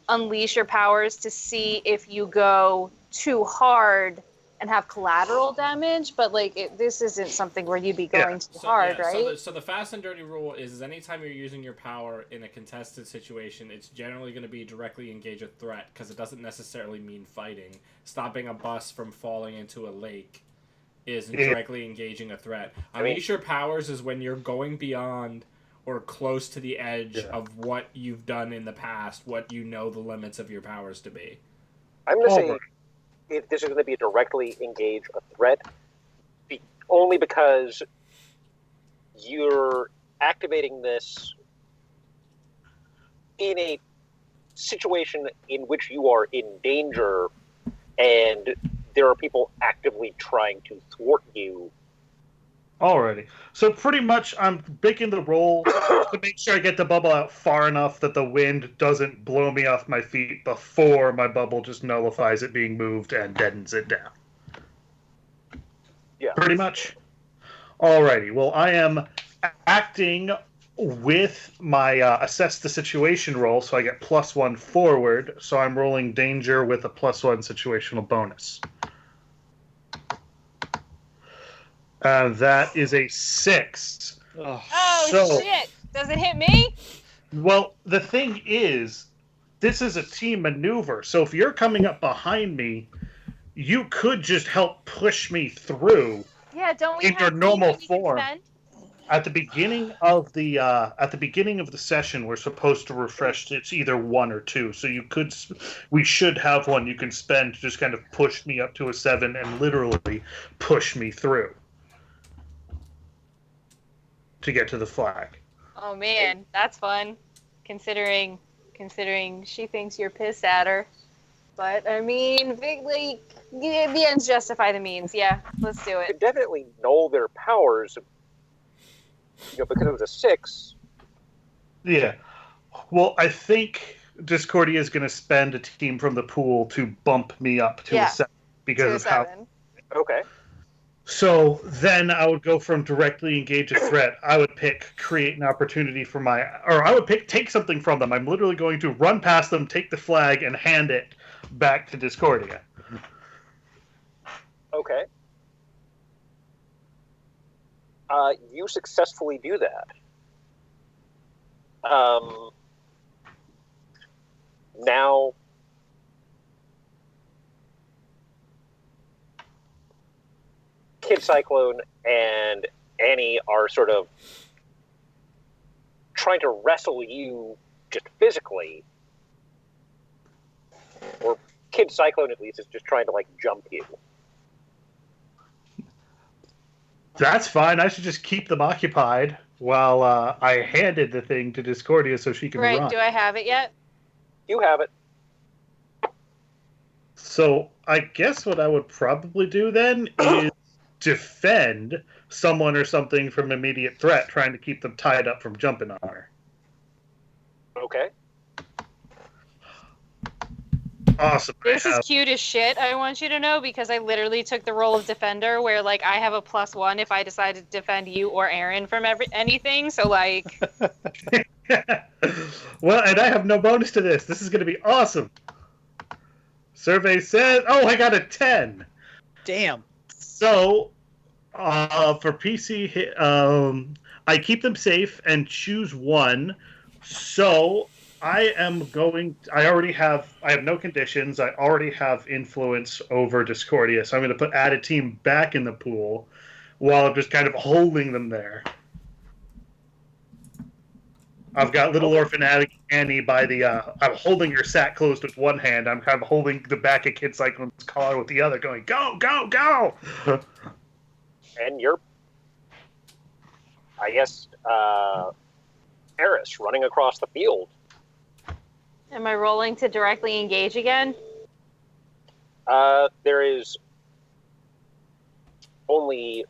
unleash your powers to see if you go too hard and have collateral damage. But like, this isn't something where you'd be going too hard, right? So the fast and dirty rule is anytime you're using your power in a contested situation, it's generally going to be directly engage a threat because it doesn't necessarily mean fighting. Stopping a bus from falling into a lake is directly engaging a threat. Unleash your powers is when you're going beyond or close to the edge of what you've done in the past, what you know the limits of your powers to be. I'm going to say if this is going to be directly engage a threat, only because you're activating this in a situation in which you are in danger and there are people actively trying to thwart you. Alrighty. So pretty much I'm making the roll to make sure I get the bubble out far enough that the wind doesn't blow me off my feet before my bubble just nullifies it being moved and deadens it down. Yeah. Pretty much. Alrighty. Well, I am acting with my assess the situation roll, so I get +1 forward, so I'm rolling danger with a +1 situational bonus. That is a 6. Oh, shit. Does it hit me? Well, the thing is, this is a team maneuver, so if you're coming up behind me, you could just help push me through. Yeah, don't we In have your normal keys we can form. spend? At the beginning of the session, we're supposed to refresh. It's either 1 or 2, so we should have one you can spend to just kind of push me up to a 7 and literally push me through to get to the flag. Oh man, that's fun. Considering she thinks you're pissed at her. But I mean, the ends justify the means. Yeah, let's do You it. could definitely null their powers, because it was a 6. Yeah. Well, I think Discordia is going to spend a team from the pool to bump me up to a 7 because of how. Okay. So then I would go from directly engage a threat. I would pick create an opportunity for I would pick take something from them. I'm literally going to run past them, take the flag, and hand it back to Discordia. Okay. You successfully do that. Now, Kid Cyclone and Annie are sort of trying to wrestle you just physically. Or Kid Cyclone, at least, is just trying to, like, jump you. That's fine. I should just keep them occupied while I handed the thing to Discordia so she can Right, run. do I have it yet? You have it. So I guess what I would probably do then is defend someone or something from immediate threat, trying to keep them tied up from jumping on her. Okay. Awesome. This is cute as shit, I want you to know, because I literally took the role of defender where, like, I have a +1 if I decide to defend you or Aaron from anything, so, like... Well, and I have no bonus to this. This is going to be awesome. Survey says, oh, I got a 10. Damn. So, for PC, I keep them safe and choose one. So, I have no conditions. I already have influence over Discordia. So, I'm going to add a team back in the pool while I'm just kind of holding them there. I've got little orphan Annie by the. I'm holding her sack closed with one hand. I'm kind of holding the back of Kid Cyclone's collar with the other, going, go, go, go! And you're, I guess, Eris running across the field. Am I rolling to directly engage again? There is only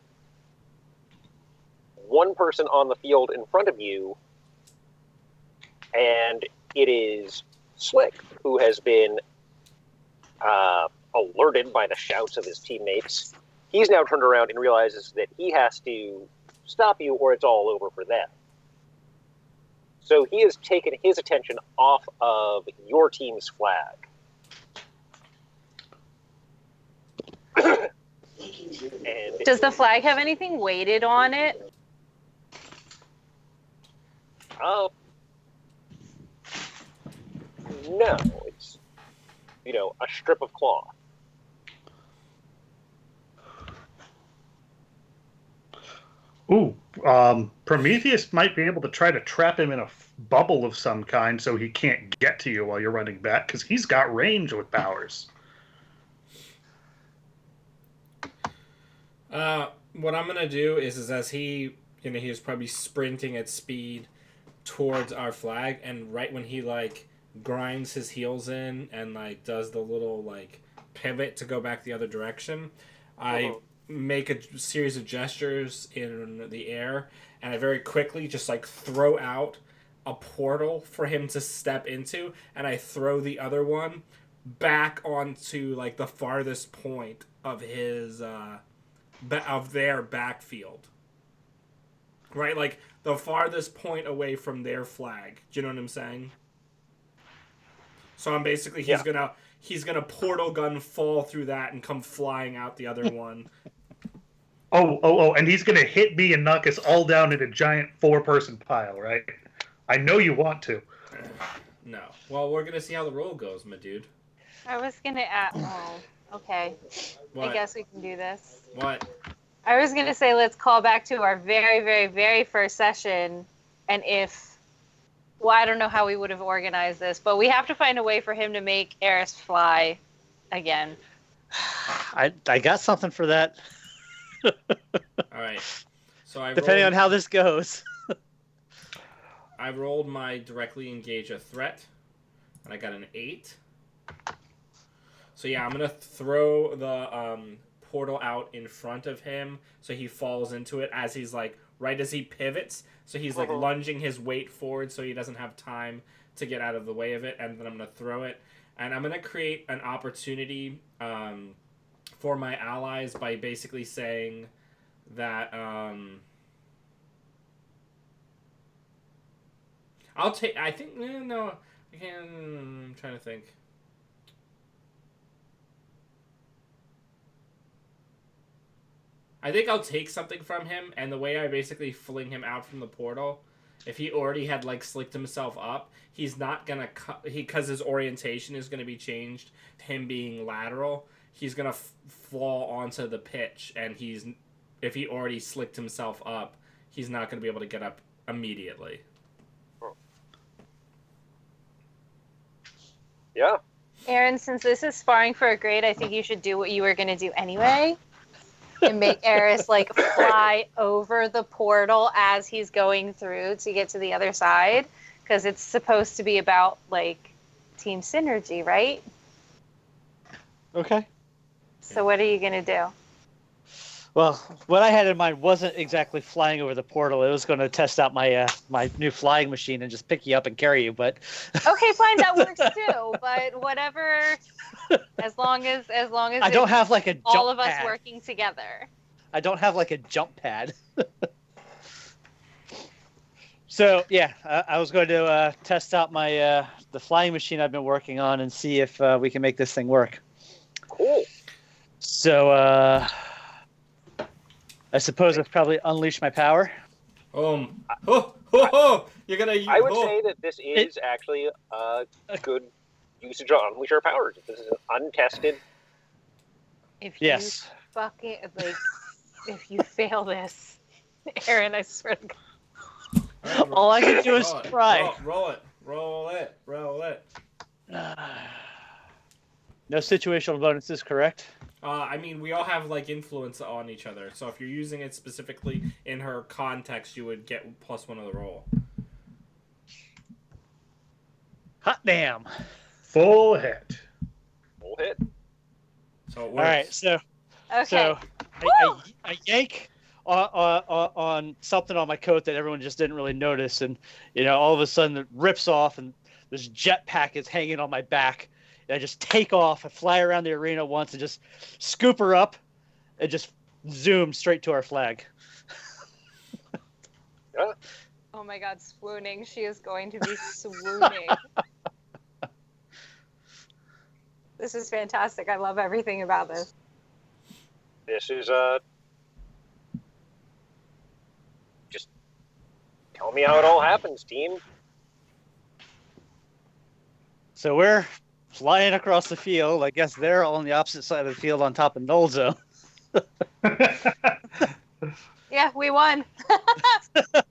one person on the field in front of you, and it is Slick, who has been alerted by the shouts of his teammates. He's now turned around and realizes that he has to stop you or it's all over for them. So he has taken his attention off of your team's flag. And Does the flag have anything weighted on it? No, it's, a strip of cloth. Ooh, Prometheus might be able to try to trap him in a bubble of some kind so he can't get to you while you're running back, because he's got range with powers. What I'm gonna do is as he was probably sprinting at speed towards our flag, and right when he grinds his heels in and does the little pivot to go back the other direction, I make a series of gestures in the air, and I very quickly just throw out a portal for him to step into, and I throw the other one back onto the farthest point of his of their backfield. Right, the farthest point away from their flag. Do you know what I'm saying? So I'm basically he's gonna portal gun fall through that and come flying out the other one. Oh, and he's gonna hit me and knock us all down in a giant 4-person pile, right? I know you want to. No. Well, we're gonna see how the roll goes, my dude. I was gonna add. Oh, okay. What? I guess we can do this. What? I was gonna say let's call back to our very, very, very first session, and I don't know how we would have organized this, but we have to find a way for him to make Eris fly again. I got something for that. All right. So depending on how this goes. I rolled my directly engage a threat, and I got an 8. So yeah, I'm gonna throw the portal out in front of him, so he falls into it as he's right as he pivots. So he's lunging his weight forward, so he doesn't have time to get out of the way of it. And then I'm gonna throw it, and I'm gonna create an opportunity for my allies by basically saying that I'll take. I think no. I can. I'm trying to think. I think I'll take something from him, and the way I basically fling him out from the portal, if he already had like slicked himself up, he's not gonna because his orientation is gonna be changed. Him being lateral, he's gonna fall onto the pitch, and if he already slicked himself up, he's not gonna be able to get up immediately. Yeah. Aaron, since this is sparring for a grade, I think you should do what you were going to do anyway. And make Eris like fly over the portal as he's going through to get to the other side. Because it's supposed to be about like team synergy, right? Okay. So what are you going to do? Well, what I had in mind wasn't exactly flying over the portal. It was going to test out my my new flying machine and just pick you up and carry you. But Okay, fine, that works too. But whatever, as long as I don't have like a jump all of us pad. working together. I don't have like a jump pad. So yeah, I was going to test out my the flying machine I've been working on and see if we can make this thing work. Cool. So I suppose I've probably unleashed my power. You're gonna. I would say that this is actually a good usage of Unleash Your Powers. This is an untested. If you Yes. fucking like, if you fail this, Aaron, I swear to God. All I can do is Roll it, try. roll it. No situational bonuses, correct? I mean, we all have like influence on each other, so if you're using it specifically in her context, you would get +1 of the roll. Hot damn. Full hit. Full hit. So it All works. right, so Okay. so I yank on something on my coat that everyone just didn't really notice, and all of a sudden it rips off, and this jetpack is hanging on my back. And I just take off. I fly around the arena once and just scoop her up, and just zoom straight to our flag. Yeah. Oh my God, swooning. She is going to be swooning. This is fantastic. I love everything about this. This is just tell me how it all happens, team. So we're flying across the field. I guess they're all on the opposite side of the field on top of Nolzo. Yeah, we won.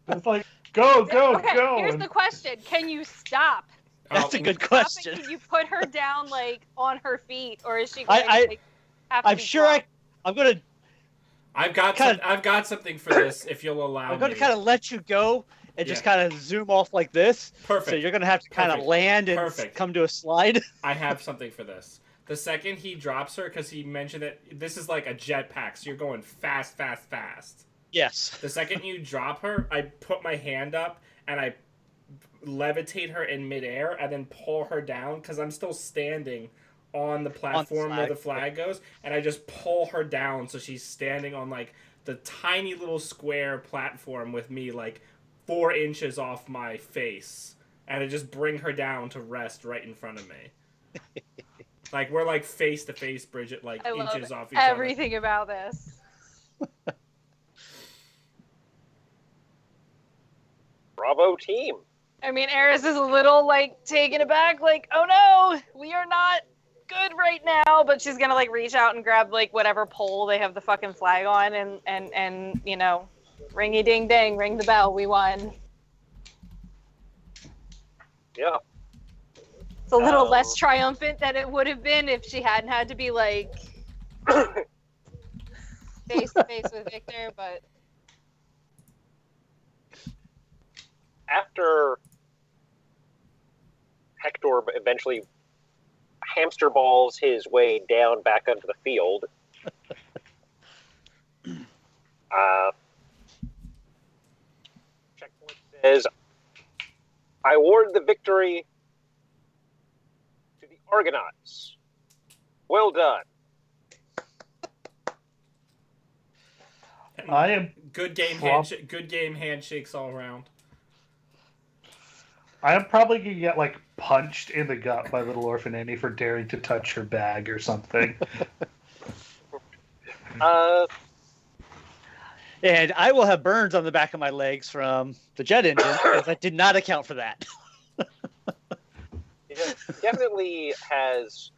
It's like, go, Okay, go. here's the question. Can you stop? That's a good Stop it? question. Can you put her down like on her feet, or is she I- going I- to like, have to I'm be sure dropped? I'm gonna I've got something for this if you'll allow I'm gonna me. kind of let you go and just Yeah. kind of zoom off like this. Perfect. So you're gonna have to kind of Perfect. land and Perfect. come to a slide. I have something for this. The second he drops her, because he mentioned that this is like a jetpack, so you're going fast. Yes. The second you drop her, I put my hand up and I levitate her in midair and then pull her down because I'm still standing on the platform where the flag goes, and I just pull her down so she's standing on like the tiny little square platform with me like 4 inches off my face, and I just bring her down to rest right in front of me. Like we're like face to face, Bridget, like I love inches off each other. everything about this. Bravo, team. I mean, Eris is a little like taken aback, like, oh no, we are not good right now. But she's gonna like reach out and grab like whatever pole they have the fucking flag on, and ringy ding ding, ring the bell, we won. Yeah. It's a little less triumphant than it would have been if she hadn't had to be like face to face with Victor, but After Hector eventually hamster balls his way down back onto the field, Checkpoint says, I award the victory to the Argonauts. Well done. I am Good game, Prob- good game handshakes all around. probably gonna get like punched in the gut by Little Orphan Annie for daring to touch her bag or something. And I will have burns on the back of my legs from the jet engine, because I did not account for that. It definitely has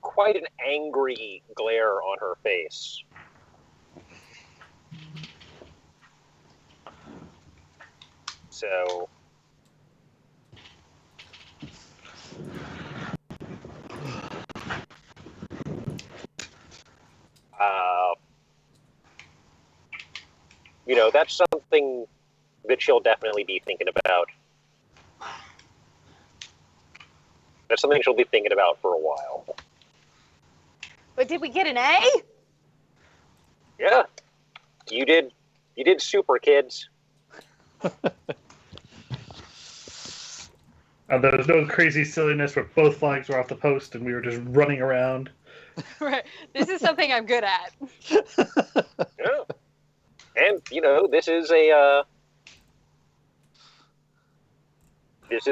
quite an angry glare on her face. So, that's something that she'll definitely be thinking about. That's something she'll be thinking about for a while. But did we get an A? Yeah, you did super, kids. There was no crazy silliness where both flags were off the post and we were just running around. Right. This is something I'm good at. Yeah. And, this is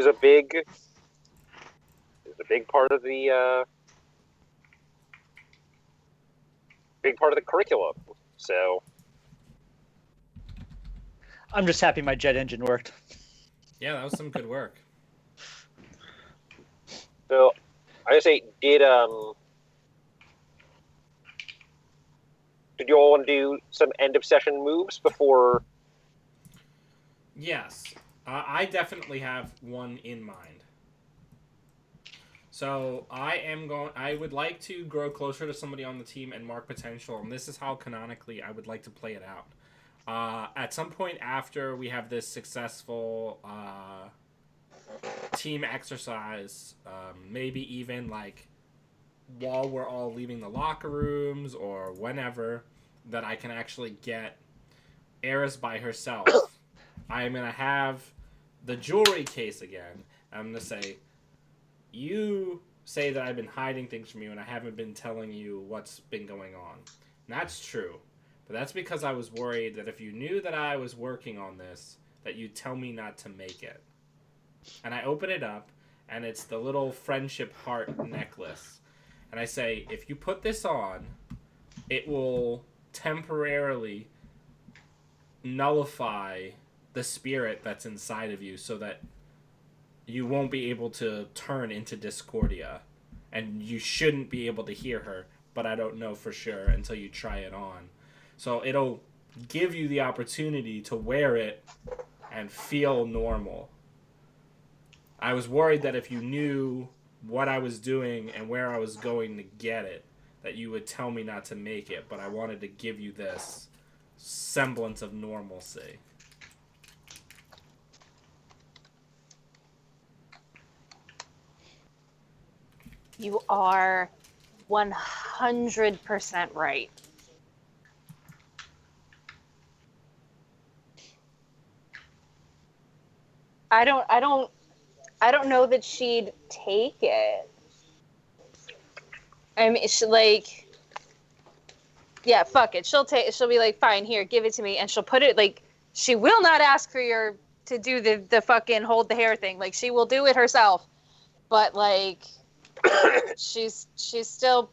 a big part of the curriculum. So I'm just happy my jet engine worked. Yeah, that was some good work. So I say, did you all want to do some end of session moves before? Yes, I definitely have one in mind. So I would like to grow closer to somebody on the team and mark potential, and this is how canonically I would like to play it out. At some point after we have this successful team exercise, maybe even like while we're all leaving the locker rooms or whenever, that I can actually get Eris by herself. I am going to have the jewelry case again. I'm going to say, you say that I've been hiding things from you and I haven't been telling you what's been going on. And that's true. But that's because I was worried that if you knew that I was working on this, that you'd tell me not to make it. And I open it up, and it's the little friendship heart necklace. And I say, if you put this on, it will temporarily nullify the spirit that's inside of you so that you won't be able to turn into Discordia. And you shouldn't be able to hear her, but I don't know for sure until you try it on. So it'll give you the opportunity to wear it and feel normal. I was worried that if you knew what I was doing and where I was going to get it, that you would tell me not to make it, but I wanted to give you this semblance of normalcy. You are 100% right. I don't know that she'd take it. I mean, yeah, fuck it. She'll be like, fine, here, give it to me. And she'll put it, like, she will not ask for to do the fucking hold the hair thing. Like, she will do it herself. But, like, she's still,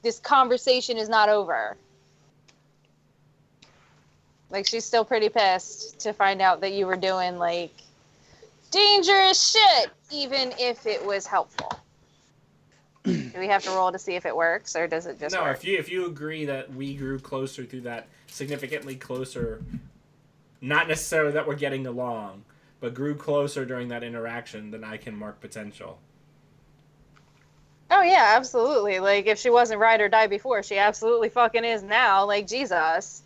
this conversation is not over. Like, she's still pretty pissed to find out that you were doing, like, dangerous shit, even if it was helpful. Do we have to roll to see if it works, or does it just work? No, if you agree that we grew closer through that, significantly closer, not necessarily that we're getting along, but grew closer during that interaction, then I can mark potential. Oh yeah, absolutely. Like, if she wasn't ride or die before, she absolutely fucking is now. Like, Jesus.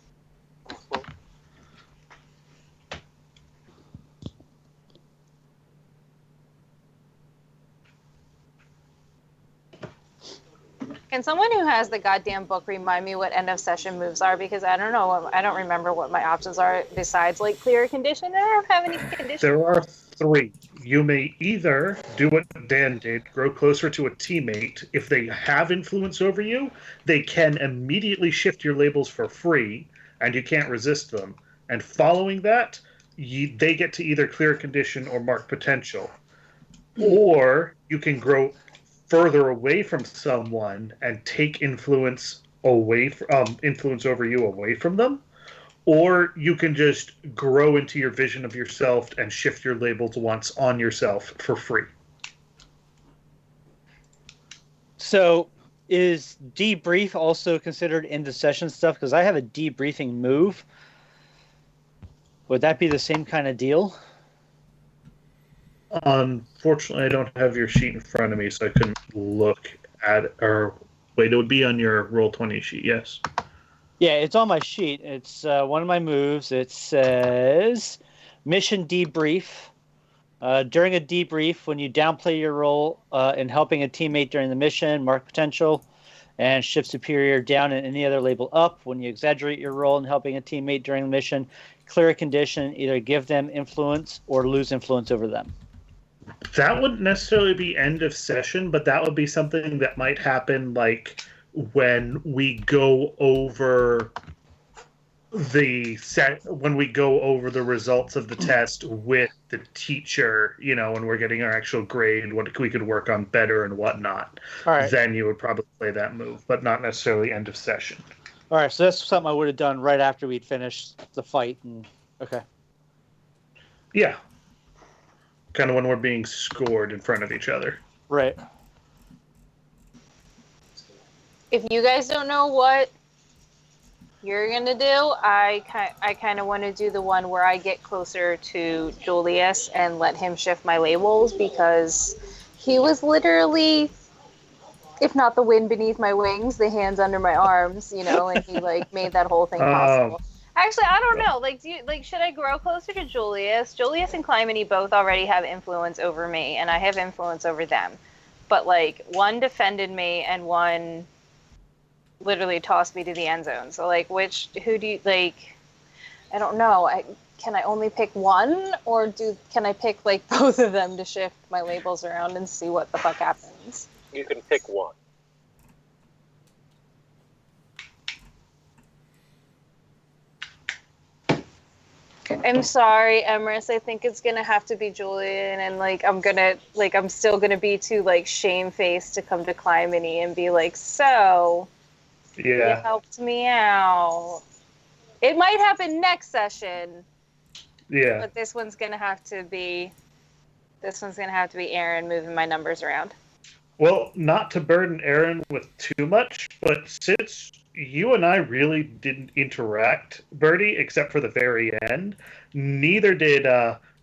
Can someone who has the goddamn book remind me what end of session moves are? Because I don't know. I don't remember what my options are besides, like, clear a condition. I don't have any conditions. There are 3. You may either do what Dan did, grow closer to a teammate. If they have influence over you, they can immediately shift your labels for free, and you can't resist them. And following that, they get to either clear a condition or mark potential. Or you can grow further away from someone and take influence influence over you away from them, or you can just grow into your vision of yourself and shift your labels once on yourself for free. So is debrief also considered end of session stuff? Because I have a debriefing move. Would that be the same kind of deal? Unfortunately, I don't have your sheet in front of me, so I couldn't look at it. Or wait, it would be on your Roll20 sheet, yes? Yeah, it's on my sheet. It's one of my moves. It says mission debrief. During a debrief, when you downplay your role in helping a teammate during the mission, mark potential, and shift superior down and any other label up. When you exaggerate your role in helping a teammate during the mission, clear a condition, either give them influence or lose influence over them. That wouldn't necessarily be end of session, but that would be something that might happen like when we go over when we go over the results of the test with the teacher, when we're getting our actual grade, what we could work on better and whatnot. All right. Then you would probably play that move, but not necessarily end of session. All right, so that's something I would have done right after we'd finished the fight. Okay. Yeah. Kind of when we're being scored in front of each other. Right. If you guys don't know what you're gonna do, I kind of want to do the one where I get closer to Julius and let him shift my labels, because he was literally, if not the wind beneath my wings, the hands under my arms, and he made that whole thing possible. Actually, I don't know. Should I grow closer to Julius? Julius and Clymene both already have influence over me, and I have influence over them. But one defended me and one literally tossed me to the end zone. So who do you I don't know. Can I only pick one, or can I pick both of them to shift my labels around and see what the fuck happens? You can pick one. I'm sorry, Emrys. I think it's gonna have to be Julian, and I'm still gonna be too shamefaced to come to Clymene and be so. Yeah. You helped me out. It might happen next session. Yeah. But this one's gonna have to be Aaron moving my numbers around. Well, not to burden Aaron with too much, but since you and I really didn't interact, Bertie, except for the very end, neither did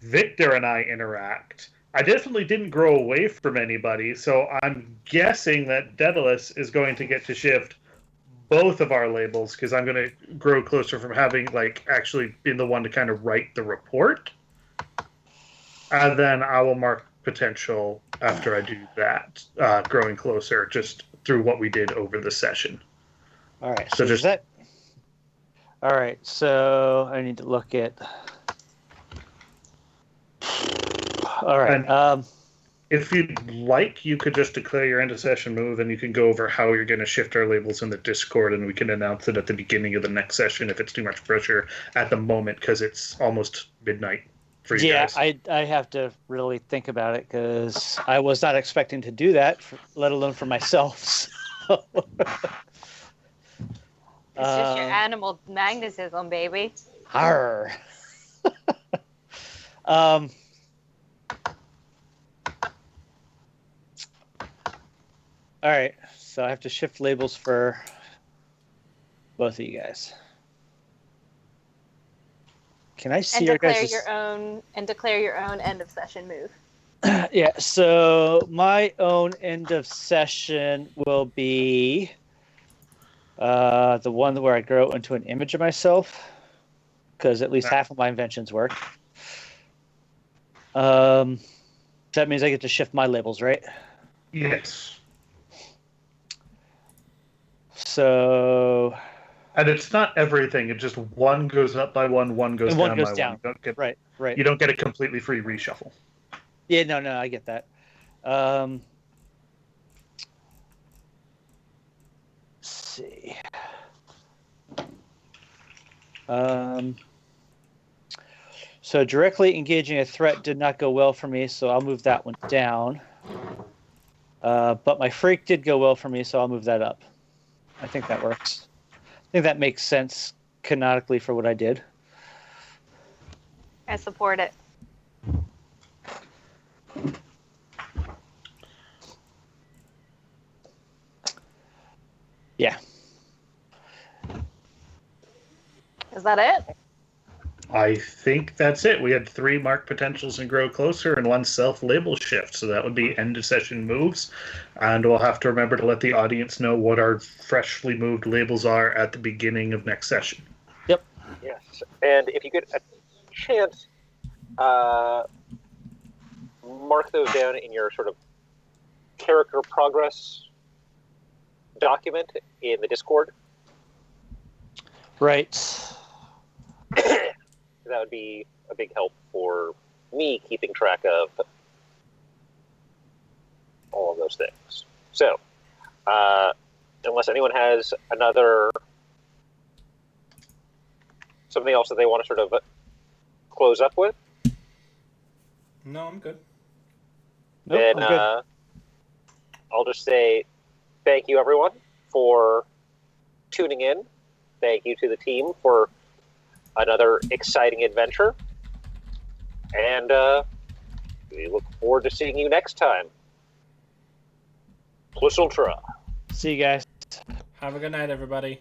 Victor and I interact. I definitely didn't grow away from anybody, so I'm guessing that Daedalus is going to get to shift both of our labels, because I'm going to grow closer from having actually been the one to kind of write the report. And then I will mark potential after I do that, growing closer just through what we did over the session. All right. So just that. All right. So I need to look at. All right. If you'd like, you could just declare your end of session move, and you can go over how you're going to shift our labels in the Discord, and we can announce it at the beginning of the next session if it's too much pressure at the moment, because it's almost midnight for you guys. Yeah, I have to really think about it, because I was not expecting to do that, let alone for myself. So. It's just your animal magnetism, baby. Arr. All right, so I have to shift labels for both of you guys. Can I see your guys' declare your own end of session move? Yeah, so my own end of session will be the one where I grow into an image of myself, because at least half of my inventions work. That means I get to shift my labels, right? Yes. So. And it's not everything. It's just one goes up by one goes down by one. You don't get, right. You don't get a completely free reshuffle. Yeah, no, I get that. Let's see. So directly engaging a threat did not go well for me, so I'll move that one down. But my freak did go well for me, so I'll move that up. I think that works. I think that makes sense canonically for what I did. I support it. Yeah. Is that it? I think that's it. We had 3 mark potentials and grow closer and 1 self-label shift. So that would be end of session moves. And we'll have to remember to let the audience know what our freshly moved labels are at the beginning of next session. Yes, and if you get a chance, mark those down in your sort of character progress document in the Discord. Right. That would be a big help for me keeping track of all of those things. So, unless anyone has something else that they want to sort of close up with, No, I'm good. Nope, then I'm good. I'll just say thank you, everyone, for tuning in. Thank you to the team for another exciting adventure. And we look forward to seeing you next time. Plus Ultra. See you guys. Have a good night, everybody.